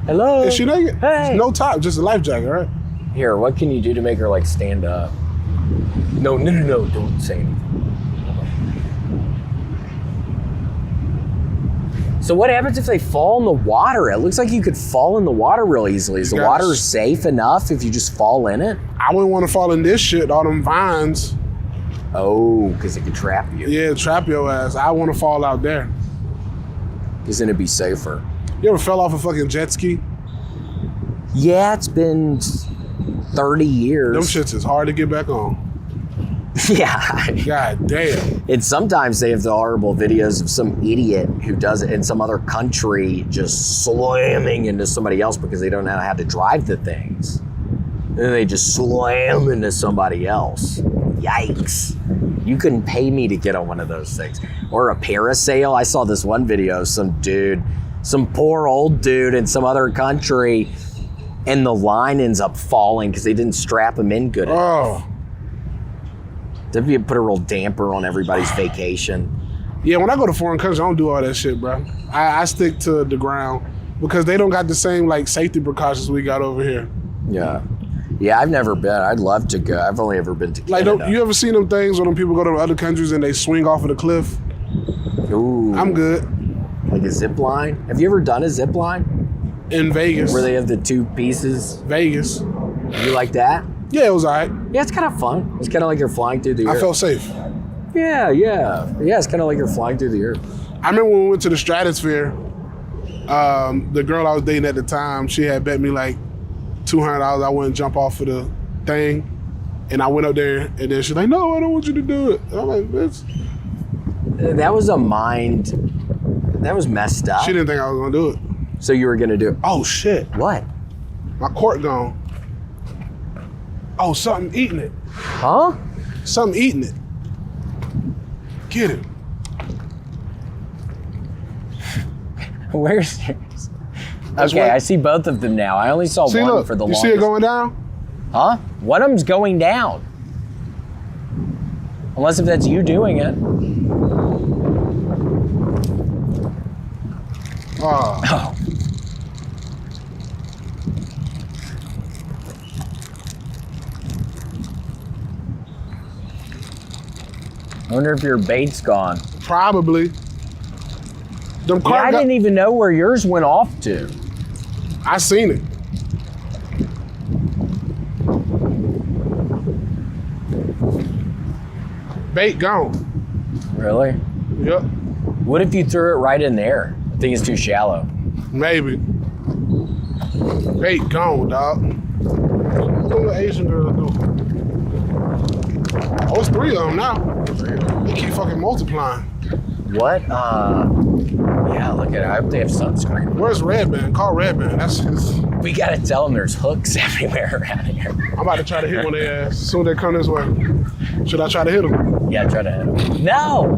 Hello? Is she naked? Hey. No top, just a life jacket, right? Here, what can you do to make her like stand up? No, don't say anything. So what happens if they fall in the water? It looks like you could fall in the water real easily. Is the water safe enough if you just fall in it? I wouldn't want to fall in this shit, all them vines. Oh, because it could trap you. Yeah, trap your ass. I want to fall out there. Because then it'd be safer. You ever fell off a fucking jet ski? Yeah, it's been 30 years. Them shits is hard to get back on. Yeah. God damn. And sometimes they have the horrible videos of some idiot who does it in some other country just slamming into somebody else because they don't know how to drive the things. And then they just slam into somebody else. Yikes. You couldn't pay me to get on one of those things. Or a parasail. I saw this one video of some dude, some poor old dude in some other country, and the line ends up falling because they didn't strap him in good enough. Oh. That'd put a real damper on everybody's vacation. Yeah, when I go to foreign countries, I don't do all that shit, bro. I stick to the ground because they don't got the same like safety precautions we got over here. Yeah. Yeah, I've never been. I'd love to go. I've only ever been to Like, Canada. you ever seen them things when them people go to other countries and they swing off of the cliff? Ooh. I'm good. Like a zip line? Have you ever done a zip line? In Vegas. Where they have the two pieces? Vegas. You like that? Yeah, it was all right. Yeah, it's kind of fun. It's kind of like you're flying through the air. I felt safe. Yeah. Yeah, it's kind of like you're flying through the air. I remember when we went to the Stratosphere, the girl I was dating at the time, she had bet me like $200 I wouldn't jump off of the thing. And I went up there and then she's like, no, I don't want you to do it. And I'm like, bitch. That was that was messed up. She didn't think I was gonna do it. So you were going to do it. Oh shit, What? my cork gone. Oh, something eating it. Huh? Something eating it. Get it. Where's yours? That's Okay, what- I see both of them now. I only saw See, one look, for the you longest. see it going down? Huh? One of them's going down. Unless if that's you doing it. Oh. Oh. I wonder if your bait's gone. Probably. Them Yeah, carp I didn't even know where yours went off to. I seen it. Bait gone. Really? Yep. What if you threw it right in there? I think it's too shallow. Maybe. Hey, gone, dog. What's the Asian girl do? Oh, it's 3 of them now. They keep fucking multiplying. What? Yeah, look at it. I hope they have sunscreen. Where's Redban? Call Redban. That's his. We gotta tell them there's hooks everywhere around here. I'm about to try to hit one of their ass as soon as they come this way. Should I try to hit them? Yeah, try to hit them. No!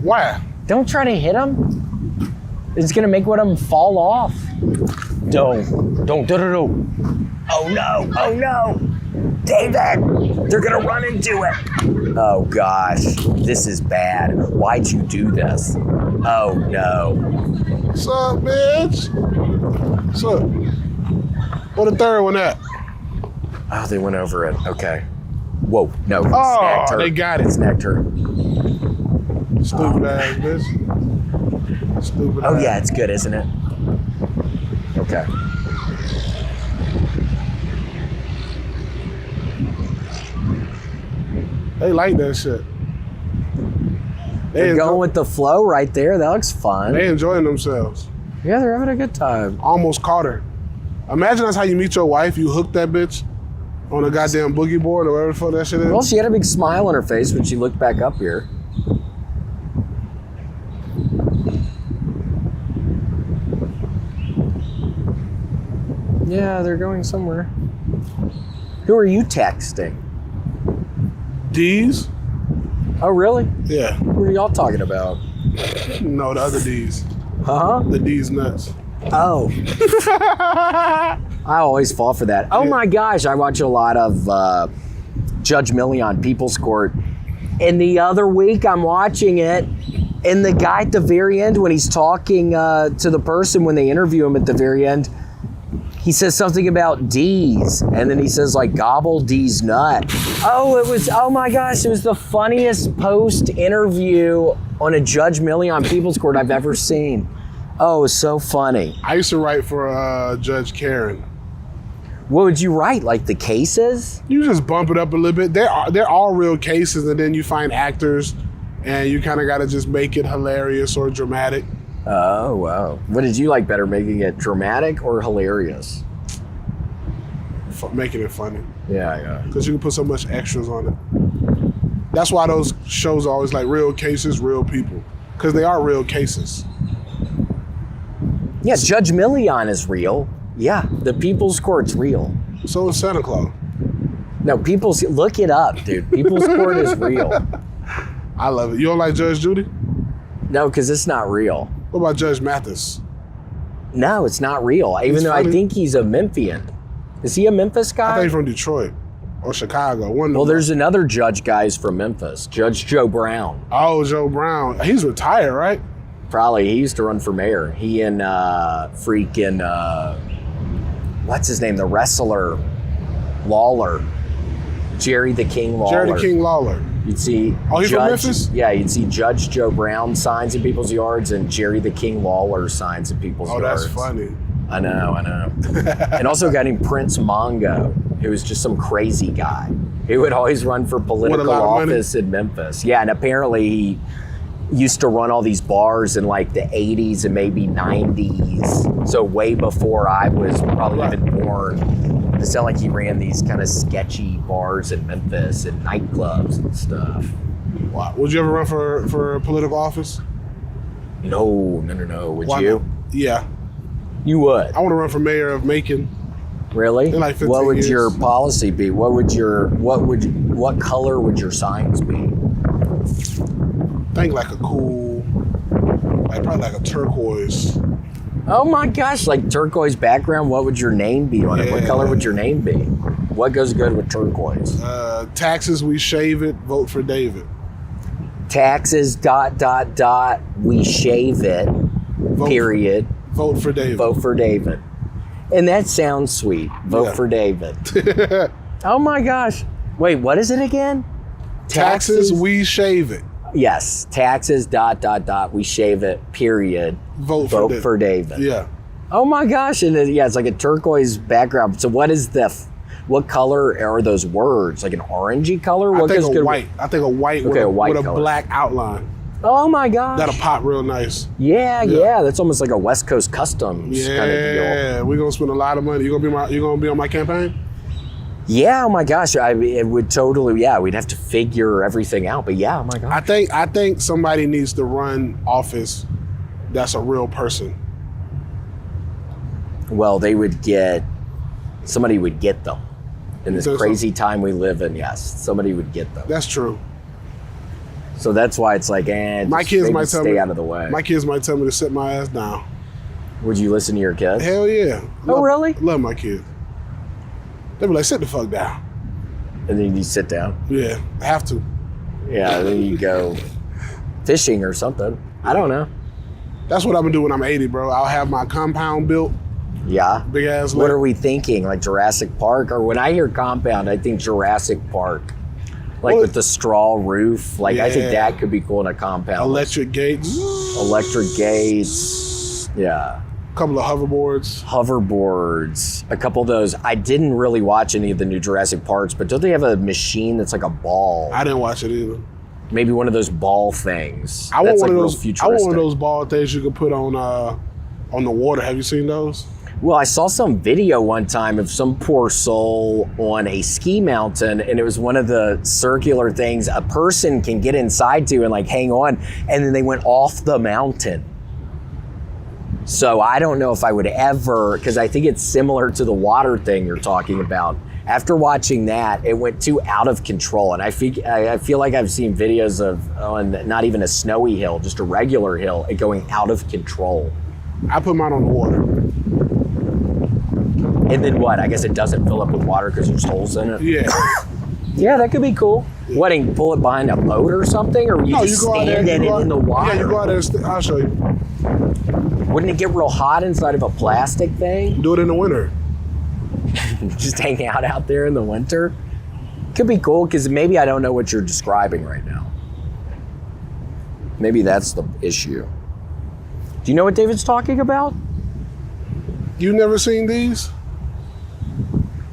Why? Don't try to hit them. It's gonna make one of them fall off. Don't. Oh no, oh no. David, they're gonna run into it. Oh gosh, this is bad. Why'd you do this? Oh no. What's up, bitch? What's up? Where the third one at? Oh, they went over it. Okay. Whoa, no. Oh, snagged her. they got it. Snagged her. Stupid ass bitch. Stupid Oh ass. yeah, it's good, isn't it? Okay. They like that shit. They're going with the flow right there. That looks fun. They enjoying themselves. Yeah, they're having a good time. Almost caught her. Imagine that's how you meet your wife. You hook that bitch on a goddamn boogie board or whatever the fuck that shit is. Well, she had a big smile on her face when she looked back up here. Yeah, they're going somewhere. Who are you texting? D's? Oh, really? Yeah. What are y'all talking about? No, the other D's. Huh? The D's nuts. Oh. I always fall for that. Oh my gosh, I watch a lot of Judge Millie on People's Court. And the other week I'm watching it, and the guy at the very end, when he's talking to the person, when they interview him at the very end, he says something about D's, and then he says like gobble D's nut. Oh my gosh, it was the funniest post interview on a Judge Millie on People's Court I've ever seen. Oh, it was so funny. I used to write for Judge Karen. What would you write? Like the cases? You just bump it up a little bit. They're all real cases, and then you find actors, and you kind of got to just make it hilarious or dramatic. Oh, wow. What did you like better, making it dramatic or hilarious? Making it funny. Yeah. Because you can put so much extras on it. That's why those shows are always like real cases, real people. Because they are real cases. Yeah, Judge Millie on is real. Yeah, the People's Court's real. So is Santa Claus. No, look it up, dude. People's Court is real. I love it. You don't like Judge Judy? No, because it's not real. What about Judge Mathis? No, it's not real. Even though I think he's a Memphian. Is he a Memphis I guy? think he's from Detroit or Chicago. Well, there's another judge guy's from Memphis, Judge Joe Brown. Oh, Joe Brown. He's retired, right? Probably. He used to run for mayor. He and what's his name? The wrestler, Lawler. Jerry the King Lawler. Jerry the King Lawler. You'd see Oh, he's from Memphis? Yeah, you'd see Judge Joe Brown signs in people's yards and Jerry the King Lawler signs in people's yards. Oh, that's funny. I know. And also a guy named Prince Mongo, who was just some crazy guy. He would always run for political office in Memphis. Yeah, and apparently he used to run all these bars in like the 80s and maybe 90s. So way before I was probably even born. It sounded like he ran these kind of sketchy bars in Memphis and nightclubs and stuff. Wow. Would you ever run for political office? No. Would Why you? not? Yeah. You would? I want to run for mayor of Macon. Really? In like 15 what would years. your policy be? What color would your signs be? Think like a cool, probably like a turquoise. Oh my gosh, like turquoise background, what would your name be on it? What color would your name be? What goes good with turquoise? Taxes, we shave it, vote for David. Taxes, ... we shave it, period. Vote for David. Vote for David. And that sounds sweet. Vote for David. Oh my gosh. Wait, what is it again? Taxes, we shave it. Yes, taxes, ... we shave it, period. Vote for David. Yeah. Oh my gosh, and it's like a turquoise background. So what color are those words? Like an orangey color? I think a white. I think a white with a white with a color. black outline. Oh my gosh. That'll pop real nice. Yeah. That's almost like a West Coast Customs kind of deal. Yeah, we're gonna spend a lot of money. You gonna be on my campaign? Yeah, oh my gosh. It would totally, we'd have to figure everything out. But yeah, oh my gosh. I think somebody needs to run office that's a real person. Well, somebody would get them. In this crazy time we live in, yes, somebody would get them. That's true. So that's why it's like, my kids might tell stay me out of the way. My kids might tell me to sit my ass down. Would you listen to your kids? Hell yeah. Really? Love my kids. They be like, sit the fuck down. And then you sit down? Yeah, I have to. Yeah, then you go fishing or something. I don't know. That's what I'm gonna do when I'm 80, bro. I'll have my compound built. Yeah. Big ass. What are we thinking? Like Jurassic Park? Or when I hear compound, I think Jurassic Park. Like with the straw roof. Like I think that could be cool in a compound. Electric gates. Electric gates. Yeah. A couple of hoverboards. A couple of those. I didn't really watch any of the new Jurassic Parks, but don't they have a machine that's like a ball? I didn't watch it either. Maybe one of those ball things. I want one of those. Futuristic. I want one of those ball things you could put on the water. Have you seen those? Well, I saw some video one time of some poor soul on a ski mountain, and it was one of the circular things a person can get inside to and like hang on, and then they went off the mountain. So I don't know if I would ever, because I think it's similar to the water thing you're talking about. After watching that, it went too out of control, and I feel like I've seen videos of on not even a snowy hill, just a regular hill, it going out of control. I put mine on the water. And then what? I guess it doesn't fill up with water because there's holes in it? Yeah. Yeah, that could be cool. Yeah. What, and pull it behind a boat or something? Or you just stand in it in the water? Yeah, you go out there. I'll show you. Wouldn't it get real hot inside of a plastic thing? Do it in the winter. Just hang out there in the winter? Could be cool, because maybe I don't know what you're describing right now. Maybe that's the issue. Do you know what David's talking about? You never seen these?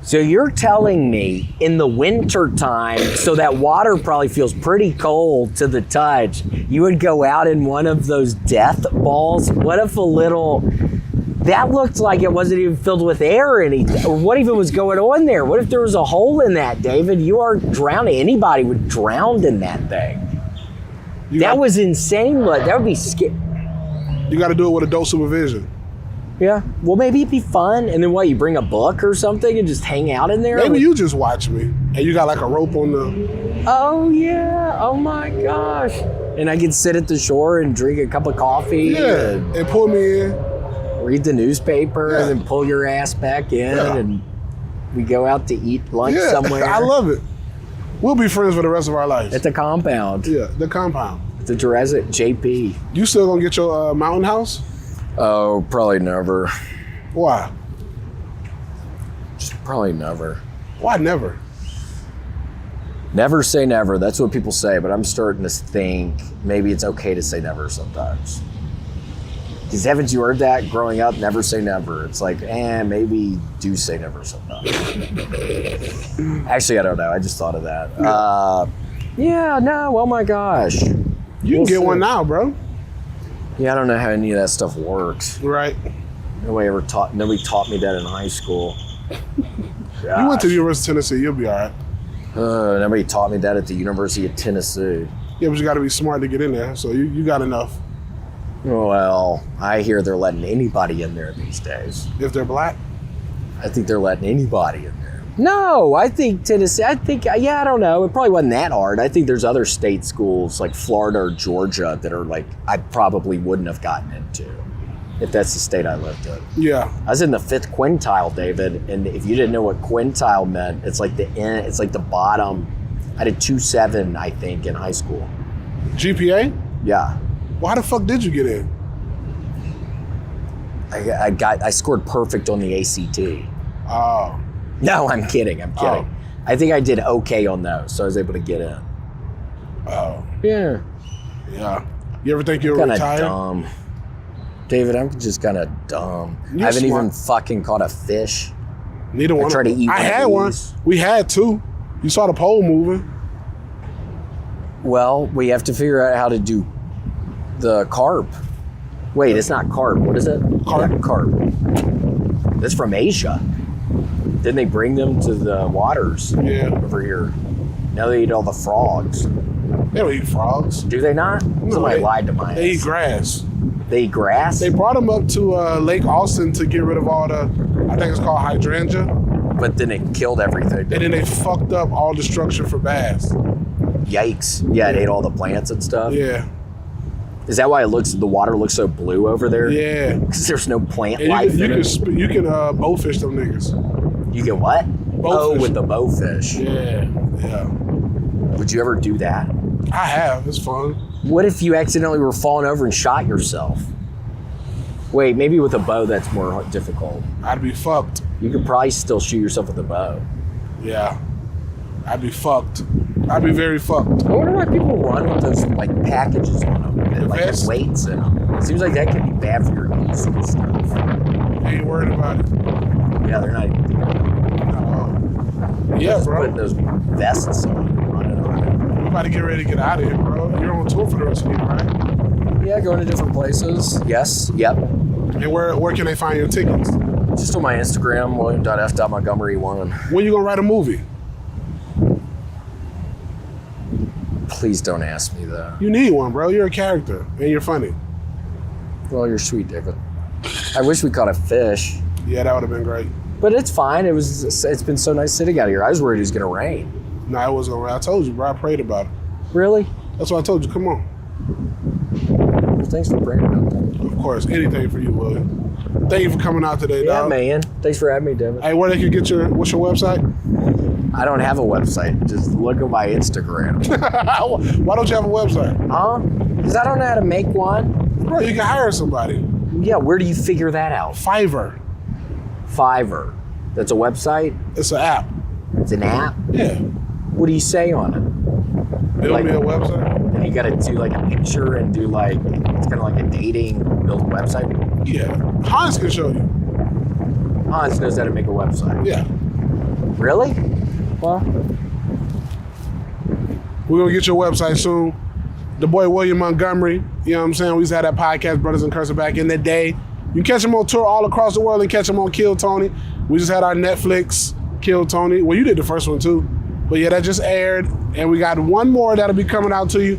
So you're telling me in the winter time, so that water probably feels pretty cold to the touch, you would go out in one of those death balls? What if that looked like it wasn't even filled with air or anything? Or what even was going on there? What if there was a hole in that, David? You are drowning. Anybody would drown in that thing. That was insane. That would be scary. You got to do it with adult supervision. Yeah. Well, maybe it'd be fun. And then what, you bring a book or something and just hang out in there? Maybe you just watch me. And you got like a rope on the... Oh, yeah. Oh, my gosh. And I can sit at the shore and drink a cup of coffee. Yeah. And pull me in. Read the newspaper and then pull your ass back in. Yeah. And we go out to eat lunch somewhere. I love it. We'll be friends for the rest of our lives. At the compound. Yeah, the compound. The Jurassic JP. You still gonna get your mountain house? Oh, probably never. Why? Just probably never. Why never? Never say never. That's what people say, but I'm starting to think maybe it's okay to say never sometimes. Because haven't you heard that growing up? Never say never. It's like, maybe do say never sometimes. Actually, I don't know. I just thought of that. Oh my gosh. You can get one now, bro. Yeah, I don't know how any of that stuff works. Right. Nobody taught me that in high school. You went to the University of Tennessee, you'll be all right. Nobody taught me that at the University of Tennessee. Yeah, but you got to be smart to get in there, so you got enough. Well, I hear they're letting anybody in there these days. If they're black? I think they're letting anybody in there. No, I think Tennessee, I don't know. It probably wasn't that hard. I think there's other state schools like Florida or Georgia that are like, I probably wouldn't have gotten into if that's the state I lived in. Yeah. I was in the 5th quintile, David, and if you didn't know what quintile meant, it's like the end, it's like the bottom. I did 2.7, I think, in high school. GPA? Yeah. Well, how the fuck did you get in? I scored perfect on the ACT. Oh. No, I'm kidding. Oh. I think I did okay on those, so I was able to get in. Oh. Yeah. Yeah. You ever think you'll retire? Kind of dumb. David, I'm just kind of dumb. You're I haven't smart. even fucking caught a fish. Neither one. I tried to eat I had one. We had two. You saw the pole moving. Well, we have to figure out how to do The carp. Wait, it's not carp. What is it? Carp. Yeah, carp. That's from Asia. Then they bring them to the waters over here. Now they eat all the frogs. They don't eat frogs. Do they not? No, Somebody lied to my ass. They eat grass. They eat grass? They brought them up to Lake Austin to get rid of all the, I think it's called hydrangea. But then it killed everything. And then they fucked up all the structure for bass. Yikes. Yeah, it ate all the plants and stuff. Yeah. Is that why the water looks so blue over there? Yeah. Because there's no plant And life in it. you can bowfish them niggas. You get what? Bowfish. With the bowfish. Yeah. Yeah. Would you ever do that? I have. It's fun. What if you accidentally were falling over and shot yourself? Wait, maybe with a bow that's more difficult. I'd be fucked. You could probably still shoot yourself with a bow. Yeah. I'd be fucked. I'd be very fucked. I wonder why people run with those like packages on them that like have vests? weights in them. It seems like that could be bad for your knees and stuff. I ain't worried about it. Yeah, they're not even thinking about it. Yeah, Just bro. putting those vests on and running on it. We're about to get ready to get out of here, bro. You're on tour for the rest of the week, right? Yeah, going to different places. Yes, yep. And where can they find your tickets? Just on my Instagram, william.f.montgomery1. When you gonna write a movie? Please don't ask me that. You need one, bro. You're a character and you're funny. Well, you're sweet, David. I wish we caught a fish. Yeah, that would have been great. But it's fine. It's been so nice sitting out here. I was worried it was gonna rain. No, it wasn't gonna rain. I told you, bro. I prayed about it. Really? That's why I told you. Come on. Well, thanks for bringing it up. Of course, anything for you, William. Thank you for coming out today, Yeah, dog. man. Thanks for having me, David. Hey, where they can get what's your website? I don't have a website. Just look at my Instagram. Why don't you have a website? Huh? Because I don't know how to make one. Bro, you can hire somebody. Yeah, where do you figure that out? Fiverr. Fiverr. That's a website? It's an app. It's an app? Yeah. What do you say on it? It'll Like- be a website. And you gotta do like a picture and do like, it's kind of like a dating build website. Yeah. Hans can show you. Hans knows how to make a website. Yeah. Really? Well, We're gonna get your website soon. The boy William Montgomery, you know what I'm saying? We used to have that podcast, Brothers and Cursor, back in the day. You can catch him on tour all across the world and catch him on Kill Tony. We just had our Netflix Kill Tony. Well, you did the first one too. But yeah, that just aired. And we got one more that'll be coming out to you